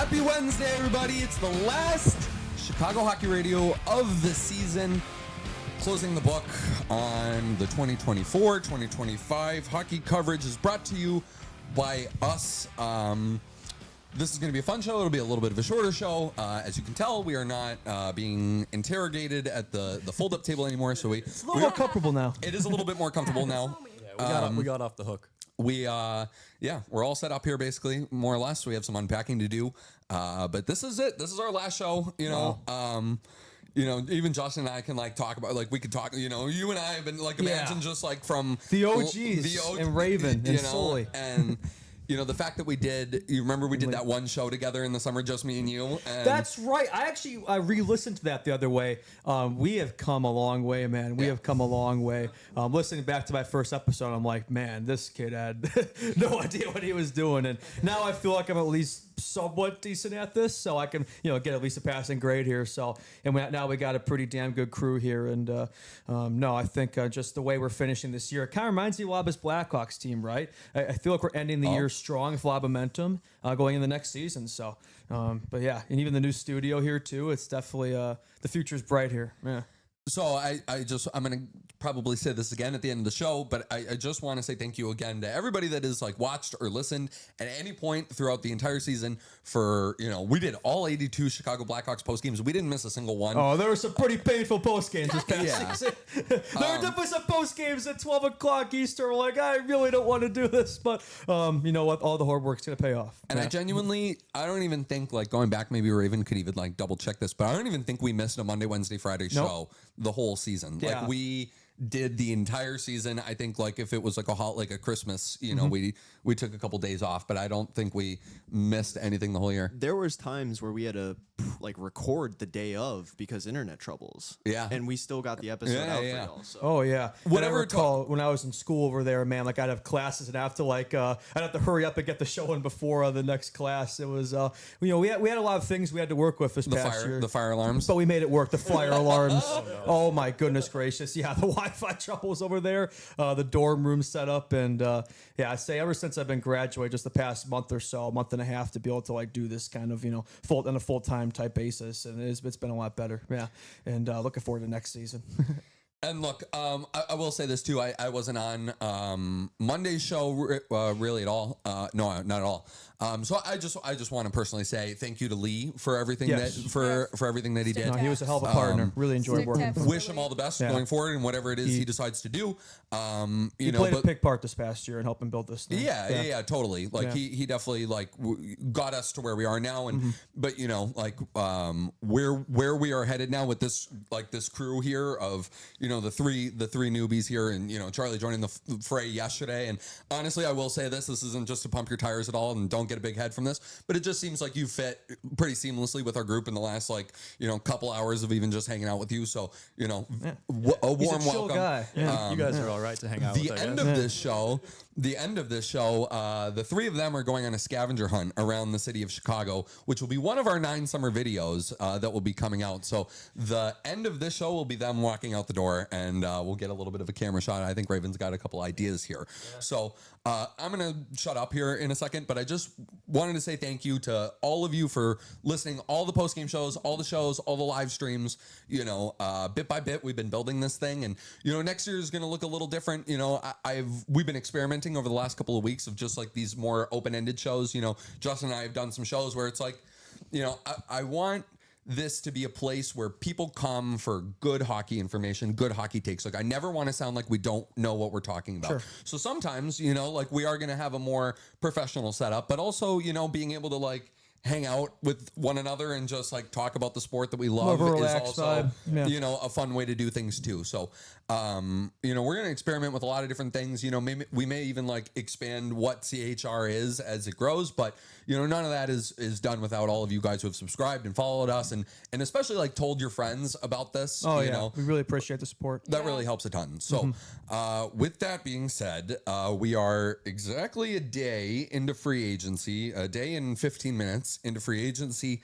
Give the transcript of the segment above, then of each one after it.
Happy Wednesday, everybody. It's the last Chicago Hockey Radio of the season. Closing the book on the 2024-2025 hockey coverage is brought to you by us. This is going to be a fun show. It'll be a little bit of a shorter show. As you can tell, we are not being interrogated at the fold-up table anymore. So it's a little more comfortable now. It is a little bit more comfortable now. Yeah, we got off the hook. We're all set up here basically, more or less. We have some unpacking to do, but this is it. This is our last show. Even Justin and I can talk about we could talk. You and I have been imagine just from the OGs and Raven and Sully and. The fact that we did, you remember we did that one show together in the summer, just me and you? And that's right. I re-listened to that the other way. We have come a long way, man. We have come a long way. Listening back to my first episode, I'm like, man, this kid had no idea what he was doing. And now I feel like I'm at least somewhat decent at this, so I can, get at least a passing grade here. So, and now we got a pretty damn good crew here. And no, I think just the way we're finishing this year, it kind of reminds me a lot of this Blackhawks team, right? I feel like we're ending the year strong with a lot of momentum going in the next season. So, but yeah, and even the new studio here too. It's definitely the future's bright here. Yeah. So I'm going to probably say this again at the end of the show, but I just want to say thank you again to everybody that has watched or listened at any point throughout the entire season for, we did all 82 Chicago Blackhawks post games. We didn't miss a single one. Oh, there were some pretty painful post games this past season. There were definitely some post games at 12 o'clock Eastern. We're like, I really don't want to do this, but you know what? All the hard work's going to pay off. And I don't even think going back, maybe Raven could even double check this, but I don't even think we missed a Monday, Wednesday, Friday show the whole season. Yeah. We did the entire season. I think if it was a Christmas, we took a couple days off, but I don't think we missed anything the whole year. There was times where we had to record the day of because internet troubles. Yeah. And we still got the episode out for y'all. So. Oh yeah. Whatever. I recall when I was in school over there, man, I'd have classes and I have to I'd have to hurry up and get the show in before the next class. It was we had a lot of things we had to work with this past year. The fire alarms. But we made it work. The fire alarms. Oh my goodness gracious. Yeah, the Wi-Fi troubles over there. The dorm room set up, and I say ever since I've been graduated, just the past month or so, month and a half, to be able to do this kind of on a full-time type basis, and it's been a lot better. Yeah, and looking forward to next season. And look, I will say this too. I wasn't on Monday's show really at all. No, not at all. So I just want to personally say thank you to Lee for everything for everything that he did. No, he was a hell of a partner. Really enjoyed working with him. Wish him all the best going forward and whatever it is he decides to do. He played a big part this past year in helping build this thing. Yeah, totally. He definitely got us to where we are now. And but where we are headed now with this this crew here of the three newbies here, and Charlie joining the fray yesterday. And honestly, I will say this isn't just to pump your tires at all, and don't get a big head from this, but it just seems like you fit pretty seamlessly with our group in the last couple hours of even just hanging out with you. So a warm He's a chill welcome. Guy. You guys are all right to hang out with. The end of this show, the three of them are going on a scavenger hunt around the city of Chicago, which will be one of our 9 summer videos that will be coming out. So the end of this show will be them walking out the door, and we'll get a little bit of a camera shot. I think Raven's got a couple ideas here. Yeah. So I'm going to shut up here in a second, but I just wanted to say thank you to all of you for listening, all the post-game shows, all the live streams. Bit by bit, we've been building this thing, and next year is going to look a little different. We've been experimenting over the last couple of weeks of just these more open-ended shows. Justin and I have done some shows where it's I want this to be a place where people come for good hockey information, good hockey takes. I never want to sound like we don't know what we're talking about. Sure. So sometimes, we are going to have a more professional setup, but also, being able to hang out with one another and just talk about the sport that we love is also, a fun way to do things too. So, we're going to experiment with a lot of different things. We may even expand what CHR is as it grows, but none of that is done without all of you guys who have subscribed and followed us and especially told your friends about this. We really appreciate the support. That really helps a ton. So, with that being said, we are exactly a day into free agency, a day and 15 minutes into free agency.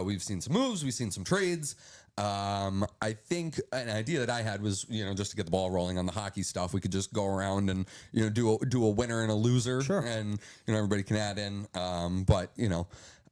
We've seen some moves, we've seen some trades. I think an idea that I had was, just to get the ball rolling on the hockey stuff, we could just go around and, do a winner and a loser, sure, and, everybody can add in. But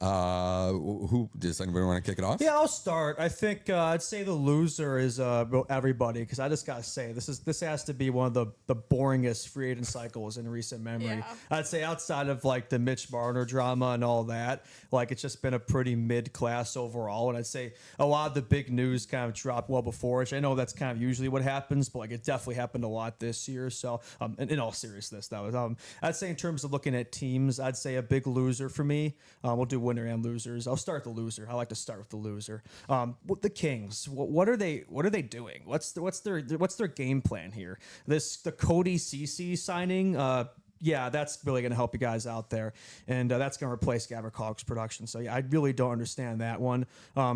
Who does anybody want to kick it off? Yeah, I'll start. I think I'd say the loser is everybody, because I just gotta say this has to be one of the boringest free agent cycles in recent memory. Yeah. I'd say outside of like the Mitch Marner drama and all that, like it's just been a pretty mid class overall. And I'd say a lot of the big news kind of dropped well before, which I know that's kind of usually what happens, but like it definitely happened a lot this year. So in all seriousness, that was I'd say in terms of looking at teams, I'd say a big loser for me. We'll do winner and losers. I'll start with the loser. I like to start with the loser. The Kings. What are they doing? What's their game plan here? The Cody Ceci signing. Yeah, that's really going to help you guys out there. And that's going to replace Gavrikhov's production. So, yeah, I really don't understand that one.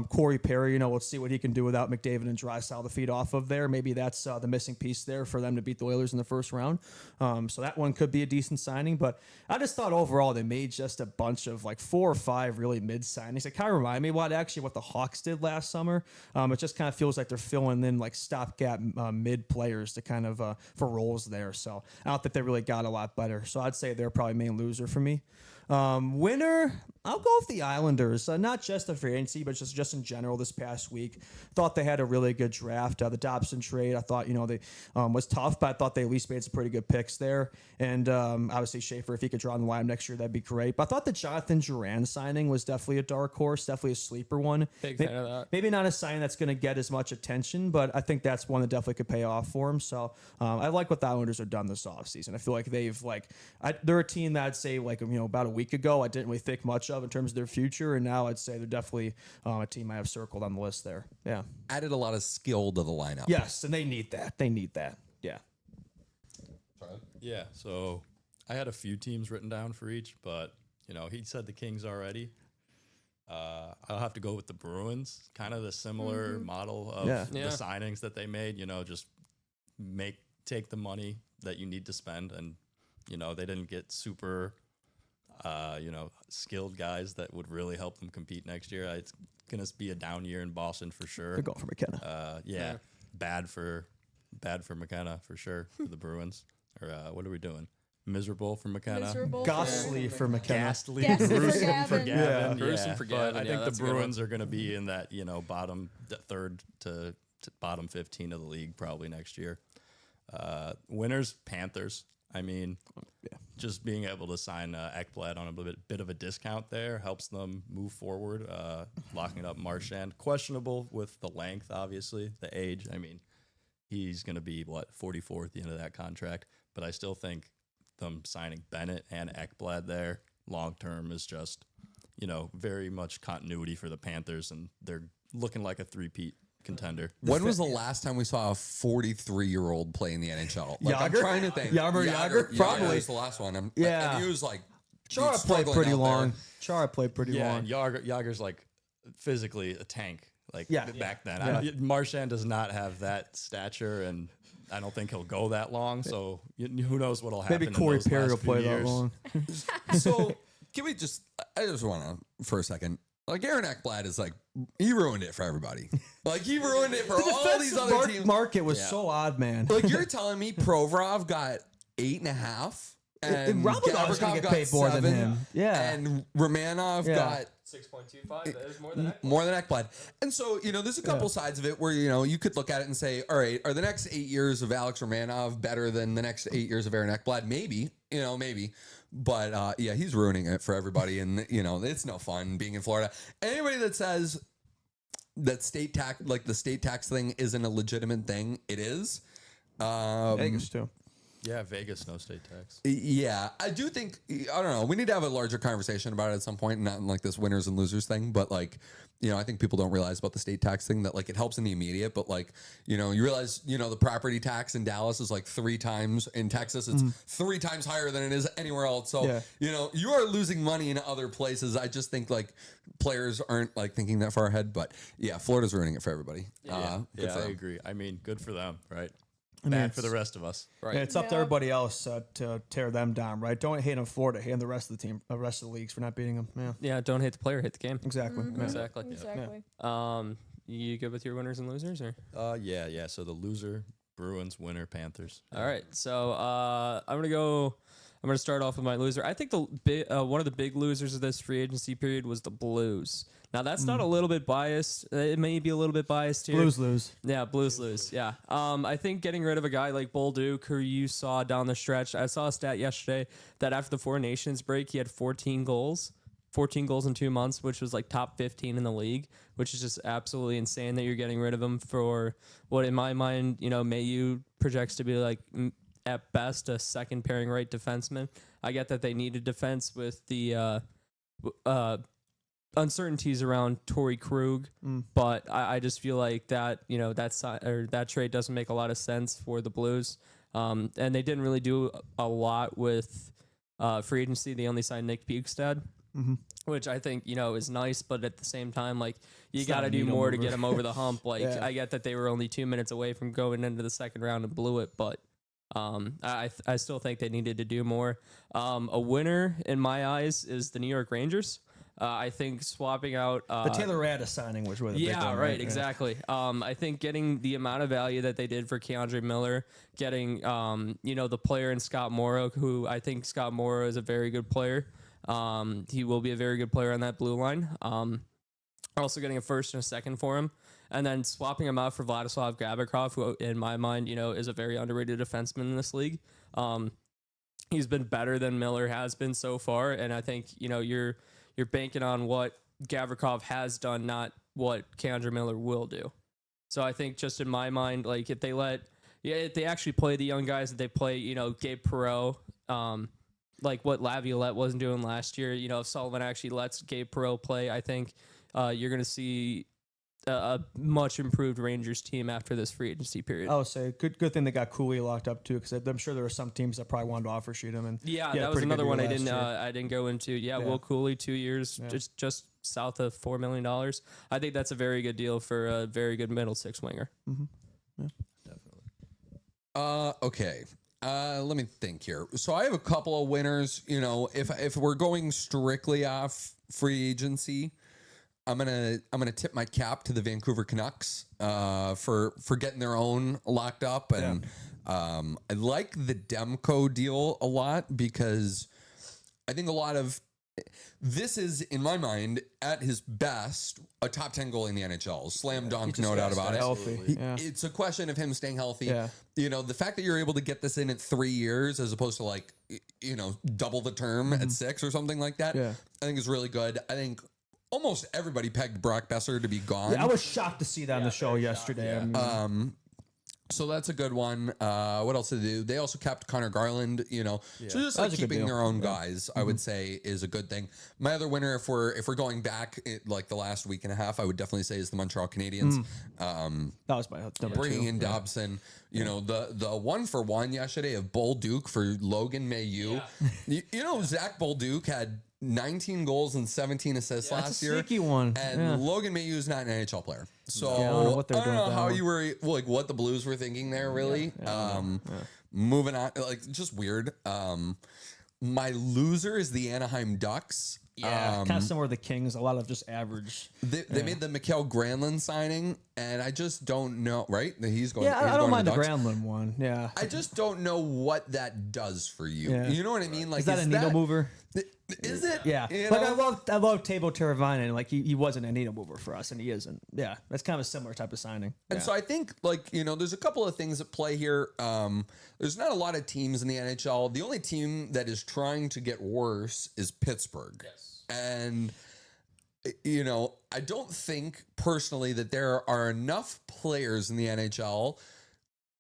Corey Perry, let's see what he can do without McDavid and Draisaitl to feed off of there. Maybe that's the missing piece there for them to beat the Oilers in the first round. So that one could be a decent signing. But I just thought overall they made just a bunch of like 4 or 5 really mid signings. It kind of reminded me what the Hawks did last summer. It just kind of feels like they're filling in like stopgap mid players to kind of for roles there. So I don't think they really got a lot better. So I'd say they're probably main loser for me. Winner, I'll go with the Islanders. Not just the free agency, but just in general this past week. Thought they had a really good draft. The Dobson trade, I thought, they was tough, but I thought they at least made some pretty good picks there. And obviously Schaefer, if he could draw in the line next year, that'd be great. But I thought the Jonathan Duran signing was definitely a dark horse, definitely a sleeper one. Big fan of that. Maybe not a sign that's going to get as much attention, but I think that's one that definitely could pay off for him. So I like what the Islanders have done this offseason. I feel like they're a team that I'd say about a week ago I didn't really think much of in terms of their future, and now I'd say they're definitely a team I have circled on the list there. Yeah. Added a lot of skill to the lineup. Yes, and they need that. Yeah. Yeah, so I had a few teams written down for each, but, he said the Kings already. I'll have to go with the Bruins, kind of the similar model of the signings that they made, just take the money that you need to spend, and, they didn't get super, skilled guys that would really help them compete next year. It's going to be a down year in Boston for sure. They're going for McKenna. Yeah, bad for McKenna for sure for the Bruins. Or what are we doing? Miserable for McKenna. Ghastly for McKenna. Ghastly. Ghastly for Gruesome for Gavin. Gavin. Gruesome for Gavin. But I Yeah, think that's the a good Bruins are going to be in that, bottom third to bottom 15 of the league probably next year. Winners, Panthers. I mean, just being able to sign Ekblad on a bit of a discount there helps them move forward. Locking up Marchand. Questionable with the length, obviously, the age. I mean, he's going to be, 44 at the end of that contract. But I still think them signing Bennett and Ekblad there long-term is just, very much continuity for the Panthers, and they're looking like a three-peat contender. When was the last time we saw a 43-year-old play in the NHL? Yager? I'm trying to think. Yager? Probably. was the last one. And he was like, Chara played pretty long. Chara played pretty long. And Yager's like physically a tank. Like back then, Yeah. Marchand does not have that stature, and I don't think he'll go that long. So who knows what'll happen? Maybe Corey in those Perry will last few play that years. long. So can we I just want to, for a second, Aaron Ekblad is he ruined it for everybody. He ruined it for all these other teams. Market was so odd, man. You're telling me Provorov got 8.5, and Gavrikov Gavrikov get got paid more 7, than him. Yeah. and Romanov got 6.25. That is more than that. more than Ekblad. And so, there's a couple sides of it where, you could look at it and say, all right, are the next 8 years of Alex Romanov better than the next 8 years of Aaron Ekblad? Maybe, maybe. But he's ruining it for everybody. And, it's no fun being in Florida. Anybody that says that state tax, the state tax thing isn't a legitimate thing, it is. Vegas too. Yeah, Vegas, no state tax. Yeah, I do think, I don't know, we need to have a larger conversation about it at some point, not in this winners and losers thing, but I think people don't realize about the state tax thing that it helps in the immediate, but you realize, the property tax in Dallas is 3 times, in Texas it's 3 times higher than it is anywhere else. So, you are losing money in other places. I just think players aren't thinking that far ahead, but yeah, Florida's ruining it for everybody. Good for I them. agree. I mean, good for them, right? mean, Bad for the rest of us. Right. Yeah, it's up to everybody else to tear them down, right? Don't hate on Florida, hate on the rest of the team, the rest of the leagues for not beating them. Yeah, Yeah, don't hate the player, hate the game. exactly. Yeah. Exactly. Exactly. You good with your winners and losers, or? Yeah. So the loser, Bruins, winner, Panthers. All right. So I'm gonna go I'm going to start off with my loser. I think one of the big losers of this free agency period was the Blues. Now, that's not a little bit biased. It may be a little bit biased here. Blues lose. Yeah, Blues lose. Yeah. I think getting rid of a guy like Bolduc, who you saw down the stretch, I saw a stat yesterday that after the Four Nations break, he had 14 goals. 14 goals in 2 months, which was like top 15 in the league, which is just absolutely insane that you're getting rid of him for what, in my mind, Mayu projects to be like at best a second pairing right defenseman. I get that they needed defense with the uncertainties around Torrey Krug, but I just feel like that that trade doesn't make a lot of sense for the Blues, and they didn't really do a lot with free agency. They only signed Nick Bjugstad. Which I think, is nice, but at the same time, like, you got to do more to get him over the hump. Like, I get that they were only 2 minutes away from going into the second round and blew it, but I still think they needed to do more. A winner, in my eyes, is the New York Rangers. I think swapping out The Taylor Radis signing was really the big one, right, exactly. I think getting the amount of value that they did for Keandre Miller, getting the player in Scott Morrow, who I think Scott Morrow is a very good player. He will be a very good player on that blue line. Also getting a first and a second for him, and then swapping him out for Vladislav Gavrikov, who in my mind, is a very underrated defenseman in this league. He's been better than Miller has been so far, and I think you're banking on what Gavrikov has done, not what Keandre Miller will do. So I think just in my mind, like if they actually play the young guys that they play, Gabe Perreault, like what Laviolette wasn't doing last year. If Sullivan actually lets Gabe Perreault play, I think you're going to see a much improved Rangers team after this free agency period. I would say good thing they got Cooley locked up too, because I'm sure there were some teams that probably wanted to offer sheet him. And that was another one I didn't go into. Yeah, Will Cooley, 2 years, just south of $4 million. I think that's a very good deal for a very good middle six winger. Yeah. Definitely. Okay. Let me think here. So I have a couple of winners. If we're going strictly off free agency, I'm gonna tip my cap to the Vancouver Canucks for getting their own locked up, and I like the Demko deal a lot because I think a lot of this is, in my mind, at his best, a top 10 goalie in the NHL. Slam dunk, no doubt about it. It's a question of him staying healthy. Yeah. The fact that you're able to get this in at 3 years as opposed to double the term at 6 or something like that, I think is really good. I think almost everybody pegged Brock Besser to be gone. Yeah, I was shocked to see that on the show yesterday. So that's a good one. What else did they do? They also kept Connor Garland, So just like keeping their own guys, I would say is a good thing. My other winner, if we're going back like the last week and a half, I would definitely say is the Montreal Canadiens. That was my number bringing 2. in Dobson. The 1-for-1 yesterday of Bolduc for Logan Mailloux. Zach Bolduc had 19 goals and 17 assists last year. Sneaky one. And Logan Mailloux is not an NHL player. So I don't know what they're doing. how you were what the Blues were thinking there, really. Moving on, just weird. My loser is the Anaheim Ducks. Kind of similar to the Kings, a lot of just average. They made the Mikael Granlund signing, and I just don't know. Right? He's going. Yeah, he's I don't going mind to the Ducks. Granlund one. Yeah, I just don't know what that does for you. Yeah. You know what I mean? Like, is that a needle mover? Is it? Yeah. You Like know? I love Teuvo Teravainen. Like he wasn't a needle mover for us, and he isn't. Yeah, that's kind of a similar type of signing. And so I think there's a couple of things at play here. There's not a lot of teams in the NHL. The only team that is trying to get worse is Pittsburgh. Yes. And I don't think personally that there are enough players in the NHL.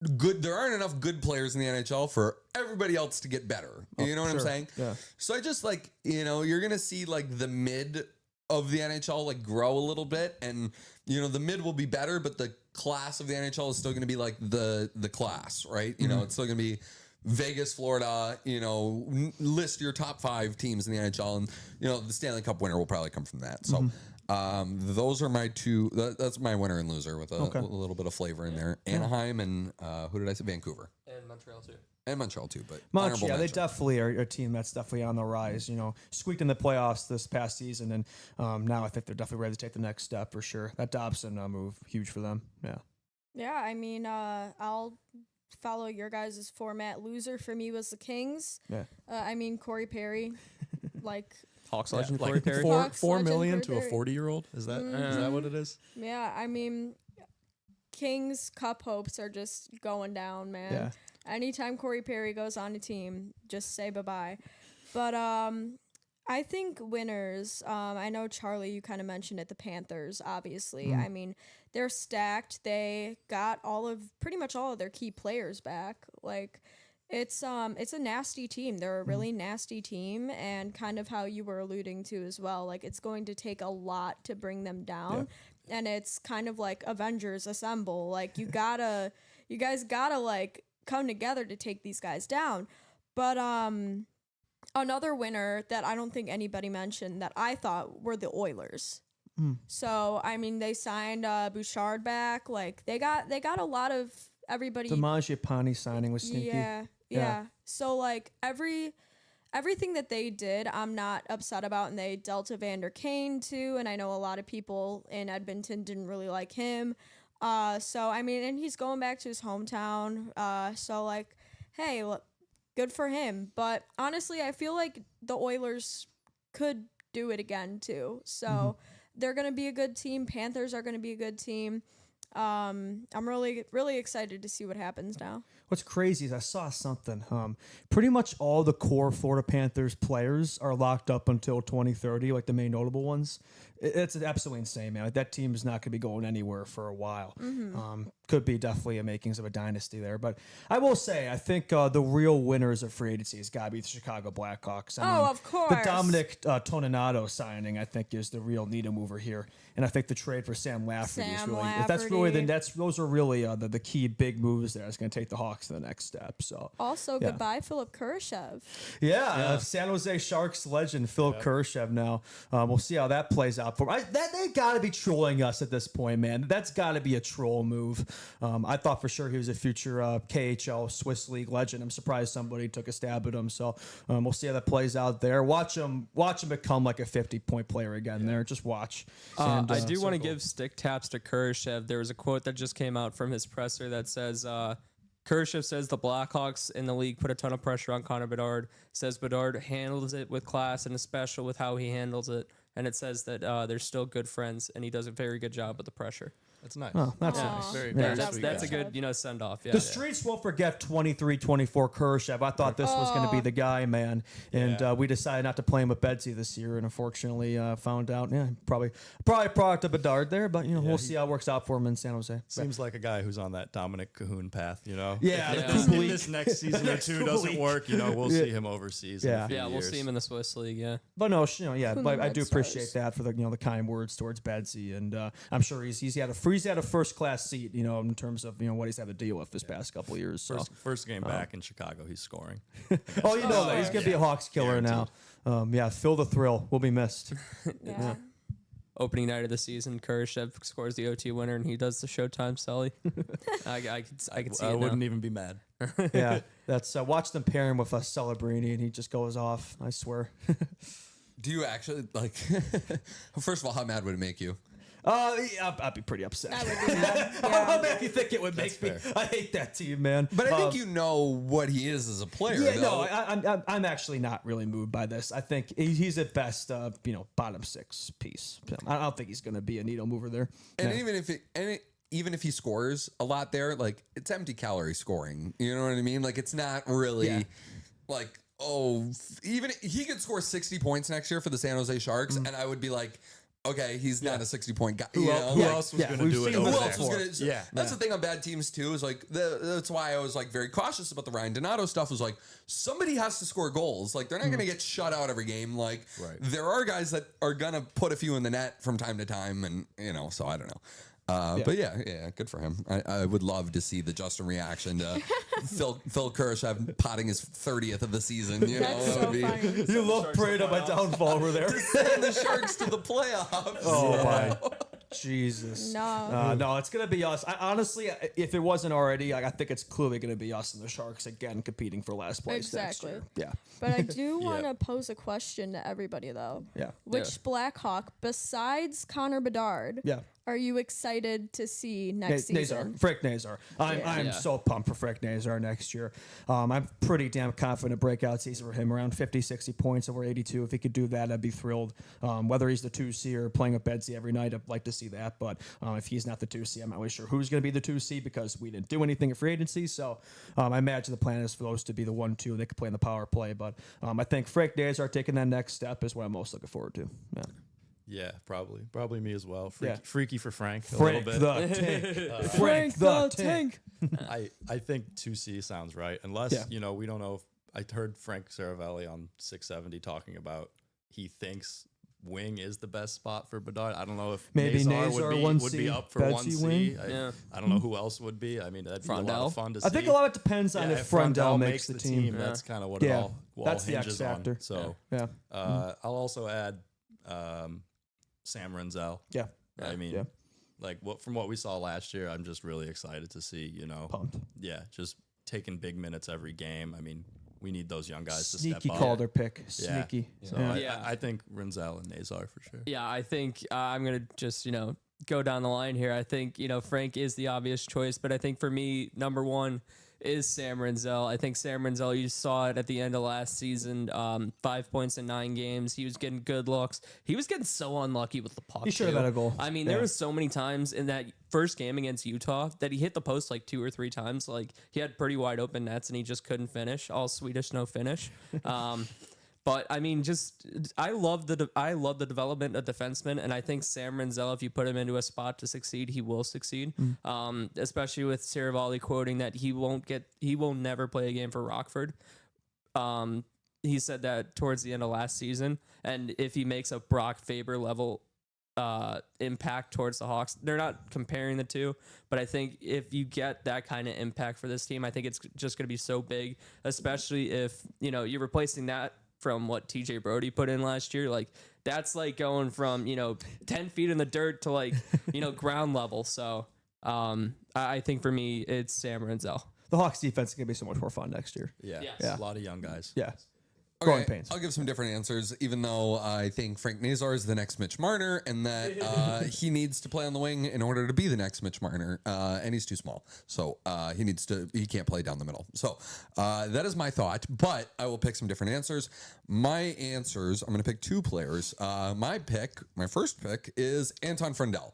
There aren't enough good players in the NHL for everybody else to get better. You know what I'm saying? Yeah. So I just you're going to see the mid of the NHL grow a little bit, and the mid will be better, but the class of the NHL is still going to be the class, right? It's still going to be Vegas, Florida, list your top 5 teams in the NHL, and the Stanley Cup winner will probably come from that. So those are my 2. That's my winner and loser with a little bit of flavor in there. Anaheim and who did I say? Vancouver And Montreal too. and Montreal too. But Montreal, they definitely are a team that's definitely on the rise. Squeaked in the playoffs this past season, and now I think they're definitely ready to take the next step for sure. That Dobson move, huge for them. Yeah. Yeah, I mean, I'll follow your guys' format. Loser for me was the Kings. Yeah. I mean, Corey Perry, like, Hawks legend like Corey Perry. Hawks $4 legend million Corey to a Perry. 40-year-old. Is that what it is? yeah, I mean, Kings Cup hopes are just going down, man. Yeah. Anytime Corey Perry goes on a team, just say bye-bye. But I think winners, I know, Charlie, you kind of mentioned it, the Panthers, obviously. I mean, they're stacked. They got pretty much all of their key players back. Like, it's a nasty team. They're a really nasty team, and kind of how you were alluding to as well. Like, it's going to take a lot to bring them down. Yeah. And it's kind of like Avengers Assemble. Like, you guys gotta, like, come together to take these guys down. But, another winner that I don't think anybody mentioned that I thought were the Oilers. So, I mean, they signed Bouchard back. Like, they got a lot of everybody. The Mangiapane signing was sneaky. Yeah. So, like, everything that they did, I'm not upset about, and they dealt Evander Kane too, and I know a lot of people in Edmonton didn't really like him. So, I mean, and he's going back to his hometown. So, like, hey, look, good for him. But honestly, I feel like the Oilers could do it again too. So they're going to be a good team. Panthers are going to be a good team. I'm really, really excited to see what happens now. What's crazy is I saw something. Pretty much all the core Florida Panthers players are locked up until 2030, like the main notable ones. It's absolutely insane, man. Like, that team is not going to be going anywhere for a while. Could be definitely a makings of a dynasty there. But I will say, I think the real winners of free agency has got to be the Chicago Blackhawks. I mean, of course. The Dominic Toninato signing, I think, is the real needle mover here. And I think the trade for Sam Lafferty is really, if that's really, then those are really the key big moves there. It's going to take the Hawks to the next step. So Also, goodbye, Philip Kurashev. San Jose Sharks legend Phil Kurashev now. We'll see how that plays out for him. They got to be trolling us at this point, man. That's got to be a troll move. I thought for sure he was a future KHL Swiss League legend. I'm surprised somebody took a stab at him. So we'll see how that plays out there. Watch him become like a 50-point player again there. Just watch. I do want to give stick taps to Kurashev. There was a quote that just came out from his presser that says, Kurashev says the Blackhawks in the league put a ton of pressure on Connor Bedard. Says Bedard handles it with class and especially with how he handles it. And it says that they're still good friends and he does a very good job with the pressure. That's nice. Oh, that's Aw. nice. Very, Yeah, very sweet That's a guy. good, send off. Yeah. The streets won't forget 23-24 Kurashev. I thought this was going to be the guy, man. And we decided not to play him with Betsy this year, and unfortunately found out, probably a product of Bedard there, but we'll see how it works out for him in San Jose. Seems like a guy who's on that Dominic Cahoon path, Yeah, If the this next season or two doesn't work, we'll see him overseas. Yeah. In a few Yeah, we'll years. see him in the Swiss League. Yeah. But no, but I Red do appreciate Stars. that for the kind words towards Betsy, and I'm sure he's had a first class seat, in terms of what he's had to deal with this past couple of years. So. First game back in Chicago, he's scoring. Oh, that he's gonna be a Hawks killer Guaranteed. now. Feel the thrill. We'll be missed. Yeah. Opening night of the season, Kurashev scores the OT winner, and he does the Showtime Sully. I could see I it wouldn't now. even be mad. Yeah, that's watch them pair him with a Celebrini, and he just goes off. I swear. Do you actually like? First of all, how mad would it make you? I'd be pretty upset. I would be mad. How Yeah. bad do you think it would make me? I hate that team, man. But I think you know what he is as a player. Yeah, though. no, I'm actually not really moved by this. I think he's at best, bottom six piece. I don't think he's going to be a needle mover there. And Yeah. even if he scores a lot there, like it's empty calorie scoring. You know what I mean? Like it's not really like even he could score 60 points next year for the San Jose Sharks, and I would be like, okay, he's not a 60-point guy. Who else was going to we've do it? seen him over Who there? else was going to? Yeah. That's the thing on bad teams too. Is like that's why I was like very cautious about the Ryan Donato stuff. Was like somebody has to score goals. Like they're not going to get shut out every game. Like there are guys that are going to put a few in the net from time to time, and so I don't know. But yeah, good for him. I would love to see the Justin reaction to Phil Kurashev potting his 30th of the season. That's that so would be funny. You love praying on my downfall over there. send the Sharks to the playoffs. Oh my Jesus! No. It's gonna be us. Honestly, if it wasn't already, I think it's clearly gonna be us and the Sharks again competing for last place Exactly. next year. But I do want to pose a question to everybody, though. Yeah. Which Blackhawk, besides Connor Bedard, Yeah. are you excited to see next season? Frank Nazar. I'm Yeah. so pumped for Frank Nazar next year. I'm pretty damn confident breakout season for him, around 50, 60 points over 82. If he could do that, I'd be thrilled. Whether he's the 2C or playing with Bedsy every night, I'd like to see that. But if he's not the 2C, I'm not really sure who's going to be the 2C because we didn't do anything at free agency. So I imagine the plan is for those to be the 1-2. They could play in the power play. But I think Frank Nazar taking that next step is what I'm most looking forward to. Yeah. Yeah, probably me as well. Yeah. Freaky for Frank a Frank little bit. the Tank. Frank the Tank. I think 2C sounds right, unless we don't know. I heard Frank Saravelli on 670 talking about he thinks wing is the best spot for Bedard. I don't know if Maybe Nazar Nazar would be up for Bedsy 1C. wing. I don't know who else would be. I mean, that'd be a lot Frondell? of fun to see. I think a lot of it depends on if Frondell makes the team. That's kind of what Yeah, it all that's the hinges X factor. on. So Yeah. I'll also add Sam Renzel. Yeah. I mean, Yeah. like from what we saw last year, I'm just really excited to see, Pumped. yeah, just taking big minutes every game. I mean, we need those young guys to Sneaky step up. Calder pick. Yeah. Sneaky. So Yeah. I think Renzel and Nazar for sure. Yeah, I think I'm going to just, go down the line here. I think, Frank is the obvious choice, but I think for me, number one is Sam Renzel. I think Sam Renzel, you saw it at the end of last season, 5 points in 9 games. He was getting good looks. He was getting so unlucky with the puck. He should have had a goal. I mean, there was so many times in that first game against Utah that he hit the post like 2 or 3 times. Like he had pretty wide open nets and he just couldn't finish. All Swedish, no finish. But I mean, I love the development of defensemen, and I think Sam Renzel, if you put him into a spot to succeed, he will succeed. Especially with Saravalli quoting that he will never play a game for Rockford. He said that towards the end of last season, and if he makes a Brock Faber level impact towards the Hawks, they're not comparing the two, but I think if you get that kind of impact for this team, I think it's just going to be so big, especially if you're replacing that from what TJ Brody put in last year. Like that's like going from 10 feet in the dirt to like ground level. So I think for me it's Sam Renzel. The Hawks defense is going to be so much more fun next year. Yeah, Yes. a lot of young guys. Yeah. Growing pains. I'll give some different answers, even though I think Frank Nazar is the next Mitch Marner and that he needs to play on the wing in order to be the next Mitch Marner. And he's too small. So he can't play down the middle. So that is my thought, but I will pick some different answers. My answers, I'm going to pick 2 players. My first pick is Anton Frondell.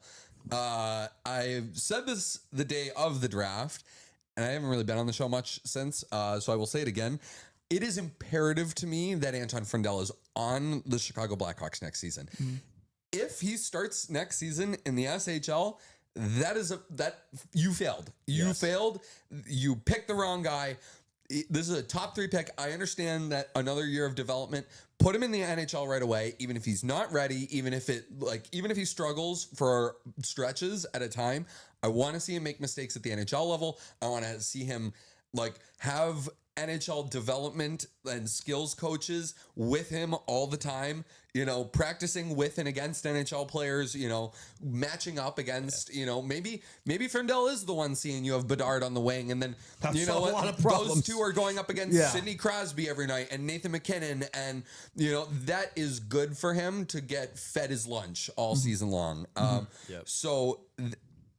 I said this the day of the draft, and I haven't really been on the show much since, so I will say it again. It is imperative to me that Anton Frondell is on the Chicago Blackhawks next season. If he starts next season in the SHL, that you failed. You failed. You picked the wrong guy. This is a top 3 pick. I understand that another year of development. Put him in the NHL right away, even if he's not ready, even if he struggles for stretches at a time. I want to see him make mistakes at the NHL level. I want to see him have NHL development and skills coaches with him all the time, practicing with and against NHL players, matching up against, maybe Frondell is the one seeing you have Bedard on the wing, and then those 2 are going up against Sidney Crosby every night and Nathan McKinnon, and that is good for him to get fed his lunch all season long. So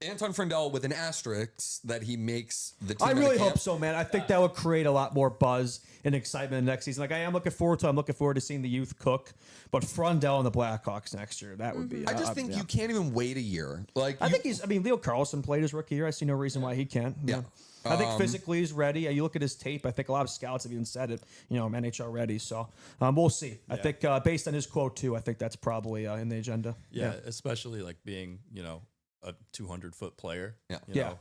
Anton Frondell with an asterisk that he makes the team. I really hope so, man. I think that would create a lot more buzz and excitement next season. Like I am looking forward to seeing the youth cook, but Frondell and the Blackhawks next year, that would be. I just think you can't even wait a year. Leo Carlson played his rookie year. I see no reason why he can't. Yeah. I think physically he's ready. You look at his tape. I think a lot of scouts have even said it. NHL ready. So we'll see. I think based on his quote too, I think that's probably in the agenda. Yeah, especially like being a 200-foot player.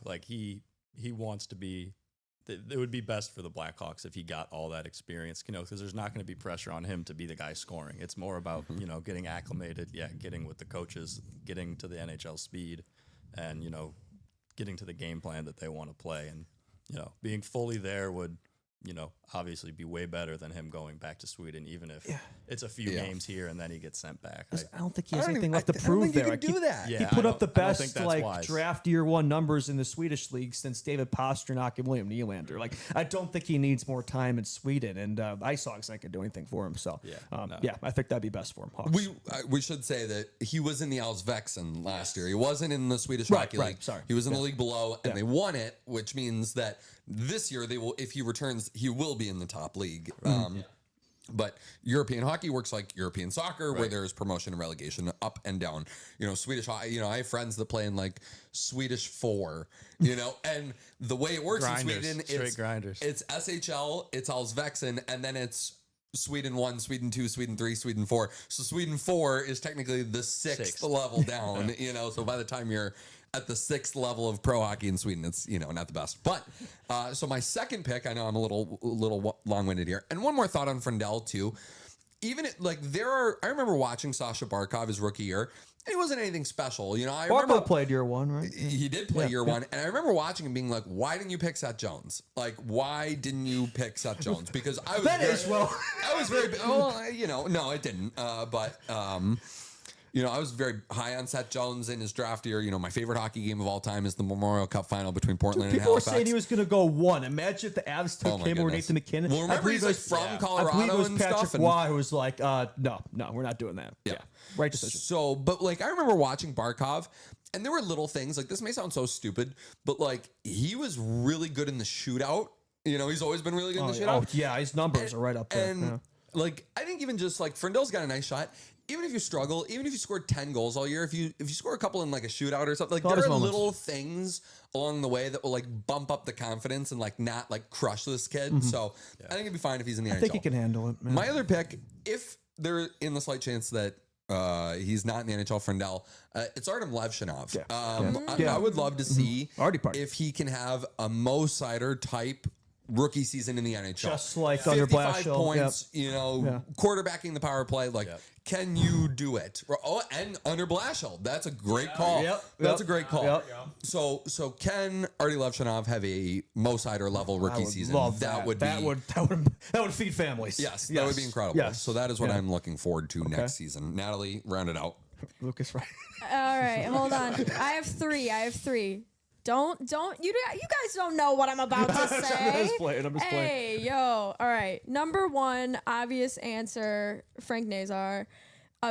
Like he wants to be. It would be best for the Blackhawks if he got all that experience, because there's not going to be pressure on him to be the guy scoring. It's more about getting acclimated, getting with the coaches, getting to the NHL speed, and getting to the game plan that they want to play, and being fully there would obviously be way better than him going back to Sweden, even if it's a few games here and then he gets sent back. I don't think he has I don't anything even- left to I don't prove think you there. can do that. He Yeah, put I up the don't- I don't best think that's like wise. draft year one numbers in the Swedish league since David Pastrnak and William Nylander. Like, I don't think he needs more time in Sweden, and Isaacs ain't gonna do anything for him. So I think that'd be best for him. Hawks. We should say that he was in the Allsvenskan last year. He wasn't in the Swedish Right, Hockey right, League. sorry. He was in the league below, and they won it, which means that this year they will. If he returns, he will be in the top league. But European hockey works like European soccer, where there's promotion and relegation up and down. Swedish hockey. I have friends that play in like Swedish 4. And the way it works Grinders, in Sweden, straight grinders. It's SHL, it's Allsvenskan, and then it's Sweden 1, Sweden 2, Sweden 3, Sweden 4. So Sweden 4 is technically the sixth level down. So by the time you're at the 6th level of pro hockey in Sweden, it's not the best. But so my second pick, I know I'm a little long-winded here, and one more thought on Frendell too. Even I remember watching Sasha Barkov his rookie year, and he wasn't anything special. I remember Barkov played year one, right? he did play year one, and I remember watching him being like, "Why didn't you pick Seth Jones? Like, why didn't you pick Seth Jones?" Because I was I was very no, it didn't. I was very high on Seth Jones in his draft year. My favorite hockey game of all time is the Memorial Cup final between Portland and People were Halifax. saying he was going to go 1. Imagine if the Avs took my him or goodness. Nathan McKinnon. Well, remember he's like from I believe it Colorado was and Patrick stuff. And Waugh who was like, no, we're not doing that. Yeah. Right decision. So, but I remember watching Barkov, and there were little things like this may sound so stupid, but he was really good in the shootout. He's always been really good in the shootout. Oh, yeah, his numbers are right up there. And I think even just Frendell's got a nice shot. Even if you struggle, even if you scored 10 goals all year, if you score a couple in a shootout or something, there are little things along the way that will bump up the confidence and not crush this kid. So I think it'd be fine if he's in the NHL. I think he can handle it. Man. My other pick, if they're in the slight chance that he's not in the NHL, Frendell, it's Artem Levshinov. I would love to see if he can have a Mo Seider type rookie season in the NHL. Just like under 55 Blashill. points, quarterbacking the power play. Can you do it? Oh, and under Blashill. That's a great call. That's a great call. So can Artie Levshinov have a Mo Seider level rookie season? That would feed families. Yes, that would be incredible. Yes. So that is what I'm looking forward to next season. Natalie, round it out. Lucas, right? All right, hold on. I have three. Don't you guys don't know what I'm about to say. I'm just playing. Hey, yo. All right. Number 1, obvious answer, Frank Nazar.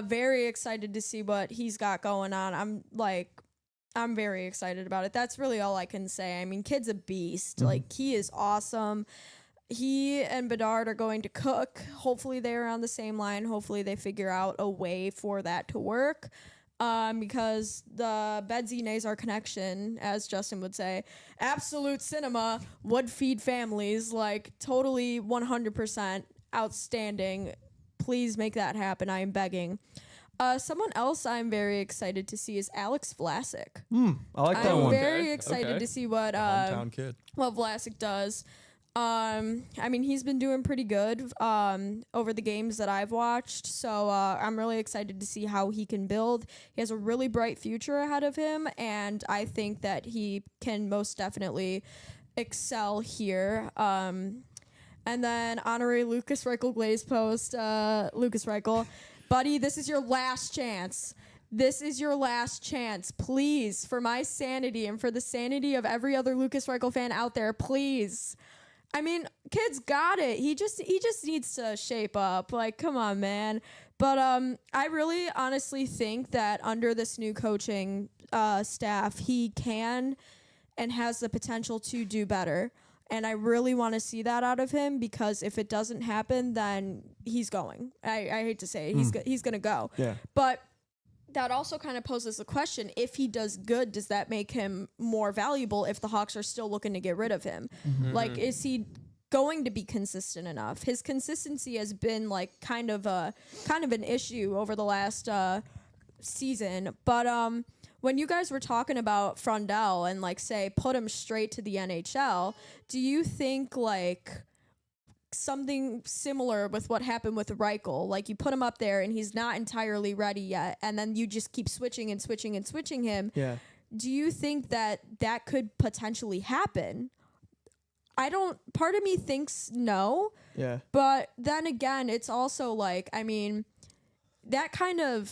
Very excited to see what he's got going on. I'm very excited about it. That's really all I can say. I mean, kid's a beast. He is awesome. He and Bedard are going to cook. Hopefully they're on the same line. Hopefully they figure out a way for that to work. Because the Bedsy Nazar connection, as Justin would say, absolute cinema would feed families, totally 100% outstanding. Please make that happen. I am begging. Someone else I'm very excited to see is Alex Vlasic. I like that one. I'm very excited to see what Hometown kid. what Vlasic does. He's been doing pretty good over the games that I've watched, so I'm really excited to see how he can build. He has a really bright future ahead of him, and I think that he can most definitely excel here. And then honorary Lucas Reichel Glaze post, Lucas Reichel, buddy, this is your last chance. This is your last chance. Please, for my sanity and for the sanity of every other Lucas Reichel fan out there, please. I mean, kid's got it. He just needs to shape up. Come on, man. But I really honestly think that under this new coaching staff, he can and has the potential to do better. And I really want to see that out of him, because if it doesn't happen, then he's going. I hate to say it. He's going to go. Yeah. But that also kind of poses the question, if he does good, does that make him more valuable if the Hawks are still looking to get rid of him? Is he going to be consistent enough? His consistency has been kind of an issue over the last season. But when you guys were talking about Frendell and say put him straight to the NHL, do you think something similar with what happened with Reichel? You put him up there and he's not entirely ready yet, and then you just keep switching and switching and switching him. Yeah. Do you think that could potentially happen? part of me thinks no. Yeah. But then again, it's also like, I mean, that kind of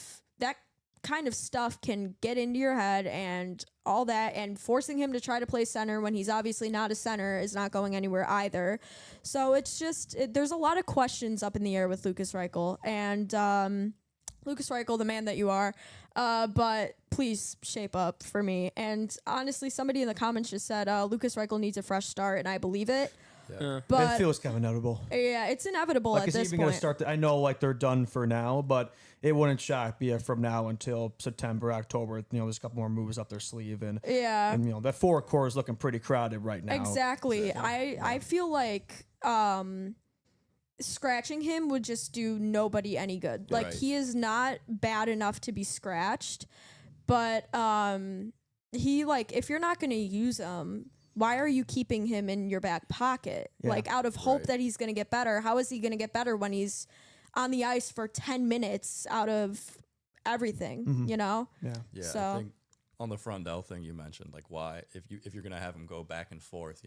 stuff can get into your head and all that, and forcing him to try to play center when he's obviously not a center is not going anywhere either. So it's just, there's a lot of questions up in the air with Lukas Reichel. And Lukas Reichel, the man that you are, but please shape up for me. And honestly, somebody in the comments just said Lukas Reichel needs a fresh start, and I believe it. Yeah. But It feels kind of inevitable. yeah, it's inevitable Like, at is he this even point. going to start? I know, like, they're done for now, but it wouldn't shock me if from now until September, October, there's a couple more moves up their sleeve, and Yeah. and that forward core is looking pretty crowded right now. Exactly. I feel like scratching him would just do nobody any good. Like, Right. he is not bad enough to be scratched, but he, like, if you're not going to use him, why are you keeping him in your back pocket? Yeah. Like, out of hope Right. that he's going to get better. How is he going to get better when he's on the ice for 10 minutes out of everything, you know? Yeah. Yeah, So- I think on the Frondell thing you mentioned, like why if you're gonna have him go back and forth,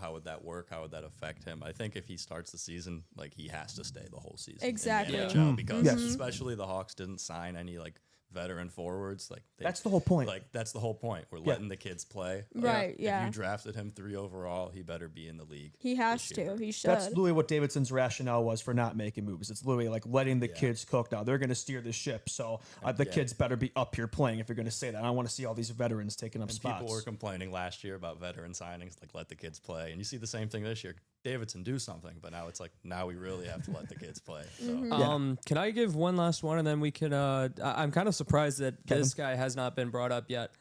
how would that work? How would that affect him? I think if he starts the season, like he has to stay the whole season. in the Exactly. NHL because Yes. especially the Hawks didn't sign any like veteran forwards. Like That's the whole point. Like that's the whole point. We're letting the kids play. Like, Right, yeah. If you drafted him 3 overall, he better be in the league. He has this year. to. He should. That's literally what Davidson's rationale was for not making moves. It's literally like letting the kids cook now. They're going to steer the ship, so the kids better be up here playing if you're going to say that. I don't want to see all these veterans taking up And spots. people were complaining last year about veteran signings, like let the kids play. And you see the same thing this year. Davidson do something, but now it's like now we really have to let the kids play. So Can I give one last one, and then we can? I'm kind of surprised that this guy has not been brought up yet.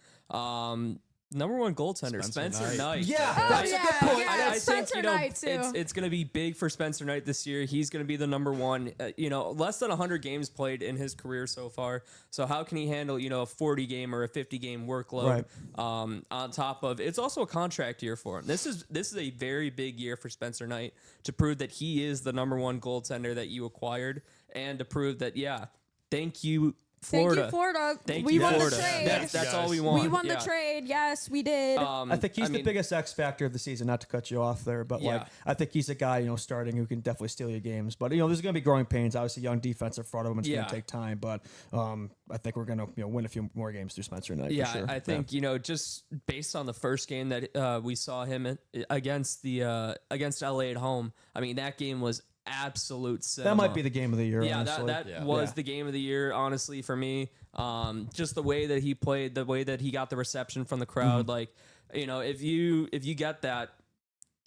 Number one goaltender, Spencer Spencer Knight. Knight. Yeah, Oh, that's a good point. yeah, I think Spencer Knight, too. it's going to be big for Spencer Knight this year. He's going to be the number one. Less than 100 games played in his career so far. So how can he handle a 40 game or a 50 game workload? Right. On top of it's also a contract year for him. This is a very big year for Spencer Knight to prove that he is the number one goaltender that you acquired, and to prove that thank you. Florida. Thank you, Florida. Thank we you, won Florida. the trade. That's all we want. We won the Yeah. trade. Yes, we did. I think he's the mean, biggest X factor of the season. Not to cut you off there, but like Yeah. I think he's a guy starting who can definitely steal your games. But there's going to be growing pains. Obviously, young defense in front of him. It's going Yeah. to take time, but I think we're going to win a few more games through Spencer Knight. Yeah, for sure. I think just based on the first game that we saw him against LA at home. I mean, that game was absolute cinema. that might be the game of the year. Yeah, honestly. that was the game of the year, honestly, for me. Just the way that he played, the way that he got the reception from the crowd, like if you get that,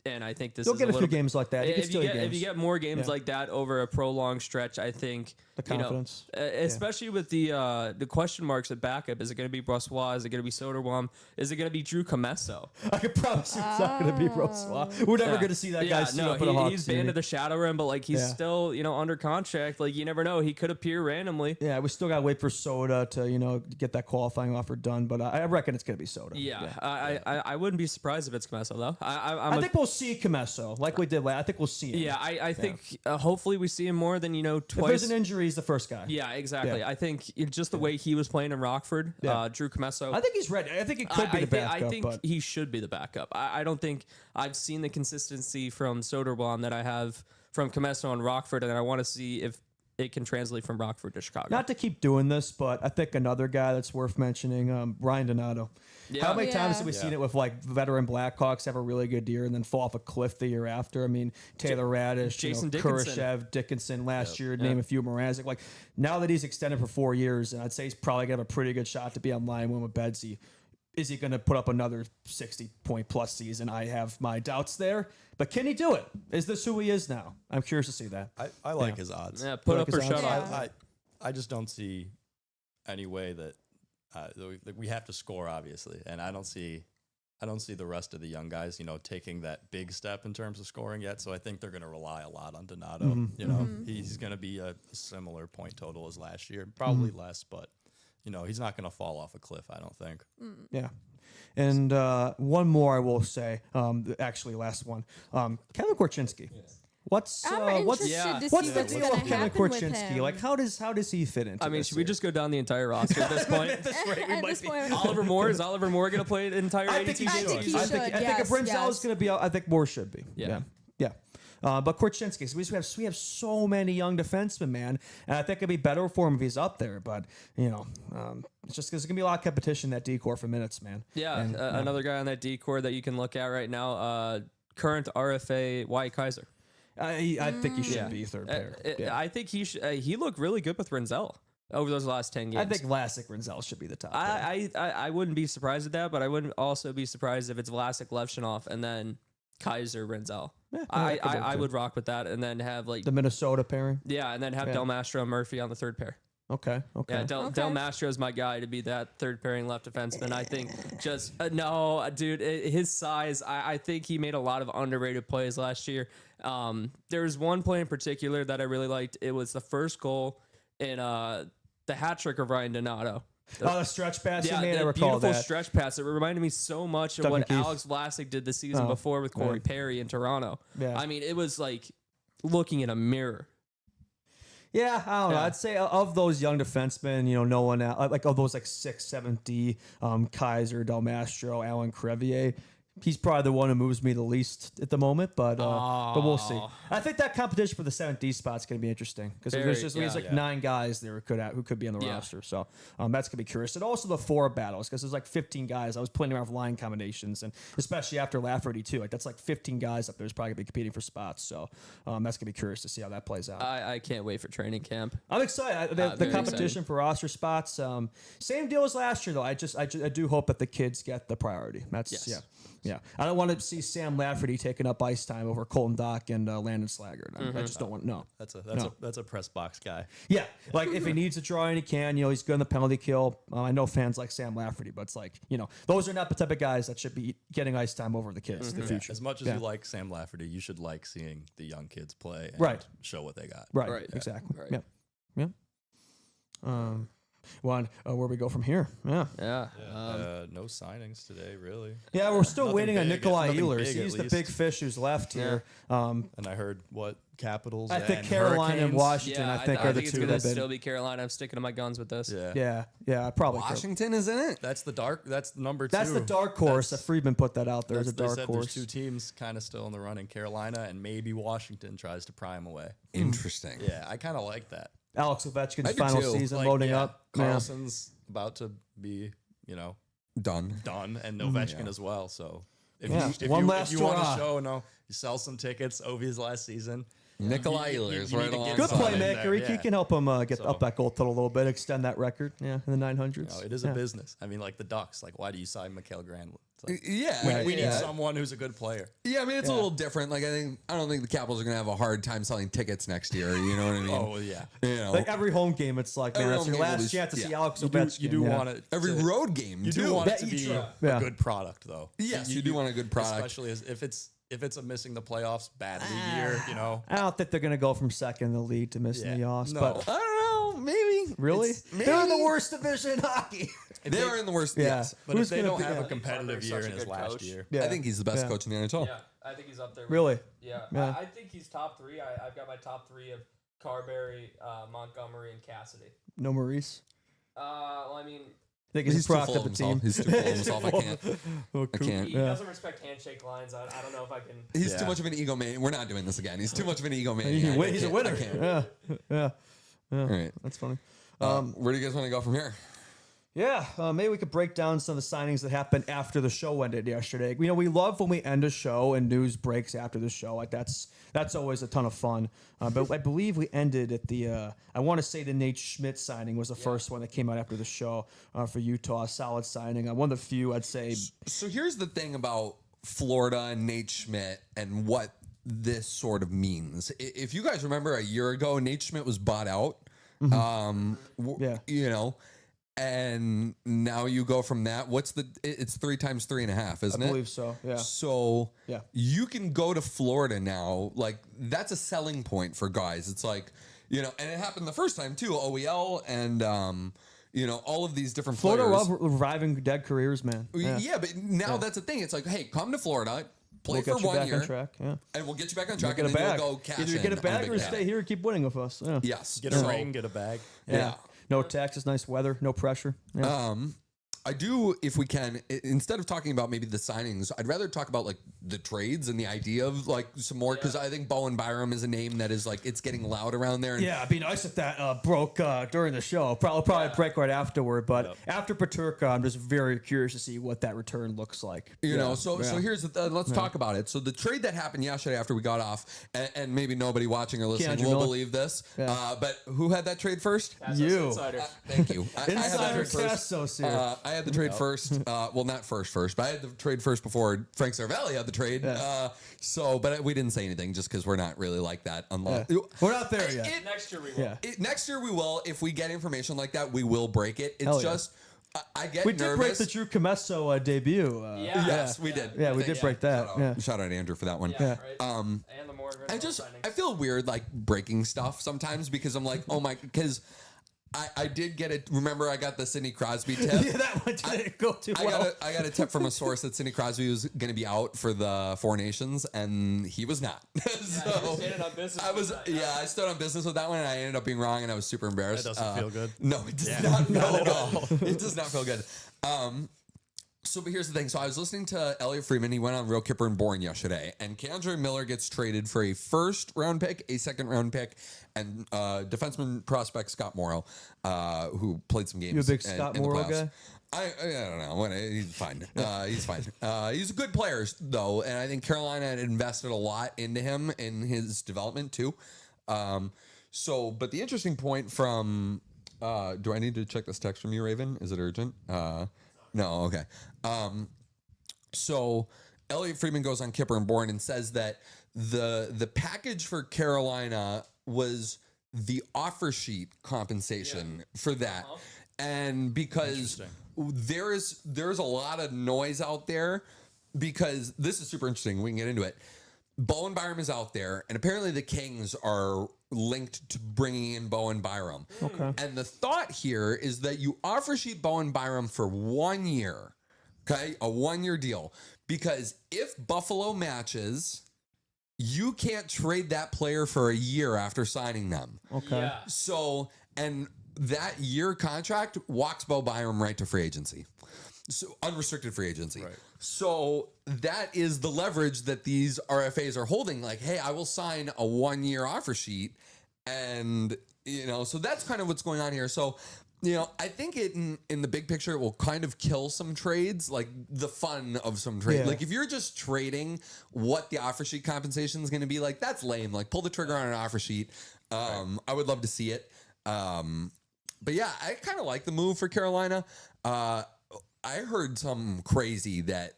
and I think this You'll is get a few little bit- games like that. You can steal your if you games. get more games Yeah. like that over a prolonged stretch, I think The confidence. especially with the question marks at backup. Is it going to be Brossois? Is it going to be Soderblom? Is it going to be Drew Commesso? I can promise you it's not going to be Brossois. We're never going to see that guy suit up in a Hawks he's banned jersey. to the shadow rim, but like he's Yeah. still under contract. Like you never know, he could appear randomly. Yeah, we still got to wait for Soda to get that qualifying offer done, but I reckon it's going to be Soda. Yeah, I wouldn't be surprised if it's Commesso though. I think we'll see Commesso like we did last. I think we'll see him. Yeah, I think hopefully we see him more than If twice. there's an injury, he's the first guy. Yeah, exactly. Yeah. I think just the way he was playing in Rockford, Yeah. Drew Commesso. I think he's ready. I think it could be the backup. I think but he should be the backup. I don't think I've seen the consistency from Soderblom that I have from Commesso and Rockford, and I want to see if it can translate from Rockford to Chicago. not to keep doing this, but I think another guy that's worth mentioning, Ryan Donato. Yeah. How many times Yeah. have we seen it with like veteran Blackhawks have a really good year and then fall off a cliff the year after? I mean, Taylor Radish, Jason Dickinson. Kurashev, Dickinson last year, name a few. Mrazek. Like now that he's extended for 4 years, and I'd say he's probably gonna have a pretty good shot to be on line win with Bedsy. Is he going to put up another 60-point plus season? I have my doubts there. But can he do it? Is this who he is now? I'm curious to see that. I like his odds. Yeah, put like up or his shut odds? up. I just don't see any way that we have to score, obviously, and I don't see the rest of the young guys, taking that big step in terms of scoring yet. So I think they're going to rely a lot on Donato. He's going to be a similar point total as last year, probably less, but he's not going to fall off a cliff. I don't think. Yeah. And one more I will say, actually last one. Kevin Korchinski. I'm interested yeah. to see what's the what's deal going with to Kevin happen with Korchinski? him. Like, how does he fit into? I mean, this should we here? just go down the entire roster at this point? At this rate, we At might this be. point, Oliver Moore, is Oliver Moore going to play the entire I 82 think he games? think he should. should. I think Yes, if Brinzel's yes. going to be out, I think Moore should be. Yeah. Yeah. But Korchinski, so we have so many young defensemen, man, and I think it'd be better for him if he's up there. But it's just because there's gonna be a lot of competition in that D-core for minutes, man. Yeah, And, another guy on that D core that you can look at right now, current RFA Wyatt Kaiser. I think he should be third pair. I think he should. He looked really good with Renzel over those last 10 games. I think Vlasic Renzel should be the top. pair. I wouldn't be surprised at that, but I wouldn't also be surprised if it's Vlasic, Levshunov, and then Kaiser, Renzel. Yeah, I that could work too. would rock with that, and then have like The Minnesota pairing. and then have Yeah. Del Mastro and Murphy on the third pair. Okay. Yeah, Del Okay. Mastro is my guy to be that third pairing left defenseman. I think just no, dude, his size. I think he made a lot of underrated plays last year. There was one play in particular that I really liked. It was the first goal in the hat trick of Ryan Donato. The stretch pass he Yeah, made, I that recall beautiful that. stretch pass. It reminded me so much of Duncan what Keith. Alex Vlasic did the season before with Corey Perry in Toronto. Yeah. I mean, it was like looking in a mirror. Yeah, I don't know. Yeah. I'd say of those young defensemen, no one like of those like 6th, 7th D, Kaiser, Del Mastro, Alan Crevier. He's probably the one who moves me the least at the moment, but we'll see. I think that competition for the 7th D spot's going to be interesting because there's like 9 guys there who could be on the roster. So that's going to be curious. And also the 4 battles because there's like 15 guys. I was playing around with line combinations, and especially after Lafferty too. Like that's like 15 guys up there's probably going to be competing for spots. So that's going to be curious to see how that plays out. I can't wait for training camp. I'm excited. The Very competition excited. for roster spots, same deal as last year though. I do hope that the kids get the priority. That's Yes. yeah. I don't want to see Sam Lafferty taking up ice time over Colton Dock and Landon Slaggert. I just don't want no. That's a press box guy. Yeah, like if he needs to draw and he can, he's good in the penalty kill. I know fans like Sam Lafferty, but it's like those are not the type of guys that should be getting ice time over the kids in the future. As much as you like Sam Lafferty, you should like seeing the young kids play and Right. show what they got. Right. Exactly. Right. Yeah. Where we go from here? Yeah. Yeah. No signings today, really. Yeah, we're still Nothing waiting on big, Nikolai nothing Ehlers. big, at He's the least. big fish who's left here. And I heard Capitals. I think and Carolina and Hurricanes. Washington, I think, are the it's two gonna that still be Carolina. I'm sticking to my guns with this. Yeah. Yeah, probably. Washington is in it. That's number 2. That's the dark horse. Friedman put that out there as a They dark said horse. There's 2 teams kind of still in the running, Carolina and maybe Washington tries to pry them away. Interesting. Yeah, I kind of like that. Alex Ovechkin's I do final too. season loading up. Yeah. Carlson's about to be, Done. done, and Ovechkin as well. So if Yeah. you One if last you want hurrah. to show, you sell some tickets. Ovi's last season. Nikolai You- Ehlers you right need to along. get Good something in playmaker. there, He yeah. can help him get So- up that goal total a little bit, extend that record. Yeah, in the 900s. It is a business. I mean, like the Ducks. Like, why do you sign Mikael Granlund? It's like, Yeah. we need yeah. someone who's a good player. Yeah, I mean it's a little different. Like I don't think the Capitals are gonna have a hard time selling tickets next year. You know what I mean? Oh yeah. Like every home game, it's like, man, Every that's home your game will last be- chance to see yeah. Alex You Ovechkin. do yeah. want it. every to- road game You too. do want it to That be you a try. good product, though. Yes, you do want a good product. especially if it's a missing the playoffs bad league year. I don't think they're going to go from second in the league to missing the offs. No. But I don't know. Maybe really? Maybe. They're in the worst division in hockey. They are in the worst. Yeah. Yes, But Who's if they gonna don't be- have yeah. a competitive He's year such in a his good last coach. year, Yeah. I think he's the best Yeah. coach in the NHL. Yeah, I think he's up there. Really? Yeah. Yeah. I think he's top 3. I've got my top 3 of Carberry, Montgomery, and Cassidy. No Maurice. Well, I mean, I think he's, He's a too product full of of the himself. team. He's too full of himself. I can't. I can't. he Yeah. doesn't respect handshake lines. I don't know if I can. He's Yeah. too much of an ego man. We're not doing this again. He's too much of an ego man. He's a I winner. can't. Yeah. All right. That's funny. Where do you guys want to go from here? Yeah, maybe we could break down some of the signings that happened after the show ended yesterday. We love when we end a show and news breaks after the show. Like that's always a ton of fun. But I believe we ended at the. I want to say the Nate Schmidt signing was the first one that came out after the show for Utah. A solid signing. One of the few I'd say. So here's the thing about Florida and Nate Schmidt and what this sort of means. If you guys remember a year ago, Nate Schmidt was bought out. Yeah. And now you go from that. It's 3 times 3.5, isn't it? I believe so. Yeah. So Yeah. you can go to Florida now. Like that's a selling point for guys. It's like, and it happened the first time too. OEL and all of these different Florida players. love reviving dead careers, man. Yeah, but now that's the thing. It's like, hey, come to Florida. play We'll for get you 1 back year, on track. Yeah. and we'll get you back on We'll track, get and a then bag. you'll go cash Either in get a on bag big or day. stay here and keep winning with us. Yeah. Yes. Get a ring, get a bag. Yeah. No taxes, nice weather, no pressure. Yeah. I do, if we can, instead of talking about maybe the signings, I'd rather talk about like the trades and the idea of like some more, because I think Bowen Byram is a name that is like, it's getting loud around there. And Yeah, it'd be nice if that broke during the show. Probably break right afterward. But after Paterka, I'm just very curious to see what that return looks like. You know, so here's the let's talk about it. So the trade that happened yesterday after we got off, and maybe nobody watching or listening Keandre will Miller. believe this, Yeah. but who had that trade first? You. Insider. Thank you. I had that Insider trade first. Tassos here. I had the trade first. Well, not first, but I had the trade first before Frank Cervelli had the trade. Yeah. But we didn't say anything just because we're not really like that. We're not there yet. Next year we will. Yeah. Next year we will. If we get information like that, we will break it. It's Hell yeah. just I get We nervous. did break the Drew Comesso debut. Yeah. Yes, we did. Yeah, we did break that. Yeah. Shout out Andrew for that one. Yeah. Right. And the more I feel weird like breaking stuff sometimes because I'm like, oh my, because I did get it. Remember, I got the Sidney Crosby tip. Yeah, that one didn't go too well. I got a tip from a source that Sidney Crosby was going to be out for the Four Nations, and he was not. So I stood on business with that one, and I ended up being wrong, and I was super embarrassed. That doesn't feel good. No, it does not feel good. It does not feel good. But here's the thing. So I was listening to Elliot Friedman. He went on Real Kipper and Bourne yesterday, and Keandre Miller gets traded for a first-round pick, a second-round pick, and defenseman prospect Scott Morrow, who played some games. You a big in Scott the Morrow playoffs. guy? I don't know. He's fine. He's fine. He's a good player, though, and I think Carolina had invested a lot into him in his development, too. But the interesting point from... do I need to check this text from you, Raven? Is it urgent? No, okay. So Elliot Friedman goes on Kipper and Bourne and says that the package for Carolina was the offer sheet compensation for that. And because there's a lot of noise out there, because this is super interesting. We can get into it. Bowen Byram is out there, and apparently the Kings are linked to bringing in Bowen Byram. Okay. And the thought here is that you offer sheet Bowen Byram for 1 year, okay? A 1 year deal. Because if Buffalo matches, you can't trade that player for a year after signing them. Okay. Yeah. So, and that year contract walks Bo Byram right to free agency. So unrestricted free agency. Right. So that is the leverage that these RFAs are holding. Like, hey, I will sign a 1 year offer sheet. And, so that's kind of what's going on here. So, I think in the big picture, it will kind of kill some trades, like the fun of some trade. Yeah. Like if you're just trading what the offer sheet compensation is going to be, like that's lame. Like pull the trigger on an offer sheet. I would love to see it. But yeah, I kind of like the move for Carolina. I heard something crazy that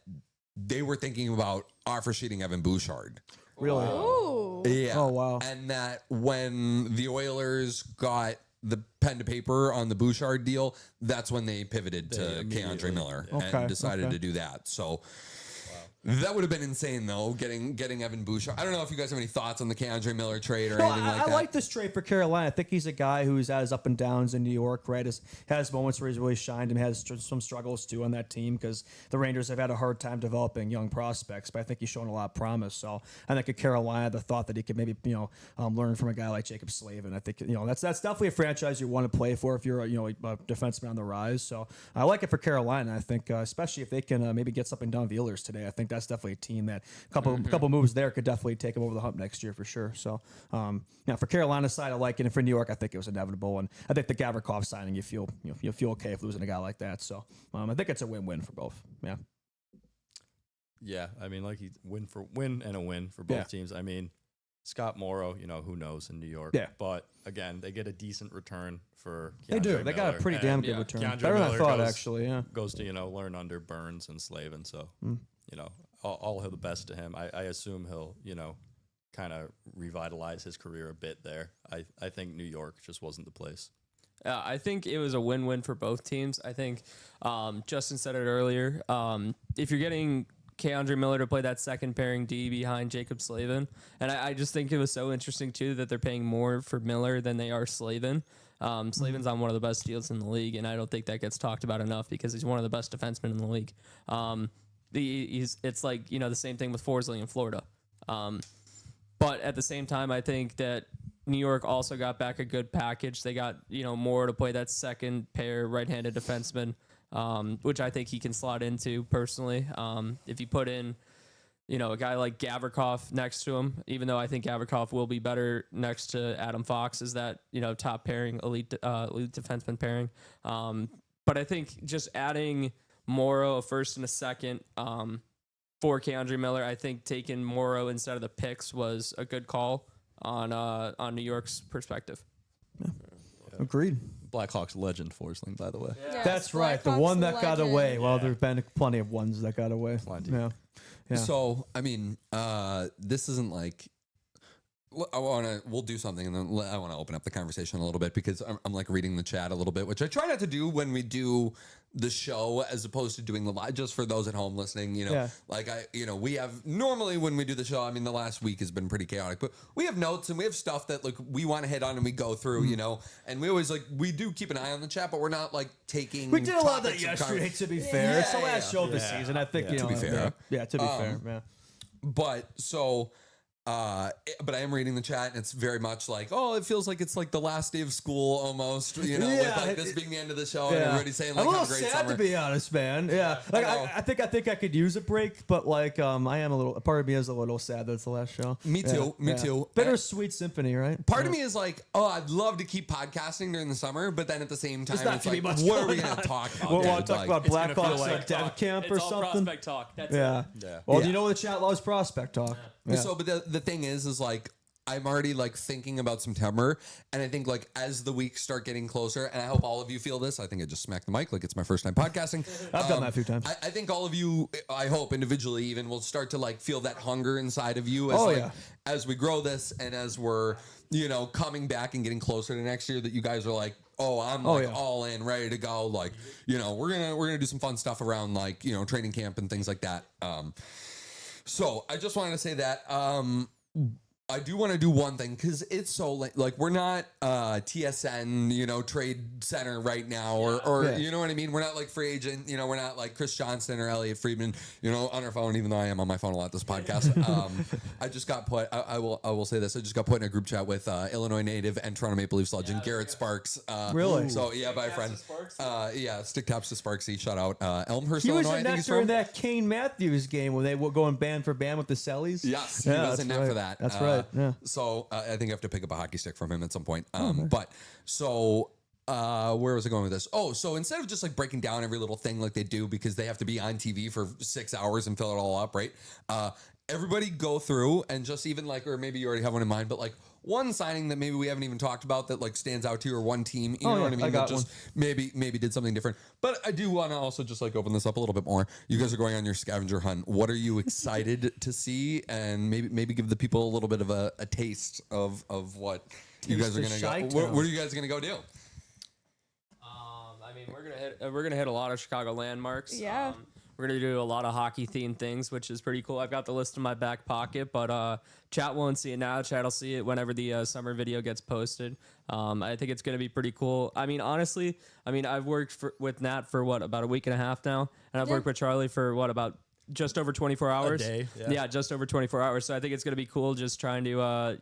they were thinking about offer sheeting Evan Bouchard. Really? Ooh. Yeah. Oh, wow. And that when the Oilers got the pen to paper on the Bouchard deal, that's when they pivoted to Keandre Miller and decided to do that. So that would have been insane, though, getting Evan Bouchard. I don't know if you guys have any thoughts on the Keandre Miller trade or anything like that. I like this trade for Carolina. I think he's a guy who's had his up and downs in New York, right? Has moments where he's really shined and has some struggles, too, on that team because the Rangers have had a hard time developing young prospects, but I think he's shown a lot of promise. So I think at Carolina, the thought that he could maybe, learn from a guy like Jacob Slavin, I think, that's definitely a franchise you want to play for if you're, a defenseman on the rise. So I like it for Carolina. I think, especially if they can maybe get something done with the Oilers today, I think that's definitely a team that couple moves there could definitely take them over the hump next year for sure. So, for Carolina's side, I like it, and for New York, I think it was inevitable. And I think the Gavrikov signing, you feel okay if losing a guy like that. So, I think it's a win-win for both. Yeah. Yeah, I mean, like win and a win for both teams. I mean, Scott Morrow, who knows in New York. Yeah. But again, they get a decent return for Keandre They do. Miller. They got a pretty damn good return. Keandre Better than I Miller thought, goes- actually. Yeah. Goes to, learn under Burns and Slavin. So, all the best to him. I assume he'll, kind of revitalize his career a bit there. I think New York just wasn't the place. I think it was a win-win for both teams. I think Justin said it earlier. If you're getting Keandre Miller to play that second pairing D behind Jacob Slavin, and I just think it was so interesting too that they're paying more for Miller than they are Slavin. Slavin's on one of the best deals in the league, and I don't think that gets talked about enough because he's one of the best defensemen in the league. it's like, the same thing with Forsling in Florida. But at the same time, I think that New York also got back a good package. They got, Morrow to play that second pair right-handed defenseman, which I think he can slot into personally. If you put in, a guy like Gavrikov next to him, even though I think Gavrikov will be better next to Adam Fox as that, top pairing, elite defenseman pairing. But I think just adding Morrow, a first and a second, for Keandre Miller, I think taking Morrow instead of the picks was a good call on New York's perspective. Agreed. Blackhawks legend Forsling, by the way. Yes, That's right. The Blackhawks one that got legend. away. Well, there's been plenty of ones that got away. Plenty. Yeah. Yeah. So, I mean, this isn't like we'll do something, and then I want to open up the conversation a little bit because I'm like reading the chat a little bit, which I try not to do when we do the show as opposed to doing the live. Just for those at home listening, like we have normally when we do the show. I mean, the last week has been pretty chaotic, but we have notes and we have stuff that like we want to hit on and we go through, and we always we do keep an eye on the chat, but we're not like taking. We did a lot of that topics yesterday. To be fair, it's the last show of the season. I think To be fair. Yeah. To be fair. Yeah. But so. But I am reading the chat, and it's very much like, oh, it feels like it's like the last day of school almost, with like this being the end of the show, and everybody saying like, I'm a little have a great sad summer. to be honest, man. Yeah, like I think I could use a break, but like I am a little. Part of me is a little sad that it's the last show. Me too. Me too. Bittersweet symphony, right? Part of me is like, oh, I'd love to keep podcasting during the summer, but then at the same time, not it's gonna like, be much what are we going going to on. talk about? We'll dude? want to talk about It's gonna feel Blackhawks like like dev talk. camp It's or all something. prospect talk. That's Yeah. Yeah. Well, Yeah. do you know the chat loves prospect talk? Yeah. So, but the thing is like, I'm already like thinking about September, and I think like as the weeks start getting closer, and I hope all of you feel this. I think I just smacked the mic like it's my first time podcasting. I've done that a few times. I think all of you, I hope individually even, will start to like feel that hunger inside of you as as we grow this and as we're coming back and getting closer to next year. That you guys are like, oh, I'm all in, ready to go. Like we're gonna do some fun stuff around like training camp and things like that. So I just wanted to say that. I do want to do one thing because it's so late. Like we're not TSN, trade center right now, or you know what I mean. We're not like free agent. We're not like Chris Johnston or Elliot Friedman. On our phone, even though I am on my phone a lot this podcast. I just got put. I will say this. I just got put in a group chat with Illinois native and Toronto Maple Leafs legend Garrett Sparks. Really? So by a friend. Stick taps to Sparksy. Shout out Elmhurst, He was Illinois. in that during that Kane Matthews game when they were going band for band with the Sellies. Yes, he was in net for that. That's right. Yeah. So I think I have to pick up a hockey stick from him at some point. But so where was I going with this? Oh, so instead of just like breaking down every little thing like they do because they have to be on TV for 6 hours and fill it all up, right? Everybody go through and just even like, or maybe you already have one in mind, but like one signing that maybe we haven't even talked about that like stands out to you, or one team, you know what I mean? got that just maybe did something different. But I do want to also just like open this up a little bit more. You guys are going on your scavenger hunt. What are you excited to see? And maybe give the people a little bit of a taste of what you guys are going to go. What are you guys going to go do? I mean, we're gonna hit a lot of Chicago landmarks. Yeah. We're gonna do a lot of hockey themed things, which is pretty cool. I've got the list in my back pocket, but chat won't see it now. Chat will see it whenever the summer video gets posted. I think it's gonna be pretty cool. I mean, honestly, I've worked with Nat for about a week and a half now, and I've worked with Charlie for about just over 24 hours. A day, yeah, just over 24 hours. So I think it's gonna be cool just trying to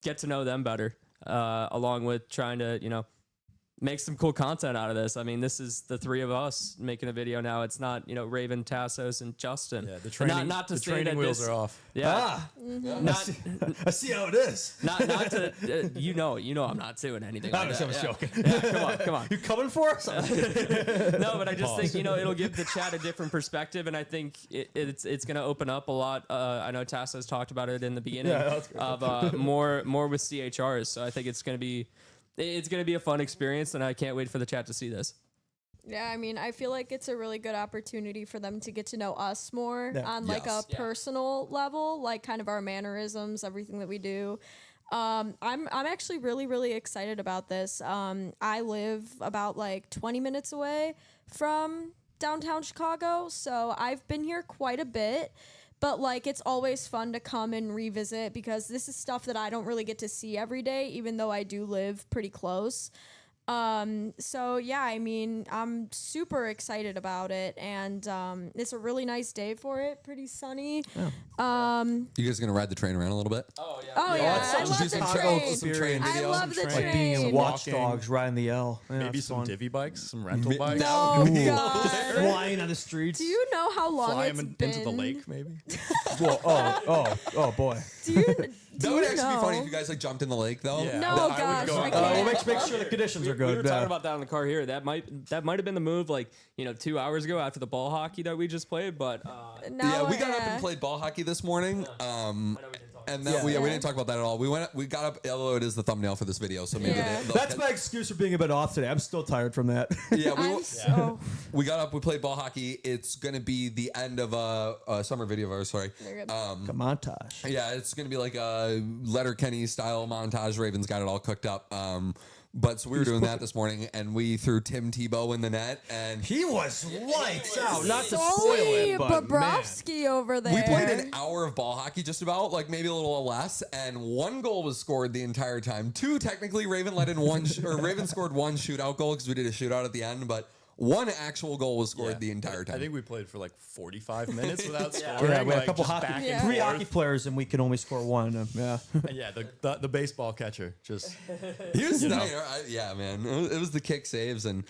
get to know them better, along with trying to make some cool content out of this. I mean, this is the three of us making a video now. It's not, Raven, Tassos, and Justin. Yeah, the training, not to the say training that wheels this, are off. Yeah. Not, I see how it is. not to, I'm not doing anything like that. I'm just joking. Yeah, come on. You coming for us? No, but I just think, it'll give the chat a different perspective, and I think it's going to open up a lot. I know Tassos talked about it in the beginning of more with CHRs, so I think it's going to be a fun experience, and I can't wait for the chat to see this. Yeah, I mean, I feel like it's a really good opportunity for them to get to know us more on like a personal level, like kind of our mannerisms, everything that we do. I'm actually really, really excited about this. I live about like 20 minutes away from downtown Chicago, so I've been here quite a bit. But, like, it's always fun to come and revisit because this is stuff that I don't really get to see every day, even though I do live pretty close. So yeah, I mean, I'm super excited about it, and it's a really nice day for it. Pretty sunny. You guys gonna ride the train around a little bit? Oh yeah, I love the train. Some train I videos. love the Like being in train. Watch Walking. Dogs, riding the L. Yeah, Maybe it's some fun. divvy bikes, some rental bikes. No, Ooh. God. Flying on the streets. Do you know how long Fly it's them been? into the lake, maybe. Whoa, oh boy. Do you, That would actually be funny if you guys like jumped in the lake, though. Yeah. No, I would gosh, go I on Well, can't. make sure the conditions are good. We were yeah. talking about that in the car here. That might have been the move, like 2 hours ago after the ball hockey that we just played. But No, Yeah, we got up and played ball hockey this morning. And that we didn't talk about that at all. We got up, although it is the thumbnail for this video, so maybe Yeah. That's my excuse for being a bit off today. I'm still tired from that. Yeah, I'm so we got up, we played ball hockey. It's gonna be the end of a summer video of ours. Sorry. You're good. A montage. Yeah, it's gonna be like a Letterkenny style montage. Raven's got it all cooked up. But so we were doing that this morning, and we threw Tim Tebow in the net, and He was lights out. Not to spoil Sully it, but man. Bobrovsky over there. we played an hour of ball hockey, just about, like maybe a little less, and one goal was scored the entire time. Two, technically, Raven let in one, or Raven scored one shootout goal because we did a shootout at the end, but one actual goal was scored the entire time. I think we played for like 45 minutes without scoring. Yeah, we had a like, couple just hockey, back and Yeah. three forth. hockey players, and we can only score one. Yeah. And yeah, the baseball catcher just He was You know. nice. Yeah, man. It was the kick saves, and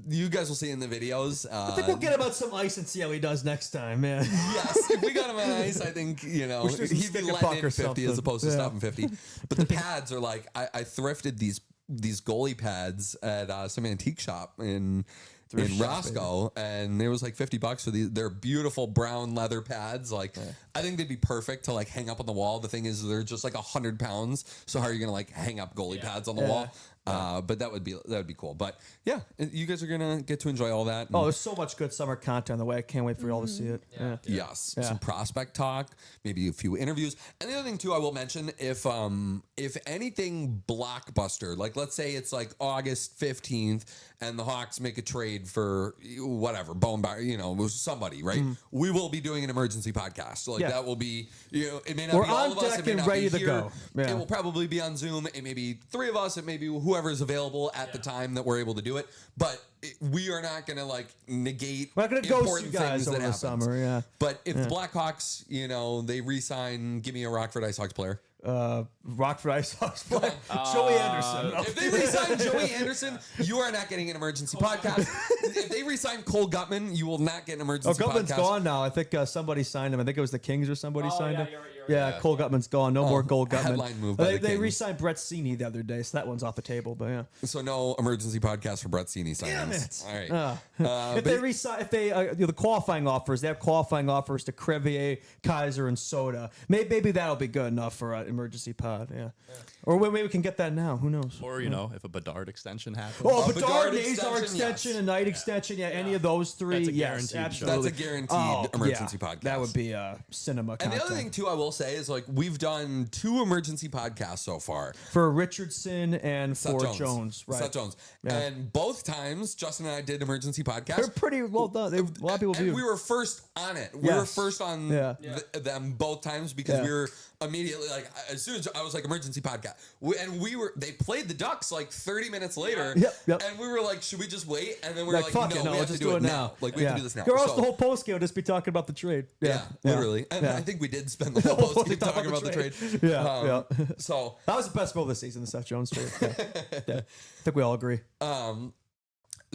you guys will see in the videos. I think we'll get him on some ice and see how he does next time, man. Yes, if we got him on ice, I think We should do some he'd be stick and letting puck in or 50 as something. opposed to Yeah. stopping 50. But the pads are like I thrifted these goalie pads at some antique shop in Roscoe, and it was like $50 for these. They're beautiful brown leather pads. Like I think they'd be perfect to like hang up on the wall. The thing is, they're just like 100 pounds. So how are you gonna like hang up goalie pads on the wall? But that would be cool. But yeah, you guys are gonna get to enjoy all that. Oh, there's so much good summer content on the way. I can't wait for you all to see it. Yeah. Yes, Yeah. some prospect talk, maybe a few interviews, and the other thing too, I will mention if anything blockbuster, like let's say it's like August 15th, and the Hawks make a trade for whatever bone bar, somebody, right? We will be doing an emergency podcast, so like Yeah. that will be, it may not We're be all on of us, deck it may and not ready be to here. go. Yeah. It will probably be on Zoom. It may be three of us. It may be whoever's available at the time that we're able to do it, but. We are not going to like negate. We're not going to ghost important you guys things over that the happens. summer. Yeah. But if the Blackhawks, they re-sign, give me a Rockford Ice Hawks player. Rockford Ice Hawks player. Joey Anderson. If they re-sign Joey Anderson, you are not getting an emergency podcast. If they re-sign Cole Gutman, you will not get an Oh, emergency Gutman's podcast. gone now. I think somebody signed him. I think it was the Kings or somebody signed him. you're right. Yeah, Cole Gutman's gone. No more Cole Gutman. headline move by They, the they Kings. re-signed Brett Sini the other day, so that one's off the table. But yeah. So no emergency podcast for Brett Sini signings. All right. If they resign, the qualifying offers, they have qualifying offers to Crevier, Kaiser, and Soda. Maybe that'll be good enough for an emergency pod. Yeah. Or maybe we can get that now. Who knows? or if a Bedard extension happens. Oh, A Bedard, Bedard Azar extension, extension, yes. a night extension. Yeah, any of those three. That's a Yes, guaranteed show. absolutely. That's a guaranteed emergency podcast. That would be cinema And content. the other thing too, I will say is like we've done 2 emergency podcasts so far. For Richardson and Seth for Jones, right? Seth Jones. Yeah. And both times, Justin and I did emergency podcasts. They're pretty well done. A lot of people And viewed. we were first on it. We were Yes. first on Yeah. them both times because Yeah. we were immediately like, as soon as I was like emergency podcast, they played the Ducks like 30 minutes later. Yep. And we were like, should we just wait? And then we were like, fuck no, it, no, we have let's to just do it now. Like we have to do this now. Or else So- the whole post game will just be talking about the trade. yeah, literally. And Yeah. I think we did spend the whole post game Talk talking about the trade. Yeah, yeah. So That was the best move of the season, the Seth Jones trade. Yeah. Yeah. I think we all agree.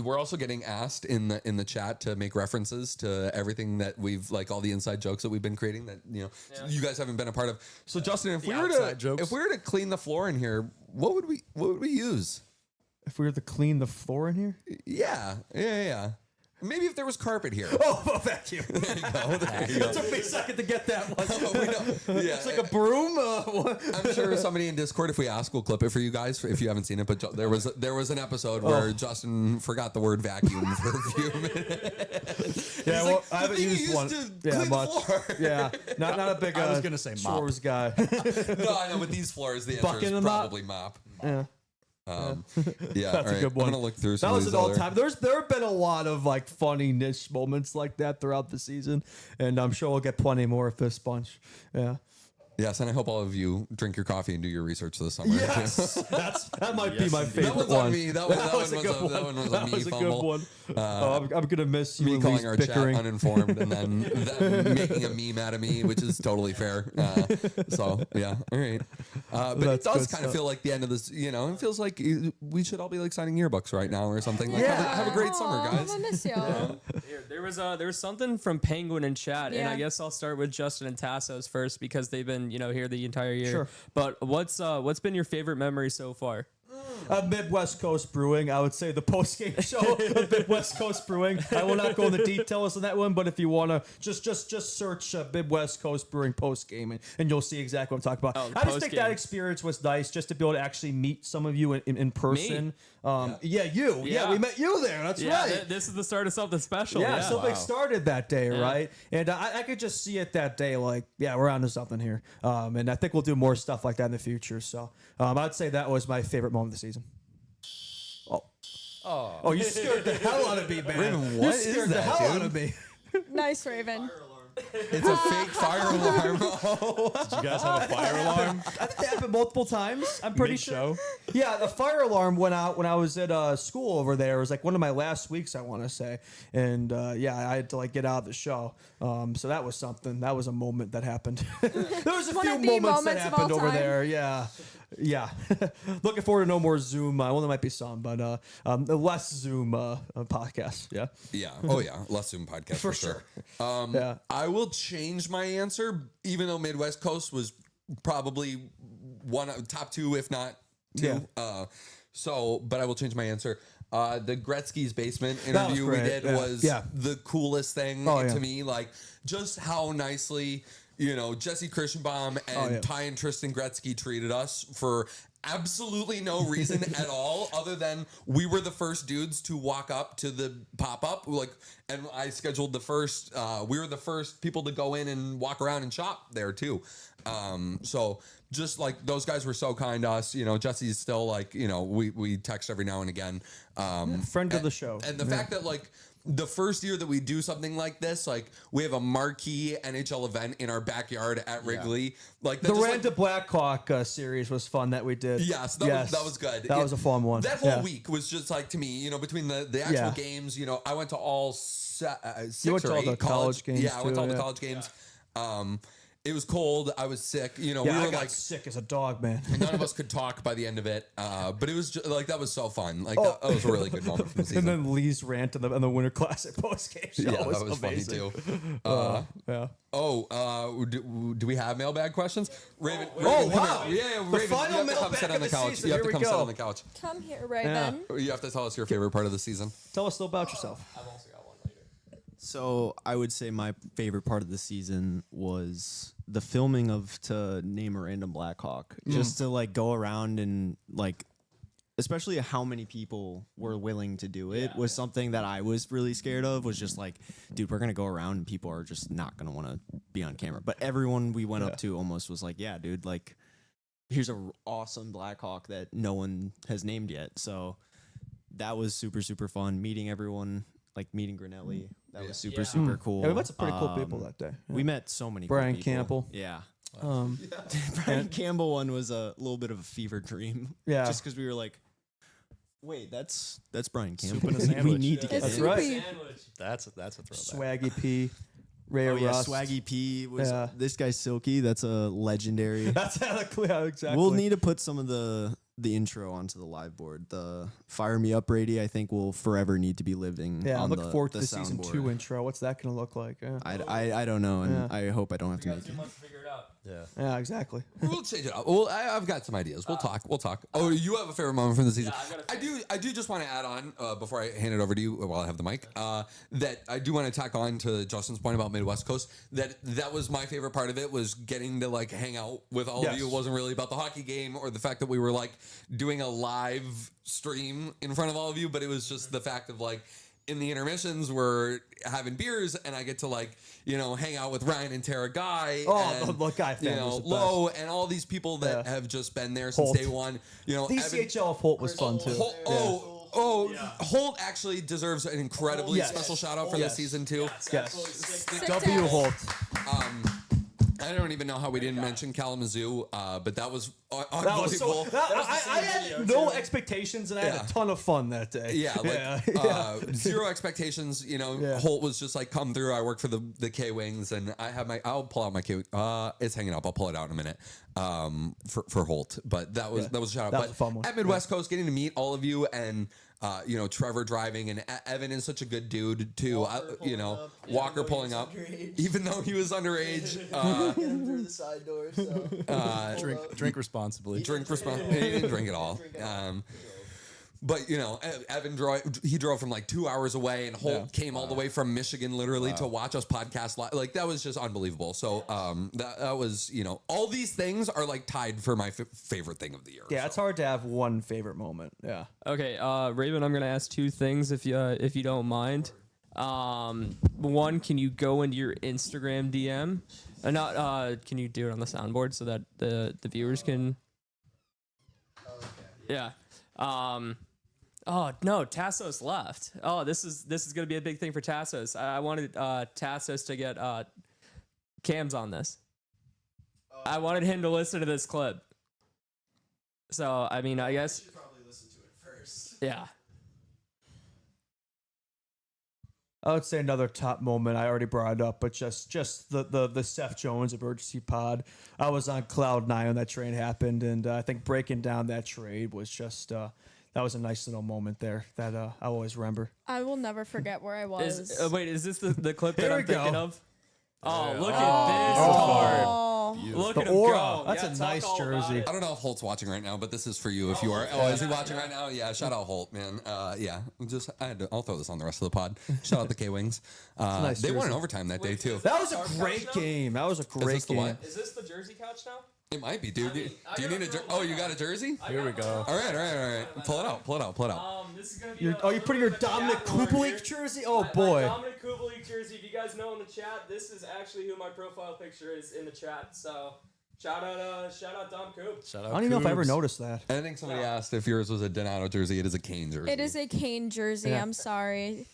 we're also getting asked in the chat to make references to everything that we've like all the inside jokes that we've been creating that you guys haven't been a part of. So Justin, if we were outside jokes. to clean the floor in here, what would we use? If we were to clean the floor in here? Yeah. Maybe if there was carpet here. Oh, vacuum. There you go. It took me a second to get that one. We know. Yeah, It's like a broom. What? I'm sure somebody in Discord, if we ask, will clip it for you guys if you haven't seen it. But there was an episode where Justin forgot the word vacuum for a few minutes. Yeah, He's well, like, I haven't "The thing you used one. to Yeah, clean the much. floor." Yeah, not a big. I was gonna say mop. chores guy. No, I know. With these floors, the answer Bucket is and mop? probably mop. Yeah. Yeah, That's all a right. good one. I'm gonna look through some That of was these an all other- time. There have been a lot of like funny niche moments like that throughout the season, and I'm sure we'll get plenty more of this bunch. Yeah. Yes, and I hope all of you drink your coffee and do your research this summer. Yes, that might be my favorite That was one. on me. That was a me That fumble. was a good one. I'm gonna miss you. Me and calling Lee's our bickering. chat uninformed and then them making a meme out of me, which is totally fair. So yeah, all right. But it That's does good kind of stuff. feel like the end of this. You know, it feels like we should all be like signing yearbooks right now or something. Like, Yeah. have a great summer, Aw, guys. I miss y'all. Here, there was something from Penguin in chat, and Yeah. I guess I'll start with Justin and Tassos first because they've been here the entire year. Sure. But what's been your favorite memory so far? Midwest Coast Brewing. I would say the post-game show of Midwest Coast Brewing. I will not go into details on that one, but if you want to just search Midwest Coast Brewing post-game and you'll see exactly what I'm talking about. Oh, I just think that post-game. experience was nice just to be able to actually meet some of you in person. Yeah, you. Yeah, Yeah. we met you there. That's Yeah, right. this is the start of something special. Yeah, Yeah, something started that day, Yeah. right? And I could just see it that day, like, yeah, we're onto something here. And I think we'll do more stuff like that in the future. So I'd say that was my favorite moment of the season. Oh, you scared the hell out of me, man. Raven, You what scared is the that, hell out dude? of me. Nice, Raven. It's a fake fire alarm. Did you guys have a fire alarm? I think that happened multiple times. I'm pretty sure. Mid-show? Yeah, the fire alarm went out when I was at school over there. It was like one of my last weeks, I want to say. And yeah, I had to like get out of the show. So that was something. That was a moment that happened. There was a One few of the moments that moments of all happened over time. there. Yeah. Yeah. Looking forward to no more Zoom. Well, there might be some, but less Zoom podcast. Yeah. Yeah. Oh, yeah. Less Zoom podcast for sure. Yeah. I will change my answer, even though Midwest Coast was probably one of top two, if not two. Yeah. But I will change my answer. The Gretzky's basement That was interview we great. did Yeah. was Yeah. the coolest thing Oh, yeah. to me. Like, just how nicely, Jesse Christenbaum and yeah. Ty and Tristan Gretzky treated us for absolutely no reason at all, other than we were the first dudes to walk up to the pop-up. And I scheduled the first, we were the first people to go in and walk around and shop there too. So just like those guys were so kind to us, Jesse's still like, we text every now and again. Friend of the show. And the fact that like the first year that we do something like this, like we have a marquee NHL event in our backyard at Wrigley. Like that The just, Rand to Blackhawk series was fun that we did. Yes, that was good. That was a fun one. That whole Yeah. week was just like, to me, between the actual Yeah. games, I went to all six You went or to all eight the college games Yeah, I went to too, all the yeah. college games. It was cold. I was sick. We Yeah, were I got like, sick as a dog, man. none of us could talk by the end of it. But it was just, like, that was so fun. Like, that was a really good moment from the season. And then Lee's rant on the Winter Classic post game show yeah, was, that was amazing. funny too. Yeah. Do we have mailbag questions? Raven, Oh, come wow. here. Yeah, The Raven, final you have to come mailbag sit on of the the couch. season. You have Here to we come sit go. on the couch. Come here, Raven. You have to tell us your favorite part of the season. Tell us a little about yourself. I've also got one later. So I would say my favorite part of the season was the filming of To Name a Random Blackhawk. Just to like go around and like, especially how many people were willing to do it was something that I was really scared of. Was just like, dude, we're gonna go around and people are just not gonna want to be on camera. But everyone we went up to almost was like, yeah, dude, like here's a awesome Blackhawk that no one has named yet. So that was super, super fun. Meeting everyone, like meeting Grinelli. That was super, super cool. Yeah, we met some pretty cool people that day. Yeah. We met so many Brian cool people. Campbell. Yeah. Um, Brian Campbell one was a little bit of a fever dream. Yeah. Just because we were like, wait, that's Brian Soup Campbell. and a we sandwich. need to get It's him. right. soupy. That's a throwback. Swaggy P, Ray Oh yeah, Rust. Swaggy P was Yeah. this guy Silky. That's a legendary. That's yeah, exactly. We'll need to put some of the intro onto the live board. The Fire Me Up Brady, I think, will forever need to be living. Yeah, on I'm looking forward to the soundboard. season 2 intro. What's that going to look like? Yeah. I don't know, and Yeah. I hope I don't have to make it. 2 months to figure it out. Yeah. Yeah, exactly. We'll change it up. Well, I've got some ideas. We'll talk. Oh, you have a favorite moment from the season? Yeah, I've got a I do just want to add on before I hand it over to you while I have the mic. That I do want to tack on to Justin's point about Midwest Coast. That was my favorite part of it, was getting to like hang out with all of Yes. you. It wasn't really about the hockey game or the fact that we were like doing a live stream in front of all of you, but it was just the fact of like, in the intermissions, we're having beers, and I get to like, hang out with Ryan and Tara Guy. Oh, and, the Guy family was the Lowe, and all these people that Yeah. have just been there since Holt. day one. The Evan- CHL of Holt was fun too. Holt actually deserves an incredibly Yes. special shout out for Yes. this season too. Yes. Sick W to- Holt. And I don't even know how we didn't mention Kalamazoo, but that was That was so. unbelievable. I had no expectations, and I had a ton of fun that day. Yeah, like zero expectations. You know, Holt was just like, "Come through." I work for the K Wings, and I have I'll pull out my K. It's hanging up. I'll pull it out in a minute. For Holt, but that was a shout out. That But was a fun one. at Midwest Coast, getting to meet all of you and. Trevor driving, and Evan is such a good dude too. Walker pulling up, even though he was underage. Get him through the side door. So. Drink responsibly. Drink responsibly. He didn't drink at all. But Evan drove from like 2 hours away, and Holt came all the way from Michigan, literally, to watch us podcast live. Like that was just unbelievable. So that was all these things are like tied for my favorite thing of the year. Yeah, it's hard to have one favorite moment. Yeah. Okay, Raven, I'm gonna ask two things if you don't mind. One, can you go into your Instagram DM? Can you do it on the soundboard so that the viewers can? Yeah. Oh no, Tassos left. Oh, this is gonna be a big thing for Tassos. I wanted Tassos to get cams on this. I wanted him to listen to this clip. So I mean, I guess. should probably listen to it first. Yeah. I would say another top moment. I already brought it up, but just the Seth Jones emergency pod. I was on cloud 9 when that trade happened, and I think breaking down that trade was just that was a nice little moment there that I always remember. I will never forget where I was. Is this the clip that Here I'm we go. thinking of? Oh, look at this card. Look at The him aura. go. That's Yeah, a talk nice all about jersey. it. I don't know if Holt's watching right now, but this is for you if you are. Oh, is he watching right now? Yeah, shout out Holt, man. I'll throw this on the rest of the pod. Shout out the K Wings. nice They won in jersey. overtime that day too. That was a great game. That was a great this the game. what? Is this the jersey couch now? It might be, dude. mean, I Do you gotta need a throw jersey? Oh, mine you got a jersey? Here we go. All right. Pull it out. This is gonna be. You putting your Dominic Kubalik jersey? Oh boy. Dominic Kubalik jersey. If you guys know in the chat, this is actually who my profile picture is in the chat. So shout out Dom Coop. Shout I out don't even know if I ever Cougs. noticed that. I think somebody asked if yours was a Donato jersey. It is a Kane jersey. It is a Kane jersey. Yeah. I'm sorry.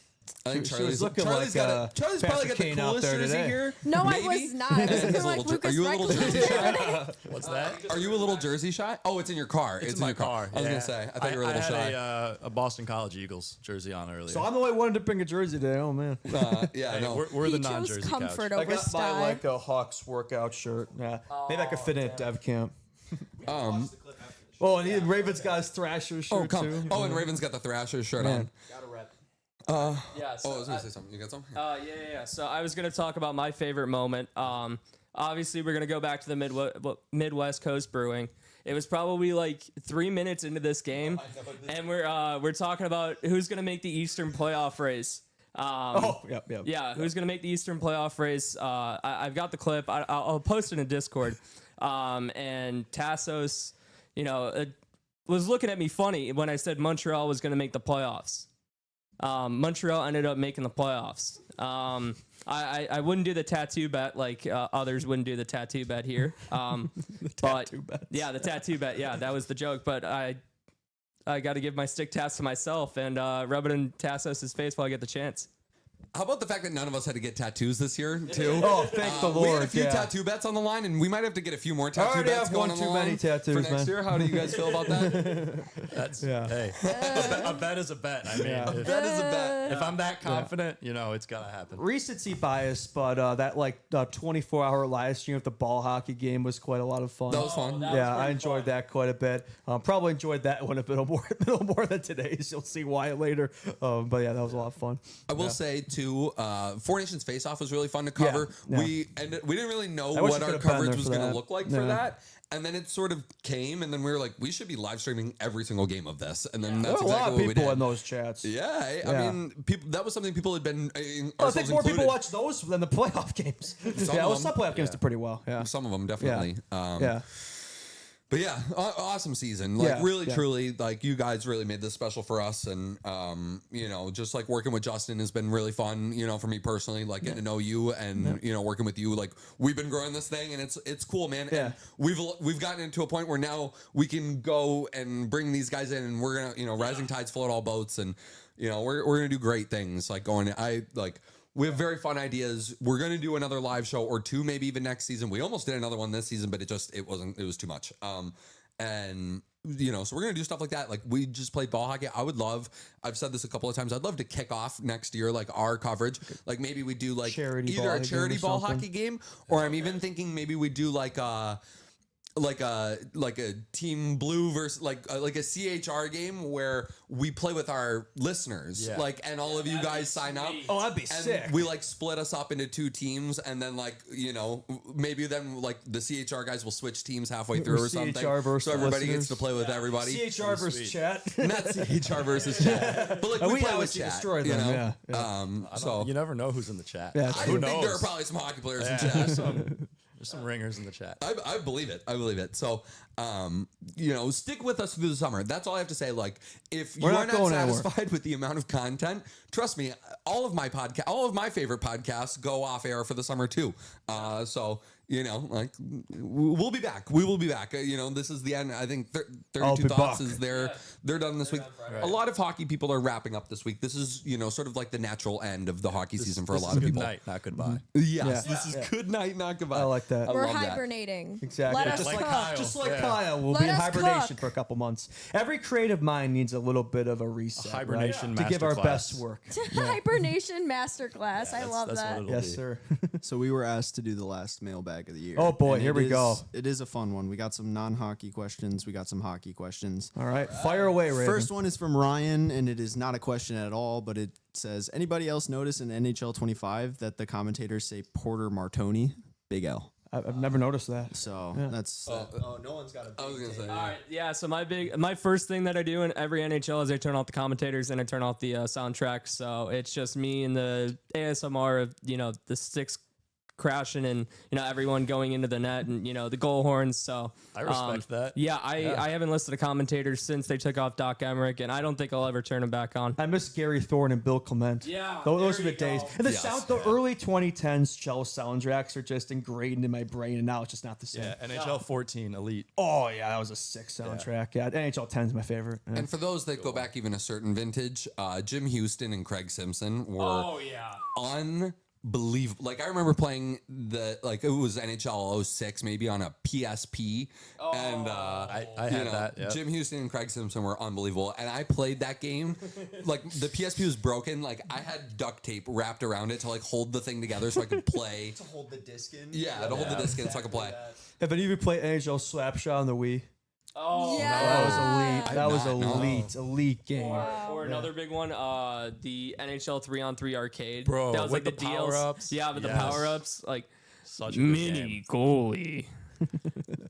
I think She was looking like Charlie's probably Patrick got the Kane out coolest there jersey today. here. No, Maybe? I was not. I was looking like Lucas Are you a little jersey Reichel. shy? What's that? Are you a little jersey shy? Oh, it's in your car. It's in my your car. I was gonna say. I thought you were a little I shy. had a Boston College Eagles jersey on earlier. So I'm the only one to bring a jersey today. Oh man. Yeah, Hey, no. we're He the chose non-jersey comfort couch. I over got my style. like a Hawks workout shirt. Yeah. Maybe I could fit in at dev camp. Oh, and he, Raven's got his Thrasher shirt Oh, come. too. Oh, and Raven's got the Thrasher shirt Man. on. Yeah. So Oh, I was gonna say something. You got something? Yeah. So I was gonna talk about my favorite moment. Obviously we're gonna go back to the Midwest Coast Brewing. It was probably like 3 minutes into this game, and we're talking about who's gonna make the Eastern playoff race. Yep. Yeah, who's gonna make the Eastern playoff race? I've got the clip. I'll post it in Discord. And Tassos, was looking at me funny when I said Montreal was gonna make the playoffs. Montreal ended up making the playoffs. I wouldn't do the tattoo bet like others wouldn't do the tattoo bet here. tattoo bets. Yeah, the tattoo bet. Yeah, that was the joke. But I got to give my stick task to myself and rub it in Tassos' face while I get the chance. How about the fact that none of us had to get tattoos this year too? Oh, thank the We had Lord. a few yeah. tattoo bets on the line, and we might have to get a few more tattoo already bets have going one on too the many line tattoos, for next man. year. How do you guys feel about that? That's Yeah. hey, a bet is a bet. I mean, Yeah. That is a bet. if I'm that confident, it's gotta happen. Recency bias, but that 24-hour live stream of the ball hockey game was quite a lot of fun. That was fun. Yeah, I enjoyed that quite a bit. Probably enjoyed that one a little more than today's. You'll see why later. But yeah, that was a lot of fun. I will say too, Four Nations Face Off was really fun to cover. Yeah. We didn't really know I wish what I our could've been coverage there was for going to that. look like Yeah. for that. And then it sort of came, and then we were like, we should be live streaming every single game of this. And then There that's were a lot exactly of what we people did. in those chats. Yeah, I Yeah. mean, that was something people had been, I think ourselves more included. people watch those than the playoff games. of some them. playoff games did pretty well. Yeah. Some of them definitely. Yeah. But yeah, awesome season. Yeah, Really, yeah. truly, you guys really made this special for us. And, just working with Justin has been really fun, for me personally, getting to know you and, working with you. We've been growing this thing and it's cool, man. Yeah. And we've gotten into a point where now we can go and bring these guys in and we're going to, rising tides float all boats. And, we're going to do great things We have very fun ideas. We're going to do another live show or two, maybe even next season. We almost did another one this season, but it was too much. And so we're going to do stuff like that. Like we just played ball hockey. I've said this a couple of times. I'd love to kick off next year, like our coverage. Like maybe we do like either a charity ball hockey game, or I'm even thinking maybe we do like a team blue versus like a CHR game where we play with our listeners, and all of you guys sign up. Oh, that'd be sick. We like split us up into two teams, and then maybe then like the CHR guys will switch teams halfway through or something. Versus so everybody listeners. gets to play with everybody. CHR versus chat. Not CHR versus chat, but like we play with chat. Destroy them. So you never know who's in the chat. Yeah, I think there are probably some hockey players in chat. There's some ringers in the chat. I believe it. So, stick with us through the summer. That's all I have to say. Like, if you are not satisfied with the amount of content, trust me, all of my favorite podcasts go off air for the summer too. We'll be back. We will be back. This is the end. I think 32 Thoughts is they're done this week. Right. A lot of hockey people are wrapping up this week. This is, sort of like the natural end of the hockey season for a lot of people. Good night, not goodbye. Yes, this is good night, not goodbye. I like that. We're love that. hibernating. Exactly. Let us like cook. Kyle. Just like Yeah. Kyle, we'll Let be in us hibernation cook. for a couple months. Every creative mind needs a little bit of a reset, hibernation to give our masterclass. best work. Hibernation masterclass. I love that's that. what it'll Yes, be. sir. So we were asked to do the last mailbag of the year. Oh, boy, And here we go. It is a fun one. We got some non-hockey questions. We got some hockey questions. All right, fire away, Raven. First one is from Ryan, and it is not a question at all, but it says, anybody else notice in NHL 25 that the commentators say Porter Martoni? Big L. I've never noticed that. So that's... no one's got a big I was gonna say. All right, yeah. So my first thing that I do in every NHL is I turn off the commentators and I turn off the soundtrack. So it's just me and the ASMR of the sticks crashing and everyone going into the net and the goal horns. So I respect that. Yeah, I haven't listened to commentators since they took off Doc Emmerich, and I don't think I'll ever turn them back on. I miss Gary Thorne and Bill Clement. Yeah, those there are the you days. go. And the early 2010s Shell soundtracks are just ingrained in my brain, and now it's just not the same. Yeah, NHL 14 Elite. Oh yeah, that was a sick soundtrack. Yeah, NHL 10 is my favorite. Yeah. And for those that go back even a certain vintage, Jim Houston and Craig Simpson were unbelievable. Like I remember playing it was NHL 06 maybe on a PSP, and I had that. Yep. Jim Houston and Craig Simpson were unbelievable, and I played that game. Like the PSP was broken. Like I had duct tape wrapped around it to like hold the thing together so I could play. To hold the disc in. Yeah, to hold the disc in so I could play. Have any of you played NHL Slapshot on the Wii? Oh, Yeah. That was elite. That was not, no. elite game. Or another big one, the NHL 3-on-3 arcade. Bro, that was like with the the deals. power-ups? Yeah, with the Yes. power-ups, like Such a good game. goalie,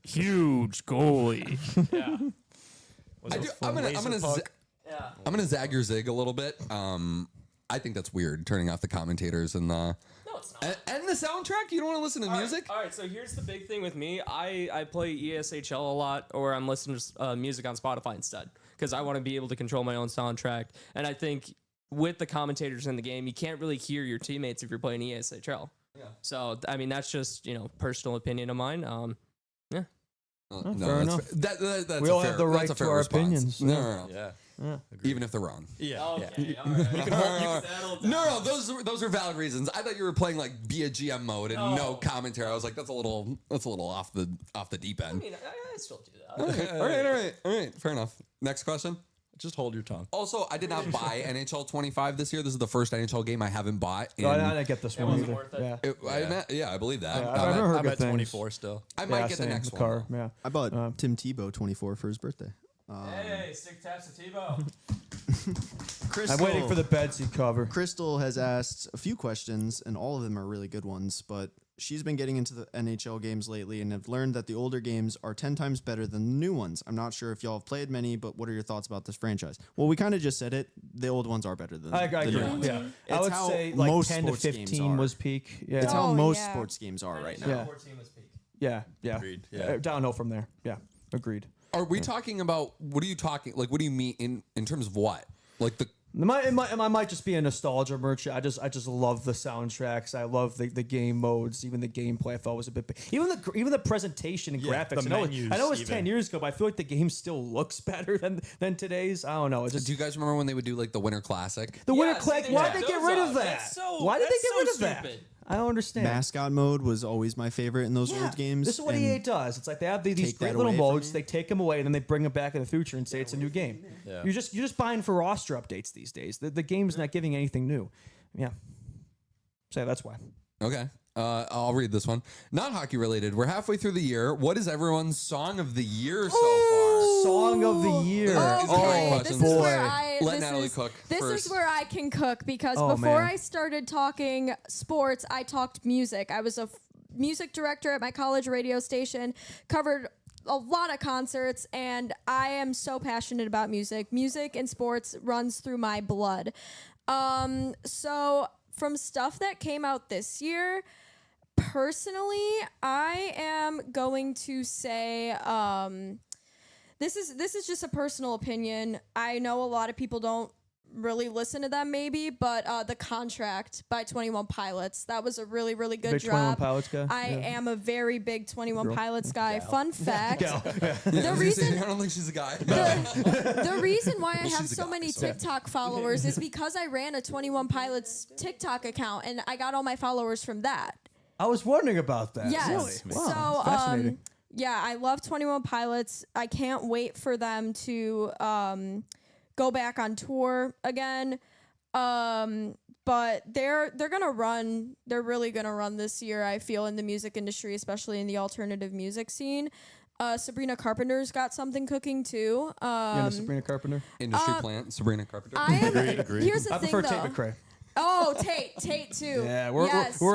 huge goalie. Yeah, Was I it do, a I'm gonna laser za- puck? yeah. I'm gonna zag your zig a little bit. I think that's weird turning off the commentators and the No, it's not. and the soundtrack. You don't want to listen to music. All right, so here's the big thing with me. I play ESHL a lot, or I'm listening to music on Spotify instead, because I want to be able to control my own soundtrack. And I think with the commentators in the game, you can't really hear your teammates if you're playing ESHL. Yeah. So I mean, that's just personal opinion of mine. Yeah. No, fair enough. That's We a all fair, have the right that's a fair to our response. opinions. No. Yeah. Even if they're wrong. Yeah. Okay. Yeah. All right. No, those are valid reasons. I thought you were playing like be a GM mode and no commentary. I was like, that's a little off the deep I end. mean, I still do that. All right. Fair enough. Next question. Just hold your tongue. Also, I did not buy NHL 25 this year. This is the first NHL game I haven't bought. No, I didn't get this one wasn't either. worth it. Yeah. I believe that. Yeah, I've never heard I'm good at things. 24 still. I might Yeah, get the same, next the one. car. Yeah. I bought Tim Tebow 24 for his birthday. Hey, stick taps to Tebow. Crystal, I'm waiting for the bedseat cover. Crystal has asked a few questions, and all of them are really good ones, but she's been getting into the NHL games lately and have learned that the older games are 10 times better than the new ones. I'm not sure if y'all have played many, but what are your thoughts about this franchise? Well, we kind of just said it. The old ones are better than I the agree. new ones. Yeah. I It's would how say like most 10 to sports games 15 are. was peak. Yeah. It's how Oh, most yeah. sports games are right now. Yeah. 14 was peak. Yeah. Agreed, yeah. Downhill from there. Yeah. Agreed. Are we talking about what are you talking like? What do you mean in terms of what? Like It might just be a nostalgia merch. I just love the soundtracks. I love the game modes. Even the gameplay I thought was a bit. Even the presentation and graphics. the I menus know it's even. 10 years ago, but I feel like the game still looks better than today's. I don't know. It's just Do you guys remember when they would do like the Winter Classic? the Winter Yeah, Classic. see, Why they did they took get rid those of off. that? That's so- Why did they that's get so rid of that? stupid. I don't understand. Mascot mode was always my favorite in those old games. This is what and EA does. It's like they have these take great that little away from modes. you. They take them away and then they bring them back in the future and say it's a new game. Yeah. You're just buying for roster updates these days. The game's not giving anything new. Yeah. So that's why. Okay. I'll read this one. Not hockey related. We're halfway through the year. What is everyone's song of the year so far? Song of the year. Okay, Oh, this is boy. where I Let this Natalie is, cook This first. is where I can cook because Oh, before man. I started talking sports, I talked music. I was a music director at my college radio station, covered a lot of concerts, and I am so passionate about music. Music and sports runs through my blood. So from stuff that came out this year, personally, I am going to say this is just a personal opinion. I know a lot of people don't really listen to them maybe, but The Contract by 21 Pilots, that was a really, really good Big 21 drop. Pilots guy? I Yeah. am a very big 21 Pilots guy. Fun fact, Gal. the reason I don't think she's a guy. the reason why I have she's a so guy, many so- TikTok followers is because I ran a 21 Pilots TikTok account and I got all my followers from that. I was wondering about that. Yes. Really? Wow, So, fascinating. yeah, I love 21 Pilots. I can't wait for them to go back on tour again. But they're gonna run. They're really gonna run this year. I feel in the music industry, especially in the alternative music scene. Sabrina Carpenter's got something cooking too. You know Sabrina Carpenter? Industry plant, Sabrina Carpenter. I am. Agreed. Here's the I thing, prefer though. Tate McRae. Oh, Tate too. Yeah, we're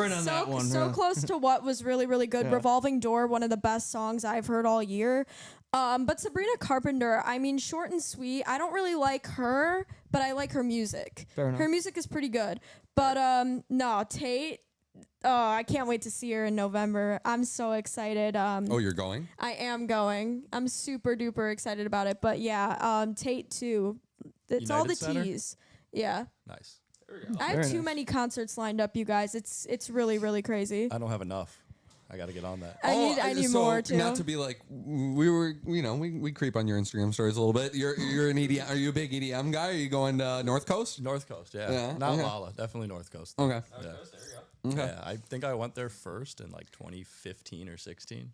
in on that one, So yeah. close to what was really, really good. Yeah. Revolving Door, one of the best songs I've heard all year. But Sabrina Carpenter, I mean, short and sweet. I don't really like her, but I like her music. Fair enough. Her music is pretty good. But no, Tate. Oh, I can't wait to see her in November. I'm so excited. Oh, you're going? I am going. I'm super duper excited about it. But yeah, Tate too. It's all the United Center? teas. Yeah. Nice. I have Very too nice. many concerts lined up, you guys. It's really, really crazy. I don't have enough. I got to get on that. I need so more too. Not to be like we creep on your Instagram stories a little bit. You're an EDM. Are you a big EDM guy? Are you going to North Coast? North Coast, yeah. Yeah, Not okay. Lala, definitely North Coast. Okay. Yeah. Okay. Yeah, I think I went there first in like 2015 or 16.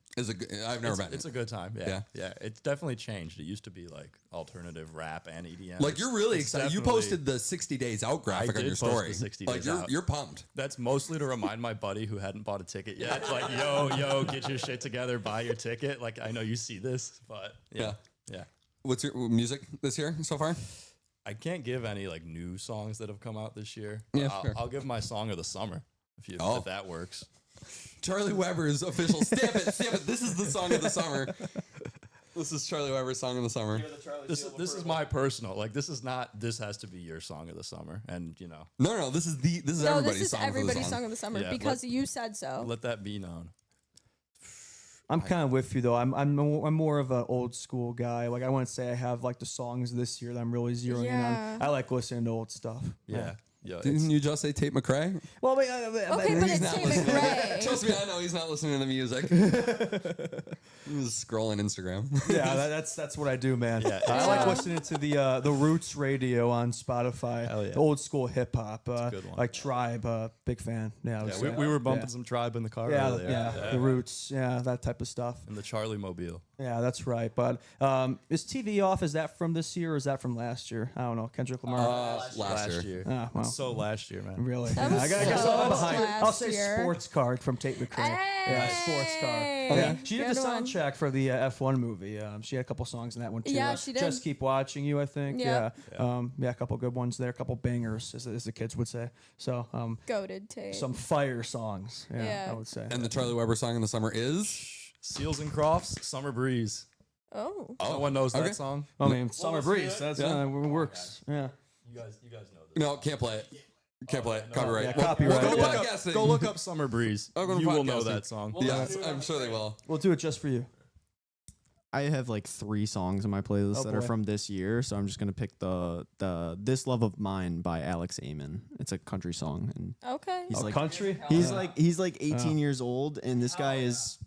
I've never been. It's a good time. Yeah. Yeah. Yeah. It's definitely changed. It used to be like alternative rap and EDM. Like you're really It's excited. You definitely- posted the 60 days out graphic on did your post story. the 60 like days you're out. you're pumped. That's mostly to remind my buddy who hadn't bought a ticket yet. Like, yo, get your shit together, buy your ticket. Like, I know you see this, but yeah. What's your music this year so far? I can't give any like new songs that have come out this year. Yeah, I'll, fair. I'll give my song of the summer if that works. Charlie Weber's official. Stamp it. This is the song of the summer. This is Charlie Weber's song of the summer. This is my personal. Like, this is not. This has to be your song of the summer, and No, this is no, everybody's this is song. everybody's for song the of the summer Yeah, because you said so. let that be known. I'm kind of with you though. I'm more of an old school guy. Like I wouldn't say I have like the songs this year that I'm really zeroing in Yeah. on. I like listening to old stuff. Yeah. Yeah. Didn't you just say Tate McRae? Well, but, Okay, but it's Tate McRae. Trust me, I know he's not listening to the music. He's scrolling Instagram. yeah, that's what I do, man. Yeah. I like listening to the Roots radio on Spotify. Hell yeah. The old school hip hop. a good one. Like Tribe, big fan. Yeah, I would Yeah, say. we were bumping Yeah. some Tribe in the car Yeah, earlier. yeah, the Roots, yeah, that type of stuff. And the Charlie Mobile. Yeah, that's right. But is TV off? Is that from this year or is that from last year? I don't know. Kendrick Lamar. Last year. Ah, well. So last year, man. Really? That Yeah, was I guess so I'm behind. I'll last say year. Sports Card from Tate McRae. Yeah, Sports Card. Hey, Yeah. She did the good one. soundtrack for the F1 movie. She had a couple songs in that one too. Yeah, she did. Just Keep Watching You, I think. Yeah. Yeah, a couple good ones there. A couple bangers, as the kids would say. So, Goated Tate. some fire songs. Yeah, Yeah. I would say. And the Charlie Weber song in the summer is. Seals and Crofts, Summer Breeze. Oh. No one knows okay. that song. I mean, Summer let's do Breeze. it. That's Yeah. works. Yeah. You guys know this. No, can't play it. Can't play it. Copyright. Yeah, We'll- copyright, We'll go yeah. podcasting. Go look up Summer Breeze. I'll go to You will know podcasting. that song. Yes, I'm sure they will. We'll do it just for you. I have like 3 songs in my playlist that are boy. from this year, so I'm just gonna pick the "This Love of Mine" by Alex Amon. It's a country song, and Okay. he's like country. he's like 18 years old, and this guy is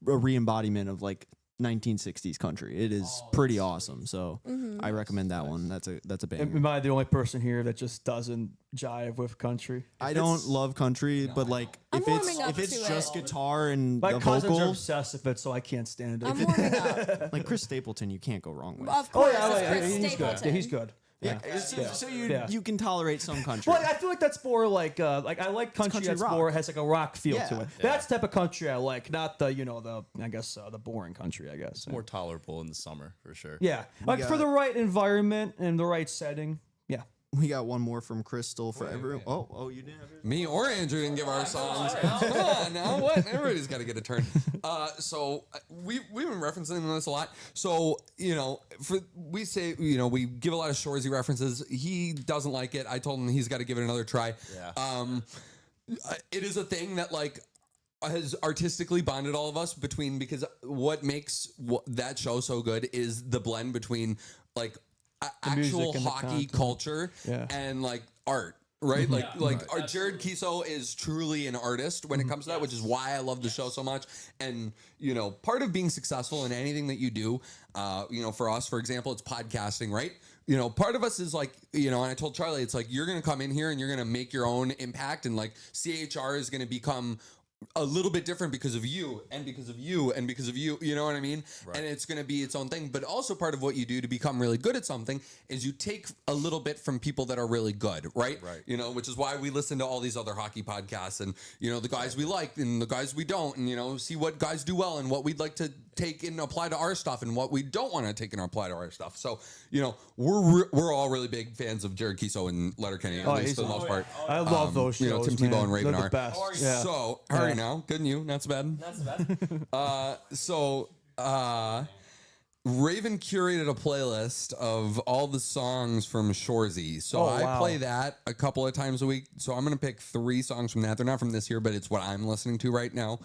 a re-embodiment of like 1960s country. It is pretty awesome. So I recommend that one. That's a banger. Am I the only person here that just doesn't jive with country? I don't love country, but like I'm warming up if it's to just it. guitar and My the cousins are vocal, obsessed with it, so I can't stand it. I'm warming up. like Chris Stapleton, you can't go wrong with. Of course, oh it's yeah, Chris he's good. Stapleton. Yeah, he's good. Yeah. So Yeah. you can tolerate some country. Well, I feel like that's more like I like country, country that's rock. more has like a rock feel Yeah. to it. That's the type of country I like, not the the boring country, I guess. More tolerable in the summer for sure. Yeah, like for got- the right environment and the right setting. Yeah. We got one more from Crystal for everyone. Oh, you didn't have yours? Me or Andrew didn't give our songs. Come on now, what? Everybody's got to get a turn. We've been referencing this a lot. So we say we give a lot of Shoresy references. He doesn't like it. I told him he's got to give it another try. Yeah. It is a thing that has artistically bonded all of us because what makes that show so good is the blend between actual music and the hockey content. culture Yeah. and art. Right, our Jared Kiso is truly an artist when it comes to that, which is why I love the show so much. And part of being successful in anything that you do, for us, for example, it's podcasting, right? Part of us is and I told Charlie, it's like you're gonna come in here and you're gonna make your own impact, and CHR is gonna become a little bit different because of you and because of you and because of you, you know what I mean? Right. And it's going to be its own thing. But also part of what you do to become really good at something is you take a little bit from people that are really good, right? Which is why we listen to all these other hockey podcasts and, the guys we like and the guys we don't, and, see what guys do well and what we'd like to take and apply to our stuff and what we don't want to take and apply to our stuff. So, we're all really big fans of Jared Kiso and Letterkenny, at least for the most part. I love those shows. Tim Tebow man. and Raven They're are. the best. Yeah. So, how are you now? Good and you? Not so bad. Raven curated a playlist of all the songs from Shoresy. So I play that a couple of times a week. So I'm going to pick 3 songs from that. They're not from this year, but it's what I'm listening to right now.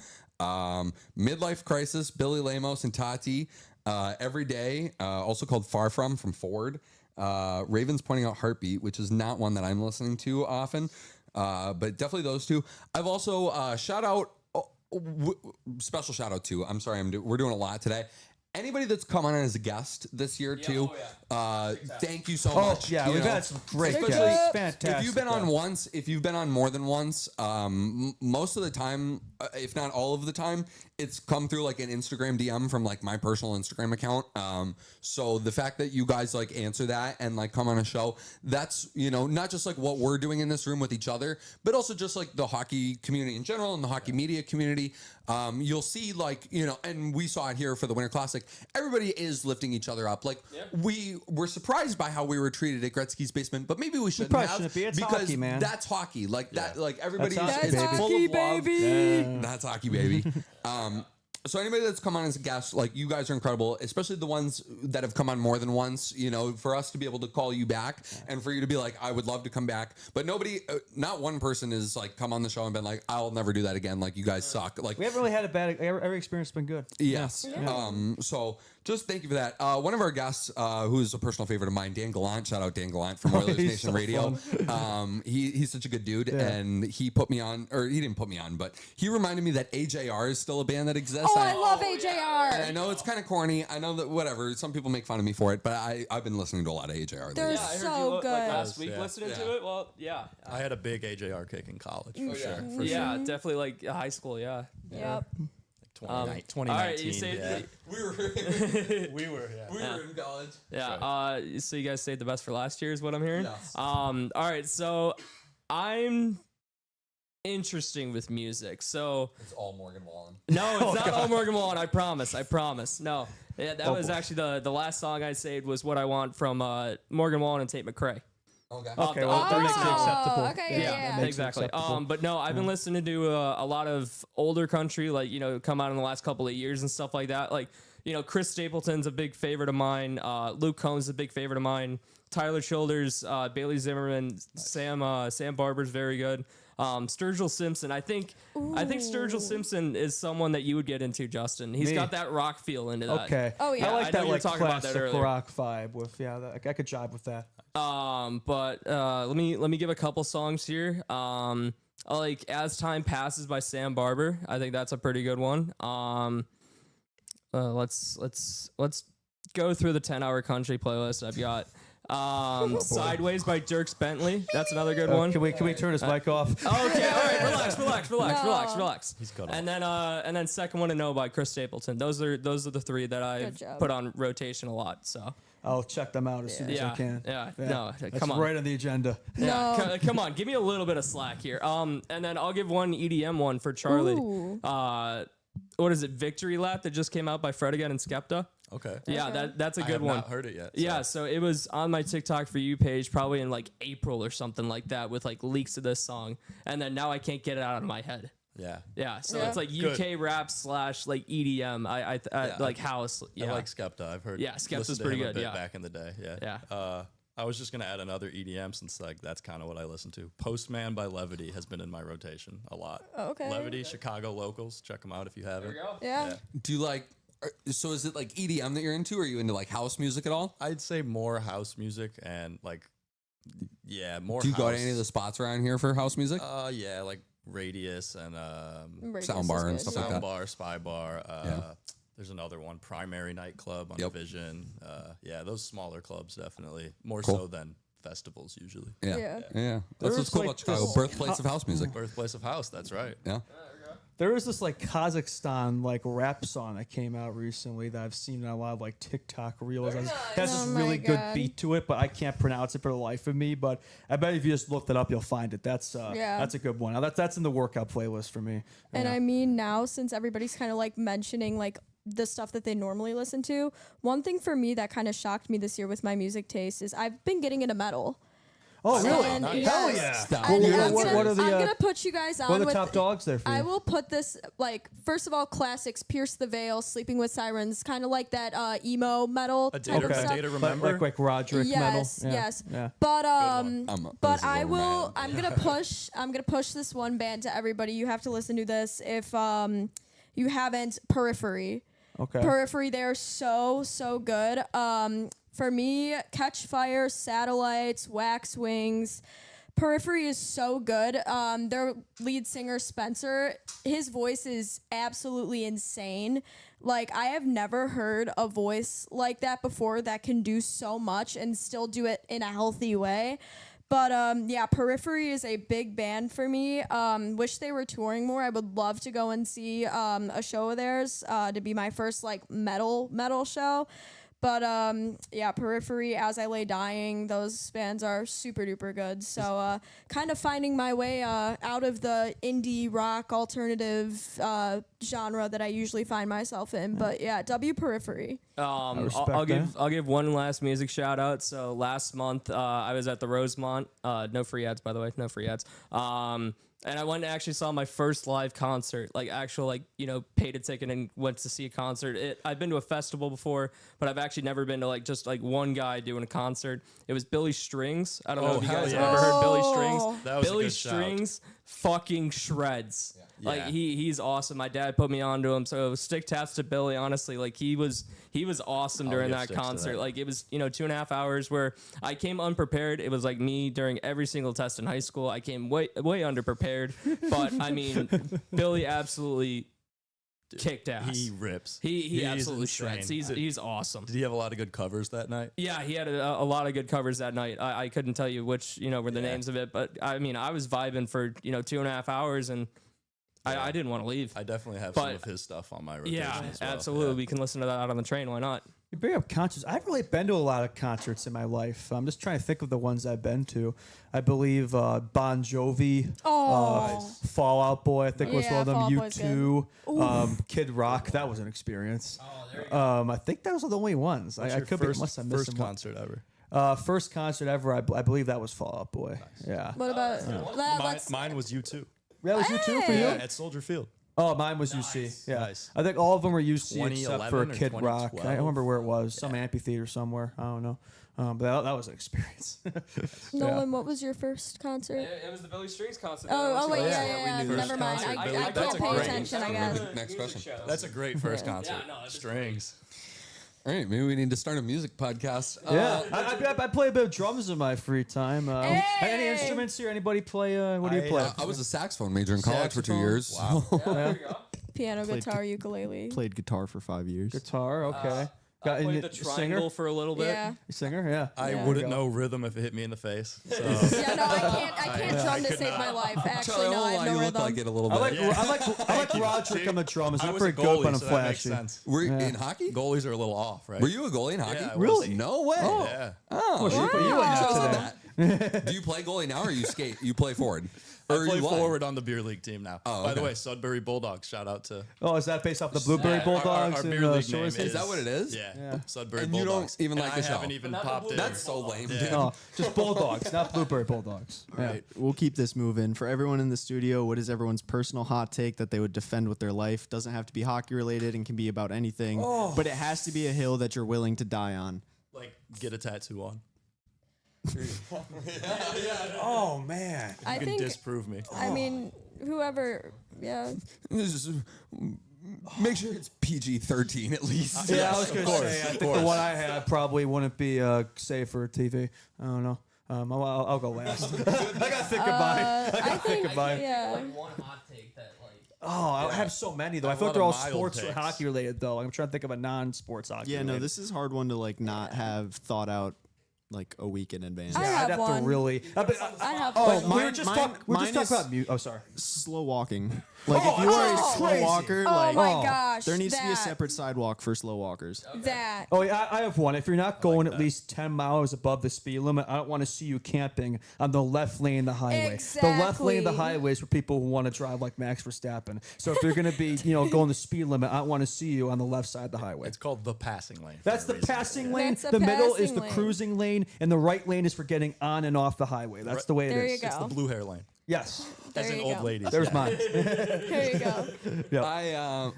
Midlife Crisis, Billy Lamos and Tati. Every Day, also called Far From Ford. Raven's pointing out Heartbeat, which is not one that I'm listening to often. But definitely those 2. I've also special shout out to. I'm sorry, we're doing a lot today. Anybody that's come on as a guest this year too, thank you so much. Yeah, we've had some great Especially guests. Fantastic. If you've been on once, if you've been on more than once, most of the time, if not all of the time, it's come through an Instagram DM from my personal Instagram account. So the fact that you guys answer that and come on a show, that's not just what we're doing in this room with each other, but also just the hockey community in general and the hockey media community. You'll see and we saw it here for the Winter Classic. Everybody is lifting each other up. We were surprised by how we were treated at Gretzky's basement, but maybe we shouldn't have shouldn't be. It's because hockey, man. that's hockey. Everybody That's is hockey, full of love. baby. That's hockey, baby. So anybody that's come on as a guest, you guys are incredible, especially the ones that have come on more than once, for us to be able to call you back and for you to be I would love to come back. But nobody, not one person is come on the show and been I'll never do that again. You guys suck. We haven't really had a bad. Every experience has been good. Yes. So just thank you for that. One of our guests, who is a personal favorite of mine, Dan Gallant. Shout out Dan Gallant from Oilers He's Nation so Radio. He's such a good dude, and he put me on, or he didn't put me on, but he reminded me that AJR is still a band that exists. Oh, I love AJR. And I know it's kind of corny. I know that whatever. Some people make fun of me for it, but I've been listening to a lot of AJR. They're lately. I heard so you good. last week listening to it. Well, yeah. I had a big AJR kick in college for sure. Mm-hmm. Yeah, definitely high school, yeah. Yep. 2019. All right, you say yeah. We were in college. yeah. So you guys saved the best for last year is what I'm hearing. Yes. All right, so I'm interesting with music. So It's all Morgan Wallen. no, it's not all Morgan Wallen. I promise. No, yeah, that was actually the last song I saved was "What I Want" from Morgan Wallen and Tate McRae. Okay. Okay, well, that makes it acceptable. Okay, yeah. Makes it Exactly. acceptable. But no, I've been listening to a lot of older country, come out in the last couple of years and stuff like that. Chris Stapleton's a big favorite of mine. Luke Combs is a big favorite of mine. Tyler Childers, Bailey Zimmerman, Sam Barber's very good. Sturgill Simpson. I think Sturgill Simpson is someone that you would get into, Justin. He's Me? got that rock feel into that. Okay. Oh, yeah. I I like know that you were like talking about that classic earlier. rock vibe with I could jive with that. But let me give a couple songs here. I like As Time Passes by Sam Barber. I think that's a pretty good one. Let's go through the 10-hour country playlist I've got. Sideways by Dierks Bentley. That's another good one. Can we turn his mic off? Okay, all right, relax. He's cut And then Second One to Know by Chris Stapleton. Those are the three that I Good job. put on rotation a lot. So I'll check them out as soon as I can. No, That's come on. right on the agenda. Yeah, No. come on, give me a little bit of slack here. And then I'll give one EDM one for Charlie. Ooh. What is it? Victory Lap that just came out by Fred again and Skepta. Okay. Yeah, Okay. that's a I good have one. not heard it yet. Yeah, so it was on my TikTok For You page probably in like April or something like that with like leaks of this song, and then now I can't get it out of my head. Yeah. Yeah, so Yeah. it's like Good. UK rap / like EDM. I like house. Yeah, I like Skepta. I've heard. Yeah, Skepta's listened to pretty him a good, bit yeah. back in the day. Yeah. Yeah. I was just gonna add another EDM since like that's kind of what I listen to. Postman by Levity has been in my rotation a lot. Oh, okay. Levity, Chicago locals. Check them out if you haven't. Yeah. Do you like? So is it like EDM that you're into? Or are you into like house music at all? I'd say more house music and like, more. Do you house. go to any of the spots around here for house music? Yeah, like Radius and Radius Soundbar is and good, stuff like that. Soundbar, Spy Bar. Yeah. There's another one, Primary Nightclub on Yep. Vision. Yeah, those smaller clubs definitely more Cool. so than festivals usually. Yeah, Yeah. yeah. That's There's what's cool like about Chicago. this- Birthplace of house music. Birthplace of house. That's right. Yeah. There is this like Kazakhstan like rap song that came out recently that I've seen in a lot of like TikTok reels. It has this Oh my really good God. beat to it, but I can't pronounce it for the life of me. But I bet if you just looked it up, you'll find it. That's a good one. Now, that's in the workout playlist for me. And Yeah. I mean, now since everybody's kind of like mentioning like the stuff that they normally listen to, one thing for me that kind of shocked me this year with my music taste is I've been getting into metal. Oh really? And nice. Hell yes. yeah! Stop. And What- I'm what- gonna, what are the, I'm uh, gonna put you guys on What are the with top dogs there for you? I will put this like first of all classics, Pierce the Veil, Sleeping with Sirens, kind of like that emo metal A type day of to, stuff. day to remember. like Roderick metal. Yes, Yeah. yes. Yeah. But I'm but a I little will. mad. I'm gonna push this one band to everybody. You have to listen to this if you haven't. Periphery. Okay. Periphery. They're so good. For me, Catch Fire, Satellites, Wax Wings. Periphery is so good. Their lead singer Spencer, his voice is absolutely insane. Like I have never heard a voice like that before that can do so much and still do it in a healthy way. But yeah, Periphery is a big band for me. Wish they were touring more. I would love to go and see a show of theirs to be my first like metal show. But yeah, Periphery, As I Lay Dying, those bands are super duper good. So kind of finding my way out of the indie rock alternative genre that I usually find myself in. But yeah, Periphery. respect I'll give one last music shout out. So last month I was at the Rosemont. No free ads, by the way. No free ads. And I went and actually saw my first live concert, like actual, like, you know, paid a ticket and went to see a concert. I've been to a festival before, but I've actually never been to like just like one guy doing a concert. It was Billy Strings. I don't know if you hell guys yeah. have ever heard Billy Oh. Strings. That was a Billy good shout. Strings fucking shreds. Like Yeah. he's awesome. My dad put me onto him. So stick tats to Billy, honestly. Like he was awesome I'll during give that sticks to concert. that. Like it was, 2.5 hours where I came unprepared. It was like me during every single test in high school. I came way underprepared. But I mean, Billy absolutely kicked ass. He rips. He He's absolutely insane. shreds. He's awesome. Did he have a lot of good covers that night? Yeah, he had a lot of good covers that night. I couldn't tell you which, were the Yeah. names of it, but I mean, I was vibing for, 2.5 hours and I didn't want to leave. I definitely have But- some of his stuff on my rotation Yeah, as well. absolutely. Yeah. We can listen to that out on the train. Why not? You bring up concerts. I haven't really been to a lot of concerts in my life. I'm just trying to think of the ones I've been to. I believe Bon Jovi, Oh. Fall Out Boy, I think was Yeah, one of them. Fall Out Boy's U2, Kid Rock. That was an experience. I think those are the only ones. What's I your could first, be, unless I missed first them. concert ever? First concert ever. I believe that was Fall Out Boy. Yeah. What about Mine was U2. That was U2 for you. Yeah, at Soldier Field. Oh, mine was UC. Yeah, Nice. I think all of them were UC except for 2011 or Kid Rock. I 2012. don't remember where it was. Some amphitheater somewhere. I don't know. But that was an experience. Nolan, what was your first concert? It was the Billy Strings concert. Oh, wait, Yeah, yeah. we knew Never this mind. concert, I Billy. can't That's a pay great- attention, I guess. Next question. That's a great first concert. Yeah, no, it was Strings. All right, maybe we need to start a music podcast. Yeah, I play a bit of drums in my free time. Any Hey! instruments here? Anybody play? What do you play? I was a saxophone major in college for 2 Saxophone? years. Wow. There we go. Piano, guitar, ukulele. Played guitar for 5 years. Guitar. Okay. I played the singer? triangle for a little bit. Yeah. Singer. Yeah. I Yeah. wouldn't know rhythm if it hit me in the face. So Yeah, no, I can't drum to save my life. Actually, no, I have no you look rhythm. like it a little I bit. like I like Roderick on the drums. I Not was very a good, goalie, but I'm so that makes flashy. sense. Were you in hockey? Goalies are a little off, right? Were you a goalie in hockey? Yeah, I Really? was. No way. Yeah. Oh, What? you You chose went into that. Do you play goalie now or you skate? You play forward? I Or play you line? forward on the beer league team now. Oh, By the okay. way, Sudbury Bulldogs. Shout out to Oh, is that based off the Blueberry Our- Bulldogs? our and, beer league Shore name Season? Is that what it is? Yeah, Sudbury And you don't Bulldogs. even And like I the show? haven't even Not the popped in. That's so lame, Yeah. dude. No, just Bulldogs, not Blueberry Bulldogs. All right, we'll keep this moving. For everyone in the studio, what is everyone's personal hot take that they would defend with their life? Doesn't have to be hockey related and can be about anything, but it has to be a hill that you're willing to die on. Like, get a tattoo on. Oh man. I You can think. disprove me. I mean, whoever. Yeah. This is- Make sure it's PG-13 at least. Yeah, I was gonna course, say. I of think the course. one I had probably wouldn't be safe for TV. I don't know. I'll go last. I gotta think about it. I gotta think about it. Yeah. One hot take that like. Oh, I have so many though. I I feel have like a they're lot all of mild sports or takes. hockey related though. I'm trying to think of a non-sports hockey. Yeah, no, related. this is a hard one to like not have thought out like a week in advance. I I'd have have one. to really. I have. Oh, one. we were mine- just mine- talking. We're just mine talking is- about mute. Oh, sorry. Slow walking. Like if you are a oh, slow crazy. walker, Oh like my gosh. there needs to be a that- separate sidewalk for slow walkers. That. Oh yeah, I have one. If you're not going at least 10 miles above the speed limit, I don't want to see you camping on the left lane of the highway. The left lane of the Exactly. highway is for people who want to drive like Max Verstappen. So if you're going to be, going the speed limit, I don't want to see you on the left side of the highway. It's called the passing lane. for That's a the reason. passing lane. That's a The middle is passing the lane. cruising lane, and the right lane is for getting on and off the highway. That's the way it There is. you It's go. the blue hair lane. Yes. As There in you old go. ladies. There's yeah. mine. There you go.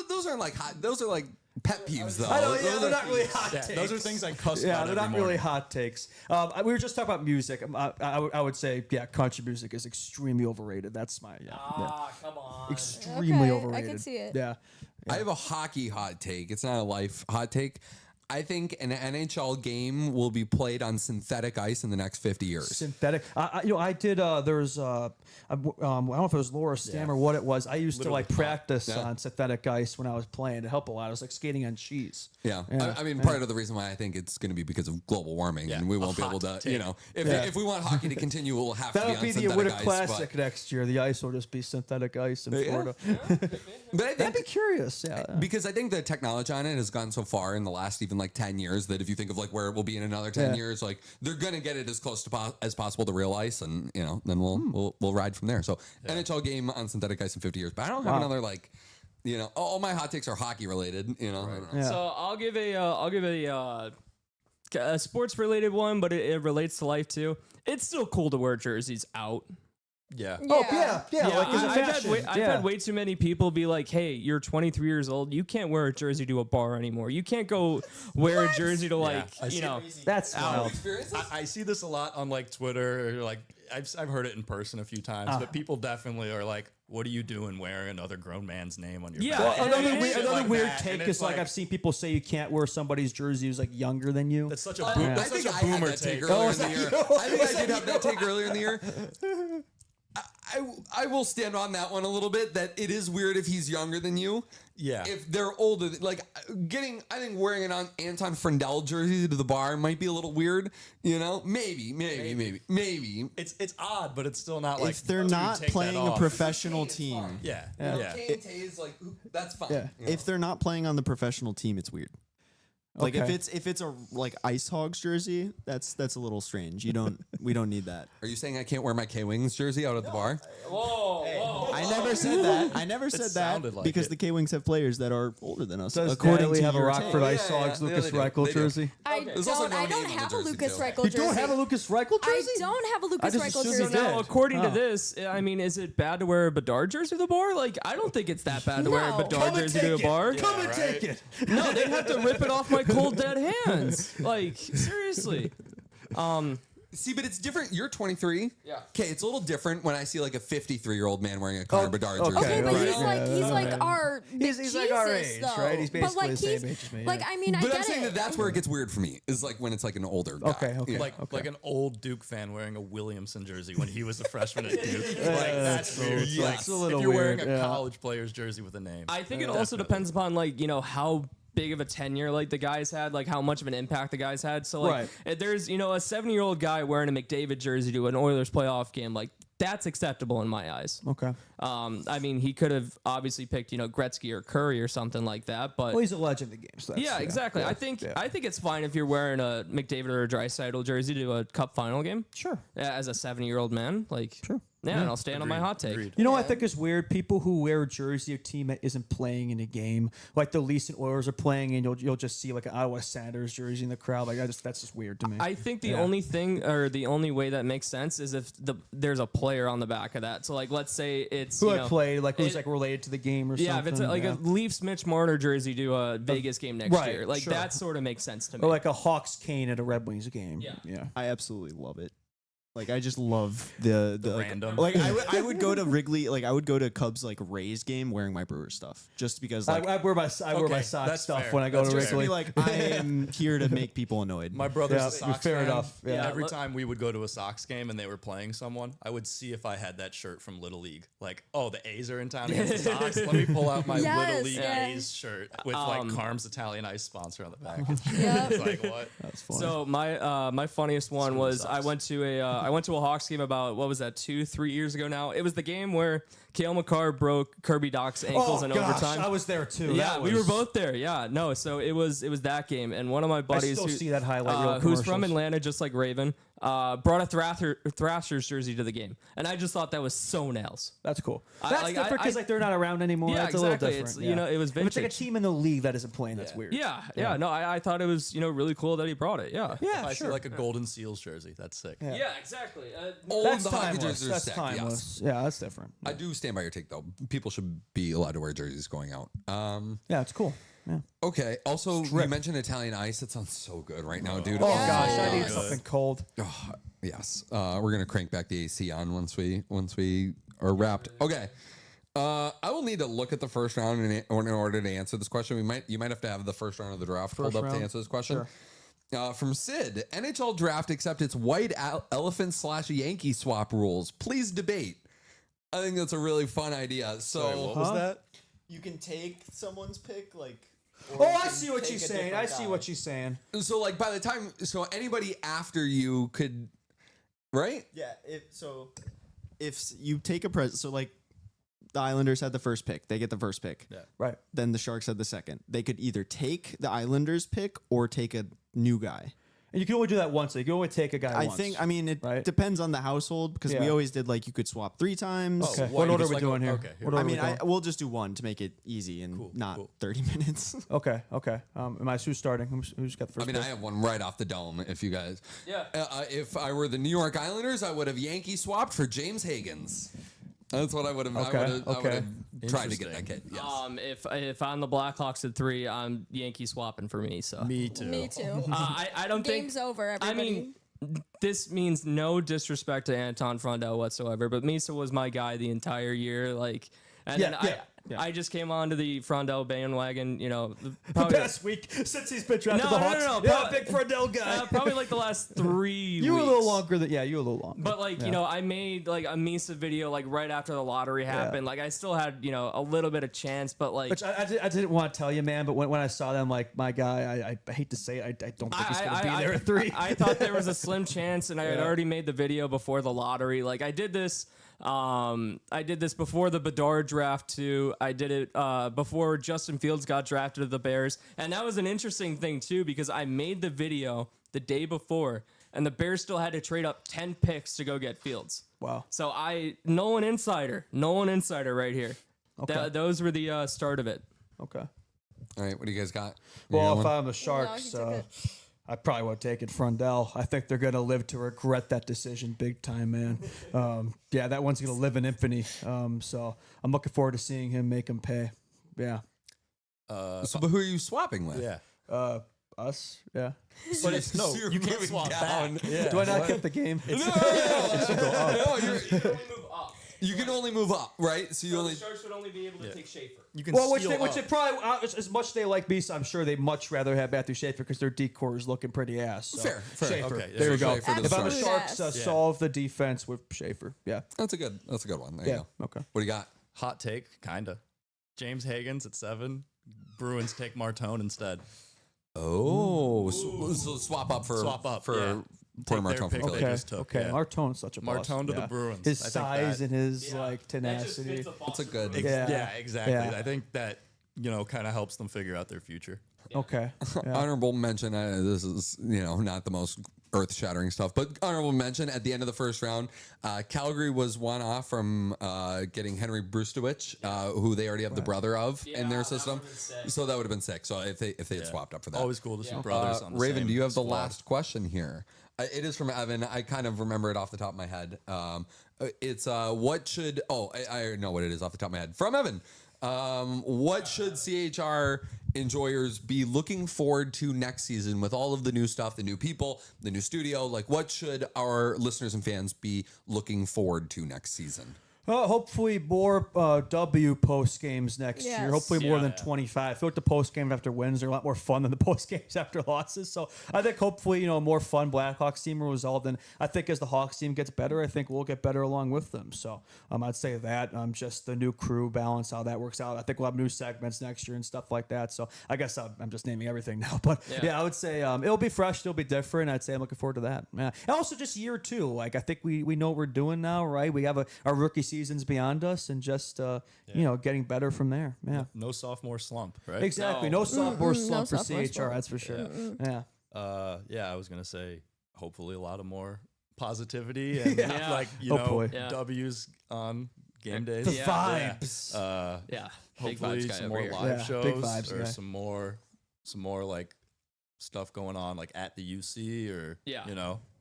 Those aren't like hot. Those are like pet peeves, though. I know, yeah, Those they're are- not really hot Yeah, takes. those are things I cuss Yeah, about they're not every really morning. hot takes. We were just talking about music. I would say, yeah, country music is extremely overrated. That's my Come on. extremely Okay, I overrated. can see it. Yeah. I have a hockey hot take. It's not a life hot take. I think an NHL game will be played on synthetic ice in the next 50 years. Synthetic. I did. There's. I don't know if it was Laura Stam or what it was. I used to like practice Yeah. on synthetic ice when I was playing to help a lot. I was like skating on cheese. Yeah. Yeah. I mean, part of the reason why I think it's going to be because of global warming, and we a won't be able hot to, take. if we want hockey to continue, we'll have to That'll be be on the synthetic Winter ice. Classic next year. The ice will just be synthetic ice in Florida. But I That'd be think curious. Yeah. because I think the technology on it has gone so far in the last even like 10 years that if you think of like where it will be in another 10 Yeah. years, like they're going to get it as close to as possible to real ice, and then we'll ride from there. So NHL game on synthetic ice in 50 years, but I don't have another like, all my hot takes are hockey related. I don't know. Yeah. So I'll give a sports related one, but it relates to life too. It's still cool to wear jerseys out. Yeah. Oh yeah. Like as a I've fashion. I've had way too many people be like, "Hey, you're 23 years old. You can't wear a jersey to a bar anymore. You can't go wear a jersey to like, I see- That's wild. I see this a lot on like Twitter. Or, like I've heard it in person a few times, but people definitely are like, "What are you doing wearing another grown man's name on your Yeah, back?" and Another it- weird, shit another weird that, take and is it's like like- I've seen people say you can't wear somebody's jersey who's like younger than you. That's such a I that's think such a I had boomer that take take. earlier in the year. I think I did have that take earlier in the year. I will stand on that one a little bit. That it is weird if he's younger than you. Yeah. If they're older, like I think wearing an Anton Frendel jersey to the bar might be a little weird. Maybe. It's odd, but it's still not like If they're dude, not take that playing a off. professional team, Yeah. Yeah. Yeah. Kane Tays, like that's fine. Yeah. if they're not playing on the professional team, it's weird. Like Okay. if it's a like Ice Hogs jersey, that's a little strange. We don't need that. Are you saying I can't wear my K-Wings jersey out at the bar? Whoa. I never said that. I never said that sounded like because it. the K-Wings have players that are older than us. Does according Natalie to have a your Rockford take. Ice Hogs Yeah, Lucas they do. Reichel They do. jersey? I There's also don't. no I name don't on the have a jersey, Lucas too. Reichel You jersey. don't have a Lucas Reichel I jersey? don't have a Lucas just Reichel assumed jersey. you So now, did. according to Oh. this, I mean, is it bad to wear a Bedard jersey to the bar? Like, I don't think it's that bad to wear a No. Bedard Come and jersey to take a bar. it. Come and take it. No, they'd have to rip it off my cold dead hands. Like, seriously. See, but it's different. You're 23. Yeah. Okay, it's a little different when I see like a 53-year-old man wearing a Connor Bedard jersey. Okay, but right. he's like our He's like our Jesus, age, though. right? He's But, basically like, the same he's- age as me, Like yeah. I mean, I But get I'm saying it. that's where it gets weird for me. Is like when it's like an older guy. Okay. Like an old Duke fan wearing a Williamson jersey when he was a freshman at Duke. Like that's weird. yeah. Like, It's a little if you're wearing weird, a yeah. college player's jersey with a name. I think it also depends upon, like, how big of a tenure like the guys had, like how much of an impact the guys had. So like Right. if there's a 7-year-old guy wearing a McDavid jersey to an Oilers playoff game, like that's acceptable in my eyes. Okay. I mean, he could have obviously picked Gretzky or Curry or something like that, but Well, he's a legend in the game. So that's, yeah, exactly. yeah, I think yeah. I think it's fine if you're wearing a McDavid or a Draisaitl jersey to a Cup final game. Sure. Yeah, as a 7-year-old man, like Sure. Yeah, and I'll stand on my hot take. Agreed. You know what I think is weird? People who wear a jersey of a team that isn't playing in a game, like the Leafs and Oilers are playing, and you'll just see like an Ottawa Senators jersey in the crowd. Like that's just weird to me. I think the Yeah. only thing or the only way that makes sense is if there's a player on the back of that. So like let's say it's who you I know, played, like who's it- like related to the game or yeah, something. if it's like yeah. a Leafs Mitch Marner jersey to a Vegas game next right, year, like sure. that sort of makes sense to me. Or like a Hawks Kane at a Red Wings game. Yeah. Yeah. I absolutely love it. Like I just love the like, random. Like I would go to Wrigley. Like I would go to Cubs like Rays game wearing my Brewers stuff just because like I wear my Okay, Sox that's stuff fair. when I go That's to just Wrigley. be like I am here to make people annoyed. My brother's Yeah, a Sox fair fan. enough, yeah. Every Let- time we would go to a Sox game and they were playing someone, I would see if I had that shirt from Little League. Like, oh, the A's are in town against the Sox. Let me pull out my Yes, Little League yeah. A's shirt with like Carm's Italian Ice sponsor on the back. Yep. It's like what? That's fun. So my funniest one Screw the was Sox. I went to a Hawks game about what was that 2-3 years ago now. It was the game where Cale Makar broke Kirby Dach's ankles in overtime. I was there too. Yeah, That we were was- both there. Yeah, no, so it was that game, and one of my I buddies still see that highlight reel who's from commercials. Atlanta, just like Raven, brought a Thrashers jersey to the game, and I just thought that was so nails. That's cool. I- That's like, different I- because like they're not around anymore. Yeah, That's a little exactly. different. It's, it was If it's like a vintage. team in the league that isn't playing. That's weird. Yeah, no, I thought it was really cool that he brought it. Yeah, Yeah, If I sure. see like a Golden Seals jersey, that's sick. yeah, exactly. Old That's the hockey timeless. jerseys are That's sick, timeless. yes. Yeah, that's different. I do stand by your take though. People should be allowed to wear jerseys going out. Yeah, it's cool. Yeah. Okay. Also, you mentioned Italian ice. That sounds so good right now, dude. Oh Yeah. gosh, I need Good. something cold. Yes. We're gonna crank back the AC on once we are wrapped. Okay. I will need to look at the first round in order to answer this question. You might have to have the first round of the draft pulled up round? to answer this question. From Sid, NHL draft accept its white elephant / Yankee swap rules. Please debate. I think that's a really fun idea. So Sorry, what was that? You can take someone's pick, like. Oh, I see what she's saying. I see what she's saying. So like by the time anybody after you could, right? Yeah. If you take a present, so like the Islanders had the first pick, they get the first pick. Yeah. Right. Then the Sharks had the second. They could either take the Islanders pick or take a new guy. And you can only do that once. You can only take a guy once. I mean, it right? depends on the household because we Yeah. always did like you could swap 3 times. Okay. What, What you order are just we like- doing here? okay, here. What order I are we mean, going? we'll just do one to make it easy and not cool. 30 minutes. Okay. Who's starting? Who's got the first? I mean, pick? I have one right off the dome. If you guys, Yeah. if I were the New York Islanders, I would have Yankee swapped for James Higgins. That's what I would have. Okay, I would okay. have tried to get that kid. Yes. If I'm the Blackhawks at 3, I'm Yankee swapping for me. So Me too. Me too. I don't Game's think. over. Everybody. I mean, this means no disrespect to Anton Frondell whatsoever, but Misa was my guy the entire year. Like, and Yeah, then yeah, yeah. I just came onto the Frondell bandwagon. the Probably, past week since he's been drafted No, the no, Hawks. no, Yeah, but- big Friedel guy. probably like the last 3 you were a weeks. little longer than you were a little longer. But like, Yeah. I made like a Misa video like right after the lottery happened. Like I still had, a little bit of chance, but like Which I didn't want to tell you, man. But when I saw them, like my guy, I hate to say it, I don't think he's going to be there at 3. I thought there was a slim chance, and I had already made the video before the lottery. Like I did this I did this before the Bedard draft too. I did it before Justin Fields got drafted to the Bears, and that was an interesting thing too because I made the video the day before, and the Bears still had to trade up 10 picks to go get Fields. Wow. So Nolan Insider right here. Okay. Those were the start of it. Okay. All right, what do you guys got? Well, if I'm the No, Sharks, he took it. I probably would take it Frondell. I think they're going to live to regret that decision big time, man. Yeah, that one's going to live in infamy. So I'm looking forward to seeing him make him pay. Yeah. So, but who are you swapping with? Yeah. Us? Yeah. But it's no, you can't swap back. Yeah. Do I not get the game? You can only move up, right? So you only. Sharks would only be able to take Schaefer. You can Well, which steal they up. probably, as much as they like me, so I'm sure they'd much rather have Matthew Schaefer because their decor is looking pretty ass. So. Fair. Schaefer. Okay, There yeah. we go. Schaefer to the If I'm the Sharks. Sharks, solve the defense with Schaefer. Yeah. That's a good one. There Yeah. you go. Okay. What do you got? Hot take, kinda. James Higgins at 7. Bruins take Martone instead. Oh, so swap up for yeah. Porter Take their Martone pick for they Philly. just took, Okay. yeah. Martone's such a boss. Martone to the Yeah. Bruins. His I think size that- and his tenacity. That's a good. Yeah, exactly. Yeah. I think that kind of helps them figure out their future. Okay. Yeah. Honorable mention. This is not the most earth-shattering stuff, but honorable mention at the end of the first round. Calgary was one off from getting Henry Brustowicz, who they already have the brother of in their system. So that would have been sick. So if they had swapped up for that, Always cool to see brothers on the Raven, same do you have the squad. last question here? It is from Evan. I kind of remember it off the top of my head. It's what should? Oh, I know what it is off the top of my head. From Evan. What should CHR enjoyers be looking forward to next season with all of the new stuff, the new people, the new studio? Like, what should our listeners and fans be looking forward to next season? Hopefully more W post games next year. Yes. Hopefully more than 25. I feel like the post games after wins are a lot more fun than the post games after losses. So I think hopefully more fun Blackhawks team will result. And I think as the Hawks team gets better, I think we'll get better along with them. So I'd say that just the new crew balance, how that works out. I think we'll have new segments next year and stuff like that. So I guess I'm just naming everything now. But yeah, I would say it'll be fresh. It'll be different. I'd say I'm looking forward to that. Yeah. And also just year 2. Like I think we know what we're doing now, right? We have our rookie seasons beyond us and just getting better from there. Yeah. No sophomore slump, right? Exactly. No sophomore slump for sophomore CHR, slump. that's for sure. Yeah. I was gonna say hopefully a lot of more positivity and Hopefully. W's on game days. The Yeah. vibes. Yeah. Big Hopefully vibes guy some over more here. live Yeah, shows big vibes or guy. some more like stuff going on like at the UC or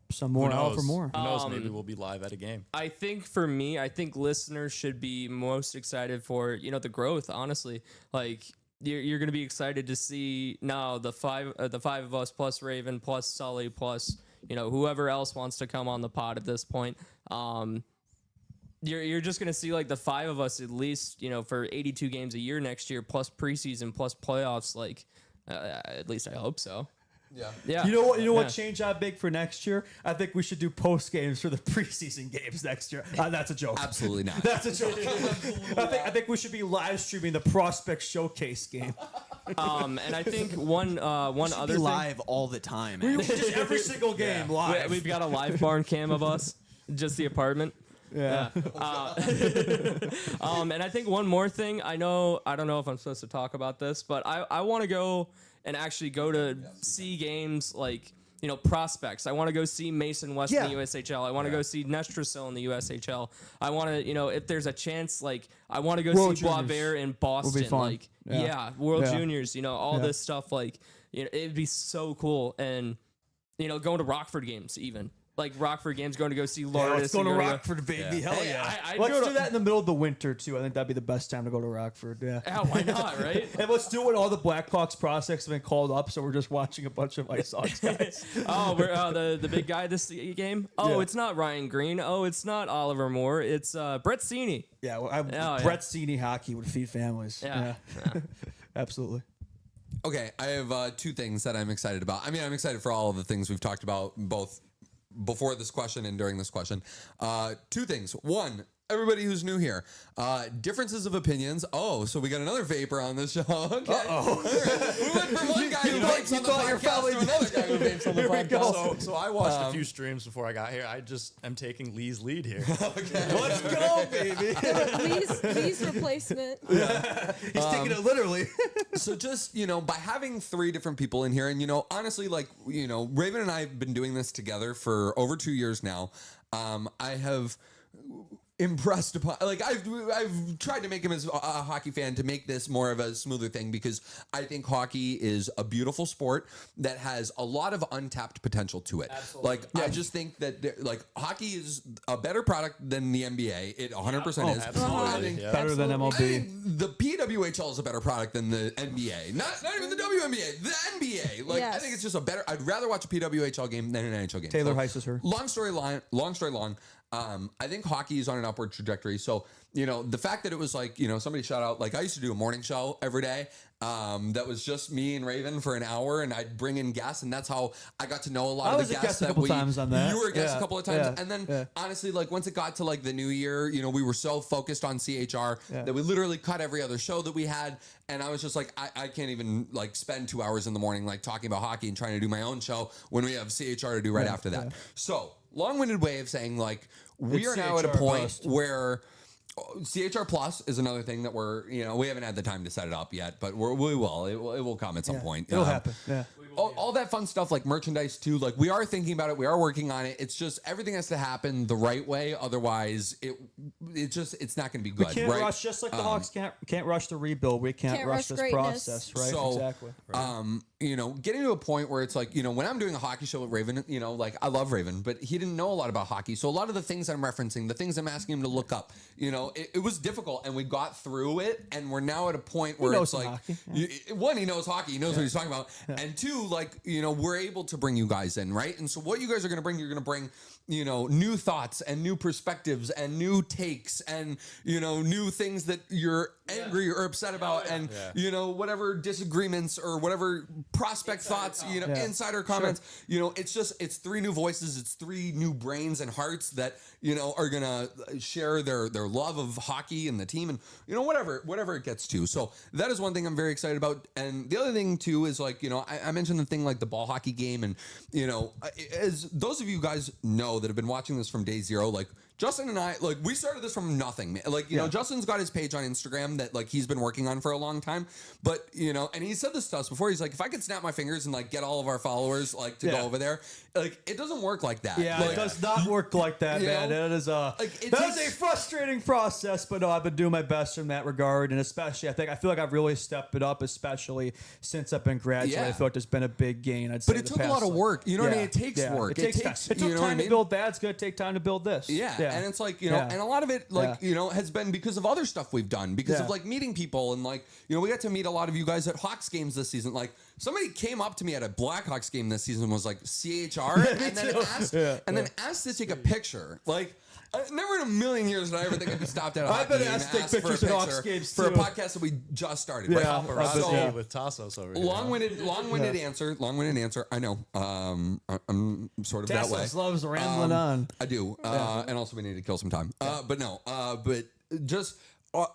Some more who out knows? for more. Who knows? Maybe we'll be live at a game. I think for me, listeners should be most excited for the growth. Honestly, like you're going to be excited to see now the five of us plus Raven plus Sully plus whoever else wants to come on the pod at this point. You're just going to see like the 5 of us at least for 82 games a year next year plus preseason plus playoffs. Like at least I hope so. Yeah. You know what change I big for next year? I think we should do post games for the preseason games next year. That's a joke. Absolutely not. That's a joke. I think we should be live streaming the prospect showcase game. And I think one other Be thing, live all the time. Just every single game live. we've got a live barn cam of us, just the apartment. Yeah. And I think one more thing. I don't know if I'm supposed to talk about this, but I want to go and actually go to see games like prospects. I want to go see Mason West in the USHL. I want to go see Nestrasil in the USHL. I want to if there's a chance, like I want to go World see Juniors Boisvert in Boston. fun. Like World Juniors. All this stuff. Like it'd be so cool. And going to Rockford games even. Like Rockford games, going to go see Lourdes. Let's go to Rockford, baby. Hell yeah. I'd Let's go to- do that in the middle of the winter, too. I think that'd be the best time to go to Rockford. Yeah. Yeah, why not, right? And let's do it when all the Blackhawks prospects have been called up, so we're just watching a bunch of Ice Hawks guys. We're the big guy this game. Oh, Yeah. it's not Ryan Green. Oh, it's not Oliver Moore. It's Brett Seeney. Yeah, yeah. Brett Seeney hockey would feed families. Yeah. Absolutely. Okay, I have 2 things that I'm excited about. I mean, I'm excited for all of the things we've talked about, both before this question and during this question. 2 things. One, everybody who's new here, differences of opinions. Oh, so we got another vapor on this show. Okay. Uh-oh. We went from one guy who vapes on the podcast to another guy who vapes on the podcast. So I watched a few streams before I got here. I just am taking Lee's lead here. Let's go, baby. Lee's replacement. He's taking it literally. So just, by having 3 different people in here, and, honestly, Raven and I have been doing this together for over 2 years now. I have impressed upon, I've tried to make him as a hockey fan to make this more of a smoother thing, because I think hockey is a beautiful sport that has a lot of untapped potential to it. Absolutely. I just think that hockey is a better product than the NBA. It 100% is. Absolutely. Better than MLB. I think the PWHL is a better product than the NBA. Not even the WNBA, the NBA. I think it's just a better. I'd rather watch a PWHL game than an NHL game. Taylor Heiss is her. Long story long. I think hockey is on an upward trajectory. So, the fact that it was somebody shout out, I used to do a morning show every day. That was just me and Raven for an hour, and I'd bring in guests, and that's how I got to know a lot of the guests. You were a guest a couple of times. And then honestly, once it got to the new year, we were so focused on CHR that we literally cut every other show that we had. And I was just I can't even spend 2 hours in the morning talking about hockey and trying to do my own show when we have CHR to do right after that. So long-winded way of saying we are now at a point where CHR Plus is another thing that we're, we haven't had the time to set it up yet, but we will. It will come at some point. It'll happen. Yeah. All that fun stuff like merchandise too. We are thinking about it. We are working on it. It's just everything has to happen the right way. Otherwise, it's not going to be good. We can't rush, just like the Hawks can't rush the rebuild. We can't rush this greatness. process, right? So, exactly. Getting to a point where it's when I'm doing a hockey show with Raven, I love Raven, but he didn't know a lot about hockey. So a lot of the things I'm referencing, the things I'm asking him to look up, it was difficult, and we got through it, and we're now at a point where it's one, he knows hockey, he knows what he's talking about, and two, we're able to bring you guys in, right? And so what you guys are going to bring, you're going to bring, new thoughts and new perspectives and new takes and, new things that you're angry or upset about and, whatever disagreements or whatever prospect thoughts, insider comments, it's 3 new voices, it's 3 new brains and hearts that, are going to share their love of hockey and the team and, whatever it gets to. So that is one thing I'm very excited about. And the other thing too is I mentioned the thing the ball hockey game, and as those of you guys know that have been watching this from day zero, Justin and I, we started this from nothing. Justin's got his page on Instagram that he's been working on for a long time, but and he said this to us before. He's if I could snap my fingers and get all of our followers to go over there, it doesn't work like that. Yeah, it does not work like that, man. That is a frustrating process, but no, I've been doing my best in that regard, and especially I feel like I've really stepped it up, especially since I've been graduating. I feel like there's been a big gain. I'd say, but it took a lot of work. You know what I mean? It takes work. It takes time. It took time to build that. It's going to take time to build this. Yeah. And it's and a lot of it, has been because of other stuff we've done, because of meeting people, and we got to meet a lot of you guys at Hawks games this season. Somebody came up to me at a Blackhawks game this season, was CHR, and then asked to take a picture. Never in a million years did I ever think I'd be stopped at a hockey game and asked for a picture for a podcast that we just started. Yeah, right? With Tassos over here. Long-winded answer. I know. I'm sort of that way. Tassos loves rambling on. I do. And also we need to kill some time. But just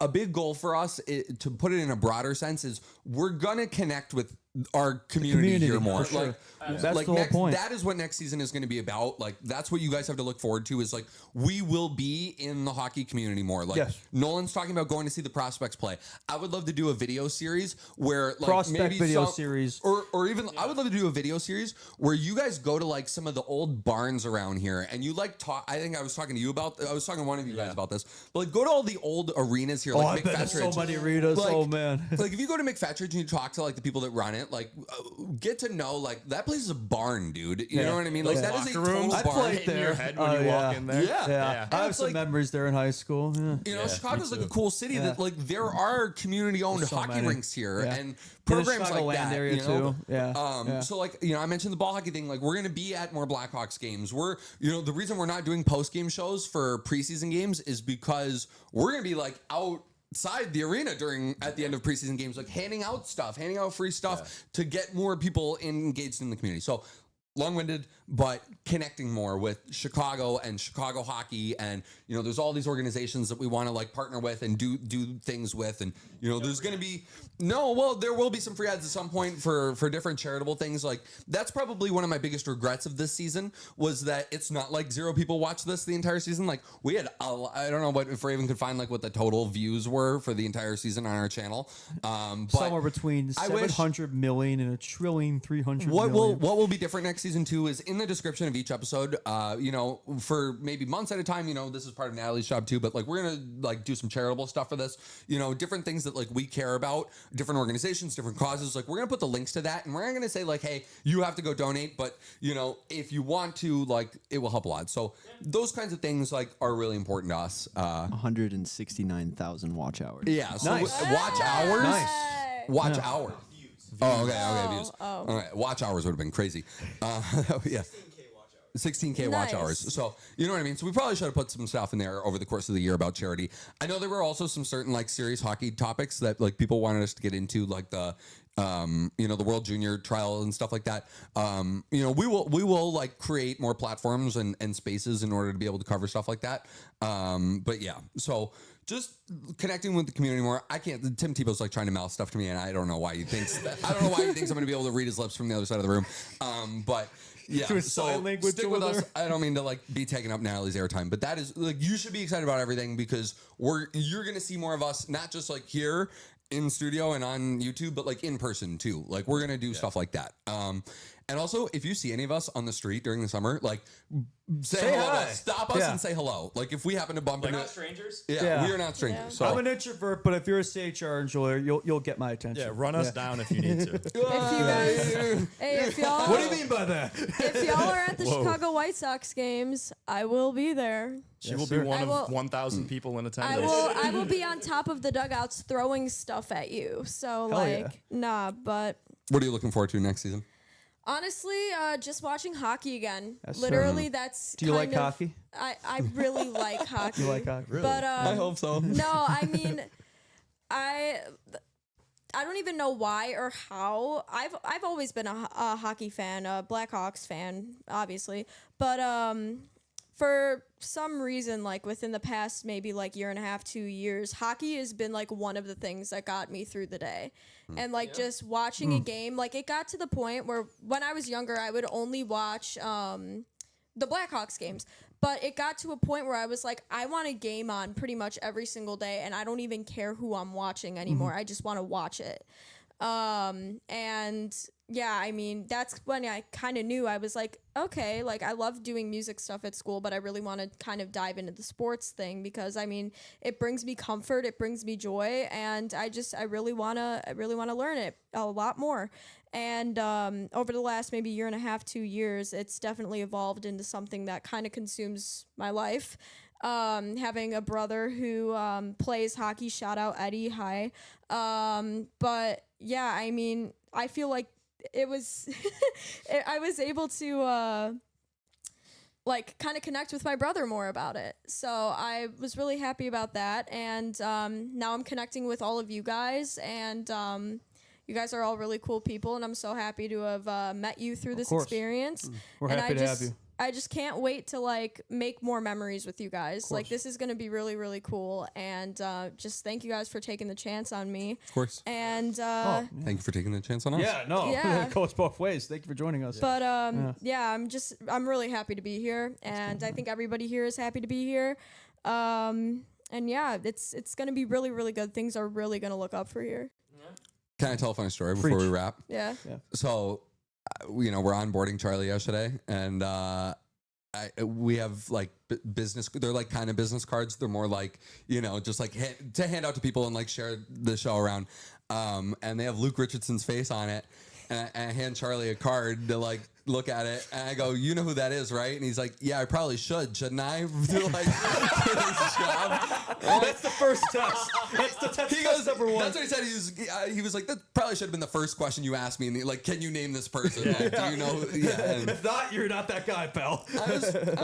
a big goal for us, to put it in a broader sense, is we're gonna connect with our community here more. Sure. That's the whole point. That is what next season is going to be about. That's what you guys have to look forward to, is we will be in the hockey community more. Nolan's talking about going to see the prospects play. I would love to do a video series where prospect video series, or even I would love to do a video series where you guys go to some of the old barns around here and you talk. I think I was talking to one of you guys about this. But go to all the old arenas here, I've been to so many arenas. Oh man, if you go to McFetridge and you talk to the people that run it, get to know that place is a barn, dude. You know what I mean? That is a total barn. I played there. In your head when you walk in there. Yeah. I have some memories there in high school. Yeah. Chicago's a cool city that there are community-owned hockey rinks here and programs like that. Area too. So I mentioned the ball hockey thing. We're gonna be at more Blackhawks games. We're the reason we're not doing post-game shows for preseason games is because we're gonna be outside the arena at the end of preseason games, handing out free stuff to get more people engaged in the community. So long-winded, but connecting more with Chicago and Chicago hockey, and there's all these organizations that we want to like partner with and do things with, and there's going to be there will be some free ads at some point for different charitable things. Like that's probably one of my biggest regrets of this season was that it's not like 0 people watched this the entire season. Like we had I don't know if Raven could find like what the total views were for the entire season on our channel. But somewhere between 700 million and 1,300,000,000. What will be different next season too is in the description of each episode, for maybe months at a time, this is part of Natalie's job too, but like we're gonna like do some charitable stuff for this, different things that like we care about, different organizations, different causes. Like we're gonna put the links to that, and we're gonna say like, hey, you have to go donate, but if you want to, like, it will help a lot. So those kinds of things like are really important to us. 169,000 watch hours. Yeah. So Nice. watch hours. Nice. Watch hours. Oh, okay, views. Oh. All right, watch hours would have been crazy. Yeah. 16K watch Nice. hours. So, you know what I mean? So we probably should have put some stuff in there over the course of the year about charity. I know there were also some certain like serious hockey topics that like people wanted us to get into, like the the World Junior trial and stuff like that. We will like create more platforms and spaces in order to be able to cover stuff like that. But yeah, so just connecting with the community more. I can't. Tim Tebow's like trying to mouth stuff to me, and I don't know why he thinks. I don't know why he thinks I'm going to be able to read his lips from the other side of the room. But yeah, To his so sign language stick with over us. there. I don't mean to like be taking up Natalie's airtime, but that is like you should be excited about everything because you're going to see more of us, not just like here in studio and on YouTube, but like in person too. Like we're gonna do stuff like that. And also, if you see any of us on the street during the summer, like say hello. hi. Stop us and say hello. Like if we happen to bump into strangers. we are not strangers. Yeah. So I'm an introvert, but if you're a CHR enjoyer, you'll get my attention. Yeah, run us down if you need to. If you guys, if y'all, What do you mean by that? if y'all are at the Chicago White Sox games, I will be there. She will sir. be one I of will- 1,000 people in attendance. I will be on top of the dugouts throwing stuff at you. So Hell yeah. but what are you looking forward to next season? honestly, just watching hockey again. Yes, sir. That's that's. Do you like kind of- hockey? I really like hockey. You like hockey? Really? But I hope so. no, I mean, I don't even know why or how. I've always been a hockey fan, a Blackhawks fan, obviously. But for some reason, like within the past maybe like year and a half, 2 years, hockey has been like one of the things that got me through the day. And like just watching a game, like it got to the point where when I was younger, I would only watch the Blackhawks games. But it got to a point where I was like, I want a game on pretty much every single day, and I don't even care who I'm watching anymore. I just want to watch it. And yeah, I mean, that's when I kind of knew. I was like, okay, like I love doing music stuff at school, but I really want to kind of dive into the sports thing because I mean, it brings me comfort, it brings me joy, and I really want to learn it a lot more. And over the last maybe year and a half, 2 years, it's definitely evolved into something that kind of consumes my life. Having a brother who plays hockey, shout out Eddie, hi. But yeah, I mean, I feel like it was, I was able to like kind of connect with my brother more about it. So I was really happy about that. And now I'm connecting with all of you guys, and you guys are all really cool people, and I'm so happy to have met you through this course. experience. We're and happy to have you. I just can't wait to like make more memories with you guys. Like course. this is gonna be really, really cool. And just thank you guys for taking the chance on me. Of course. And Thank you for taking the chance on us. Yeah, no. Yeah. It goes both ways. Thank you for joining us. but yeah, I'm really happy to be here, and I think everybody here is happy to be here. And yeah, it's gonna be really, really good. Things are really gonna look up for here. Can I tell a funny story before we wrap? Yeah. So, we're onboarding Charlie yesterday, and we have like business. They're like kind of business cards. They're more like just like to hand out to people and like share the show around. And they have Luke Richardson's face on it, and I hand Charlie a card to like look at it, and I go, "You know who that is, right?" And he's like, "Yeah, I probably shouldn't I?" To like get his job. That's the first test. That's the test. He goes, number one. that's what he said. He was like, that probably should have been the first question you asked me. And like, can you name this person? Like, do you know? Who, yeah. And If not, you're not that guy, pal. I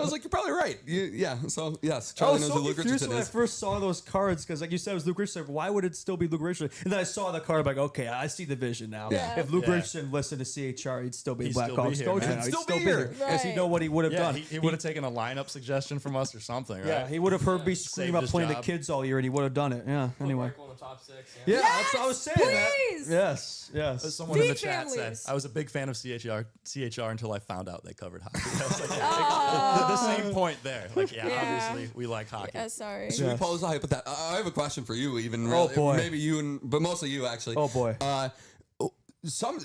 was like, you're probably right. Yeah. So yes, I Charlie was knows so who Luke confused Richardson when I is. first saw those cards because, like you said, it was Luke Richardson. Why would it still be Luke Richardson? And then I saw the card. I'm like, okay, I see the vision now. Yeah. If Luke Yeah. Richardson listened to CHR, he'd still be a He'd still be Blackhawks here. coach man. now. He'd Still still be be here. here. Yes, you know what he would have Yeah, done. he would have taken a lineup suggestion from us or something, right? Yeah, he would have heard me scream Saved about his playing job. the kids all year, and he would have done it. Yeah. Anyway. Michael in the top 6. Yeah, that's what I was saying. please! That. Yes. Yes. Someone in the Feed chat families. said, I was a big fan of CHR until I found out they covered hockey. I was like, the same point there. Like, yeah, Yeah. obviously we like hockey. Yeah, sorry. Should we Yes. pose a hypothetical? I have a question for you, even. Oh, Really. boy. Maybe you, but mostly you, actually. Oh, boy.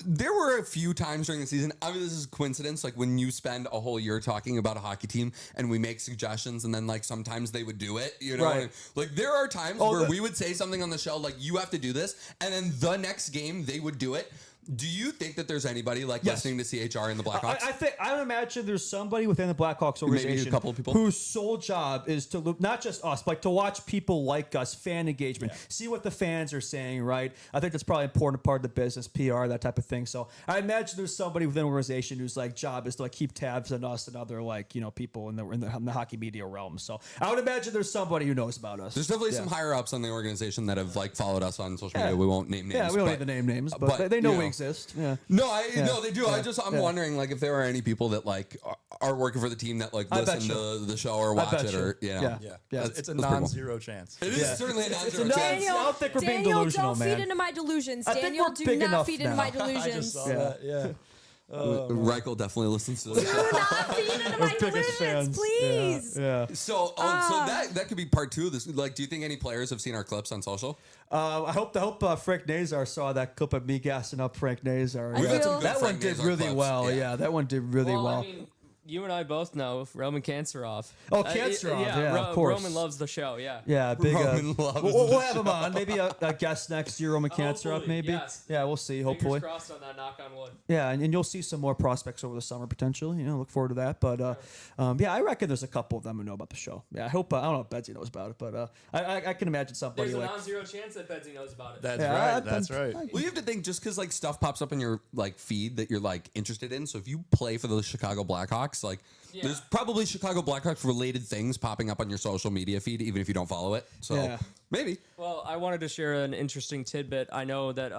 There were a few times during the season. I mean, this is coincidence. Like when you spend a whole year talking about a hockey team, and we make suggestions, and then like sometimes they would do it. You know, Right. And, like there are times where we would say something on the show, like you have to do this, and then the next game they would do it. Do you think that there's anybody like Yes. listening to CHR and the Blackhawks? I would imagine there's somebody within the Blackhawks organization, Maybe a couple of people. whose sole job is to look, not just us, but to watch people like us, fan engagement, see what the fans are saying. Right? I think that's probably an important part of the business, PR, that type of thing. So I imagine there's somebody within the organization whose like job is to like keep tabs on us and other like people in the hockey media realm. So I would imagine there's somebody who knows about us. There's definitely some higher ups on the organization that have like followed us on social media. We won't name names. Yeah, we don't but- need to name names, but they know you we exist. Yeah. No, no, they do. I'm wondering like if there are any people that like are working for the team that like I bet listen you. to the show or I watch bet it you. or you know. Yeah. Yeah, Yeah. It's a That's pretty cool. non-zero chance. It is certainly a non-zero not- chance. I don't think we're being Daniel, delusional, don't man. feed into my delusions. I think Daniel, we're do big not enough feed into now. my I just delusions. saw Yeah. that. Yeah. Reichel definitely listens to the Do show. not feed into my Biggest fans. delusions, please. Yeah. So that could be part 2 of this. Like, do you think any players have seen our clips on social? I hope Frank Nazar saw that clip of me gassing up Frank Nazar. We've had some good That one Frank did Nazar really clips. well. Yeah, that one did really well. I mean, you and I both know Roman Cancerov. Oh, Cancerov, yeah, of course. Roman loves the show. Yeah. Yeah, big. Roman loves We'll have him on. Maybe a guest next year, Roman Cancerov. Hopefully, Maybe. yes. Yeah, we'll see. Hopefully. Fingers crossed on that. Knock on wood. Yeah, and you'll see some more prospects over the summer potentially. Look forward to that. But yeah, I reckon there's a couple of them who know about the show. Yeah, I hope. I don't know if Betsy knows about it, but I can imagine somebody There's a like. non-zero chance that Betsy knows about it. That's Yeah, right. That's right. Well, you have to think just because like stuff pops up in your like feed that you're like interested in. So if you play for the Chicago Blackhawks, like there's probably Chicago Blackhawks related things popping up on your social media feed, even if you don't follow it. So Yeah. maybe. Well, I wanted to share an interesting tidbit. I know that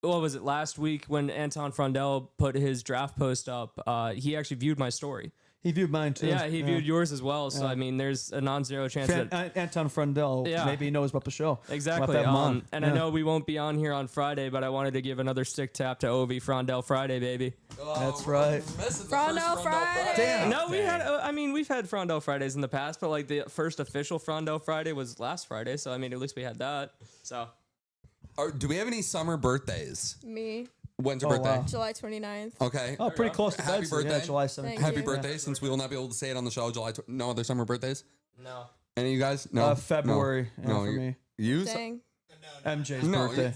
what was it last week when Anton Frondell put his draft post up? He actually viewed my story. He viewed mine too. Yeah, he viewed yours as well. So I mean, there's a non-zero chance that Anton Frondell. Yeah. Maybe he knows about the show. exactly. We'll have to have him on. And I know we won't be on here on Friday, but I wanted to give another stick tap to Ovi Frondell Friday, baby. That's right. Frondell Friday. Damn. No, we had. I mean, we've had Frondell Fridays in the past, but like the first official Frondell Friday was last Friday. So I mean, at least we had that. So Do we have any summer birthdays? Me, When's your Oh, birthday? wow. July 29th. Okay. Oh, pretty close to Happy Betsy. birthday. Yeah, July 7th. Thank Happy you. birthday, since we will not be able to say it on the show. No other summer birthdays. no. Any of you guys? No. February. Yeah, No, for you- me. You? Dang. MJ's No, birthday.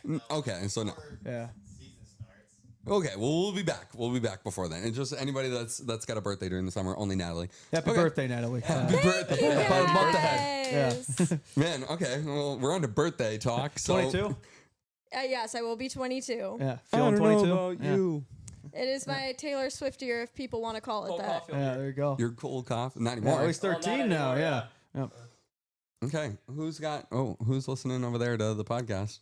We're back. Okay, so no. Yeah. Season starts. Okay, well we'll be back. We'll be back before then. And just anybody that's got a birthday during the summer, only Natalie. Happy Okay. birthday, Natalie. Happy birthday. About a month ahead. Yes. Man, okay. Well, we're on to birthday talk. So 22. Yes, I will be 22. Yeah. Feeling 22. Yeah. It is my Taylor Swift year, if people want to call it Cold that. coffee. Yeah, there you go. You're cool, cough. Not Yeah, anymore. oh, he's 13 not now. anymore, Yeah. Okay. Who's listening over there to the podcast?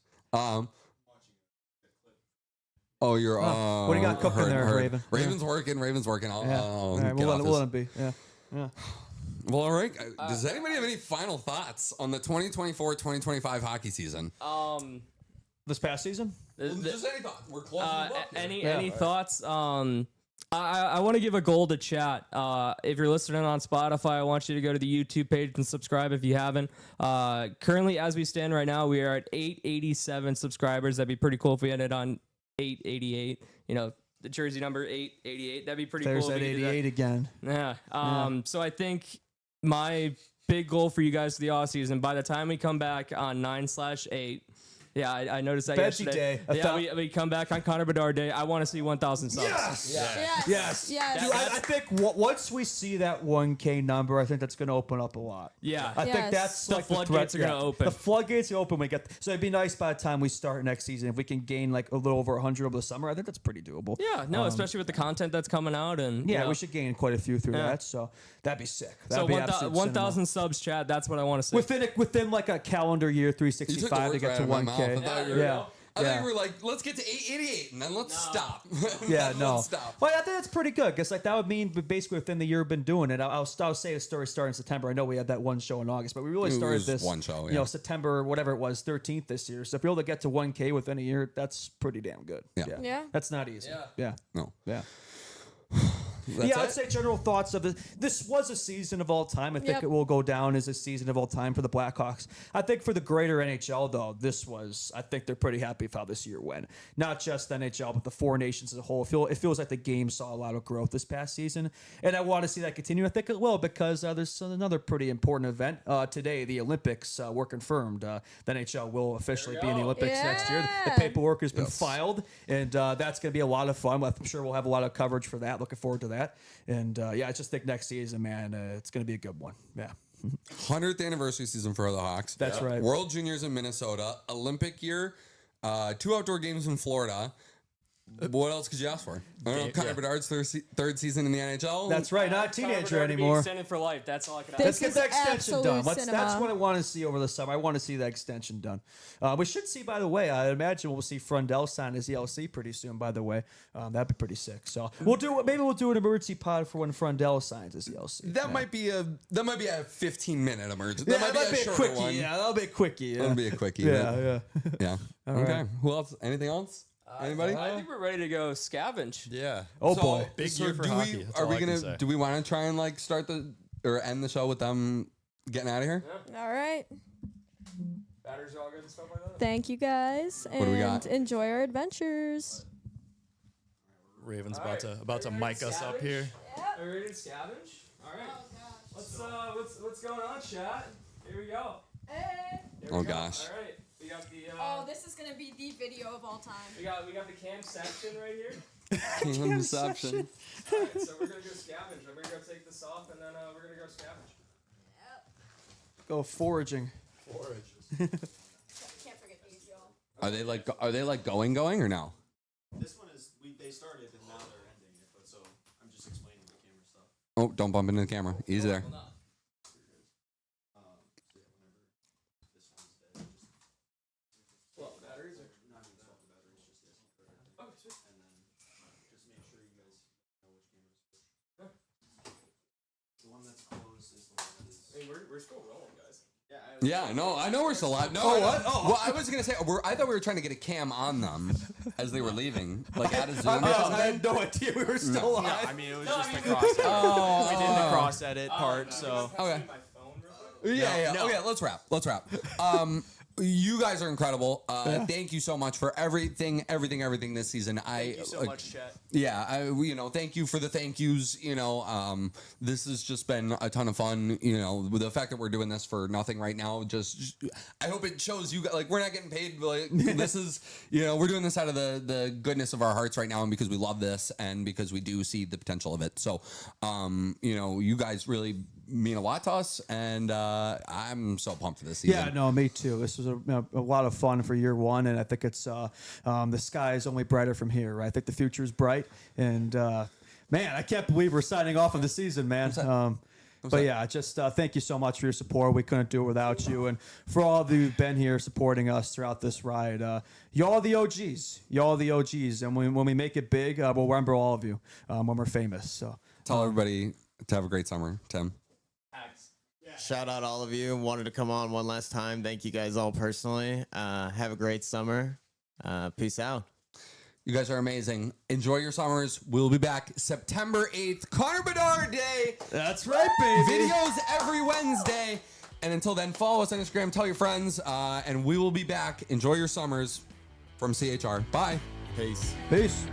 Oh, you're. What do you got cooking there, Raven? Raven's working. Raven's working. Yeah. All right, get we'll off let his- him be. Yeah. Yeah. Well, all right. Does anybody have any final thoughts on the 2024-2025 hockey season? This past season? Just any thoughts. We're closing the book here. Any thoughts? I want to give a goal to chat. If you're listening on Spotify, I want you to go to the YouTube page and subscribe if you haven't. Currently, as we stand right now, we are at 887 subscribers. That'd be pretty cool if we ended on 888. You know, the jersey number 888. That'd be pretty There's cool. if that we could do 88 again. Yeah. So I think my big goal for you guys for the off season, by the time we come back on 9/8. Yeah, I noticed that Betsy yesterday. Day. Yeah, we come back on Connor Bedard Day. I want to see 1,000 subs. Yes. Yes. Yes. Yes. Dude, I think once we see that 1K number, I think that's going to open up a lot. Yeah. I think Yes. that's The like floodgates the are gonna open. The floodgates are open. So it'd be nice by the time we start next season if we can gain like a little over 100 over the summer. I think that's pretty doable. Yeah, no, especially with the content that's coming out, and Yeah, you know. we should gain quite a few through Yeah. that. So that'd be sick. So That'd be absolute 1,000 cinema. subs, Chad. That's what I want to see. within like a calendar year You took the 365 to words get right to out of my mouth. 1K. I thought you were- Yeah. I think we're like, let's get to 888 and then let's stop. Yeah, Then no. let's stop. Well, I think that's pretty good because like that would mean basically within the year we've been doing it. I'll say a story starting in September. I know we had that one show in August, but we really It started was this one show, you yeah. know, September, whatever it was, 13th this year. So if you're able to get to 1K within a year, that's pretty damn good. Yeah. Yeah. That's not easy. Yeah. No. Yeah. That's I'd it? say general thoughts of this. This was a season of all time. I think Yep. it will go down as a season of all time for the Blackhawks. I think for the greater NHL, though, I think they're pretty happy with how this year went. Not just the NHL, but the four nations as a whole. It feels like the game saw a lot of growth this past season. And I want to see that continue. I think it will because there's another pretty important event today. The Olympics were confirmed. The NHL will officially be in the Olympics next year. The Yeah. paperwork has been filed, and that's going to be a lot of fun. I'm sure we'll have a lot of coverage for that. Looking forward to that. And I just think next season, man, it's going to be a good one. Yeah. 100th anniversary season for the Hawks. That's right. World Juniors in Minnesota, Olympic year, 2 outdoor games in Florida. What else could you ask for? I don't know. Connor Bedard's third season in the NHL. That's right. Not a teenager Converter to be anymore. Extended for life. That's all I can ask. Let's This get that is extension done. absolute That's cinema. what I want to see over the summer. I want to see that extension done. We should see, by the way, I imagine we'll see Frundell sign his ELC pretty soon, by the way. That'd be pretty sick. So maybe we'll do an emergency pod for when Frundell signs his ELC. That might be a 15-minute emergency. Yeah, That might be a shorter quickie. one. Yeah, that'll be a quickie. Yeah. That'll be a quickie. Yeah. Yeah. Okay. Who else? Anything else? Anybody? I think we're ready to go scavenge. Yeah. Oh So- boy. Big so year for do hockey. we? That's Are all we I can gonna? say. Do we want to try and like start or end the show with them getting out of here? All right. Batters are all good and stuff like that. Thank you guys, do we got? and enjoy our adventures. Raven's All right. about to Are you mic ready to us up scavenge? here. Are we ready to scavenge? All right. What's going on, chat? Here we go. Hey. Here Oh, we go. gosh. All right. We got the. This is gonna be the video of all time. We got the cam section right here. Inception. All right, so we're gonna go scavenge. I'm gonna go take this off, and then we're gonna go scavenge. Go foraging. Can't forget these, y'all. Are they like going or no? This one is they started and now they're ending it, but so I'm just explaining the camera stuff. Oh, don't bump into the camera. Easy there. Well, batteries are. The one that's closed is the one that is. I mean, we're still rolling, guys. Yeah, no, I know we're still live. No, Oh, I know. what? Oh. Well, I was gonna say I thought we were trying to get a cam on them as they were leaving, like at a Zoom or I something. had no idea we were still No, live. I mean it was just the cross edit. Oh, We did the cross edit part, so Okay. My phone real quick. Yeah. No. Okay, let's wrap. You guys are incredible. Thank you so much for everything this season. Thank you so much, chat. Yeah, thank you for the thank yous. This has just been a ton of fun. With the fact that we're doing this for nothing right now, just I hope it shows you like we're not getting paid. Like, this is we're doing this out of the goodness of our hearts right now, and because we love this, and because we do see the potential of it. So, you guys really mean a lot to us, and I'm so pumped for this season. Yeah, no, me too. This was a lot of fun for year one, and I think it's the sky is only brighter from here. Right? I think the future is bright, and man, I can't believe we're signing off of the season, man. But yeah, just thank you so much for your support. We couldn't do it without you, and for all of you who've been here supporting us throughout this ride. Y'all the OGs. Y'all the OGs, and when we make it big, we'll remember all of you when we're famous. So Tell everybody to have a great summer, Tim. Shout out all of you. Wanted to come on one last time. Thank you guys all personally. Have a great summer. Peace out. You guys are amazing. Enjoy your summers. We'll be back September 8th, Connor Bedard Day. that's right, baby. Videos every Wednesday. And until then, follow us on Instagram, tell your friends, and we will be back. Enjoy your summers from CHR. Bye. Peace. Peace.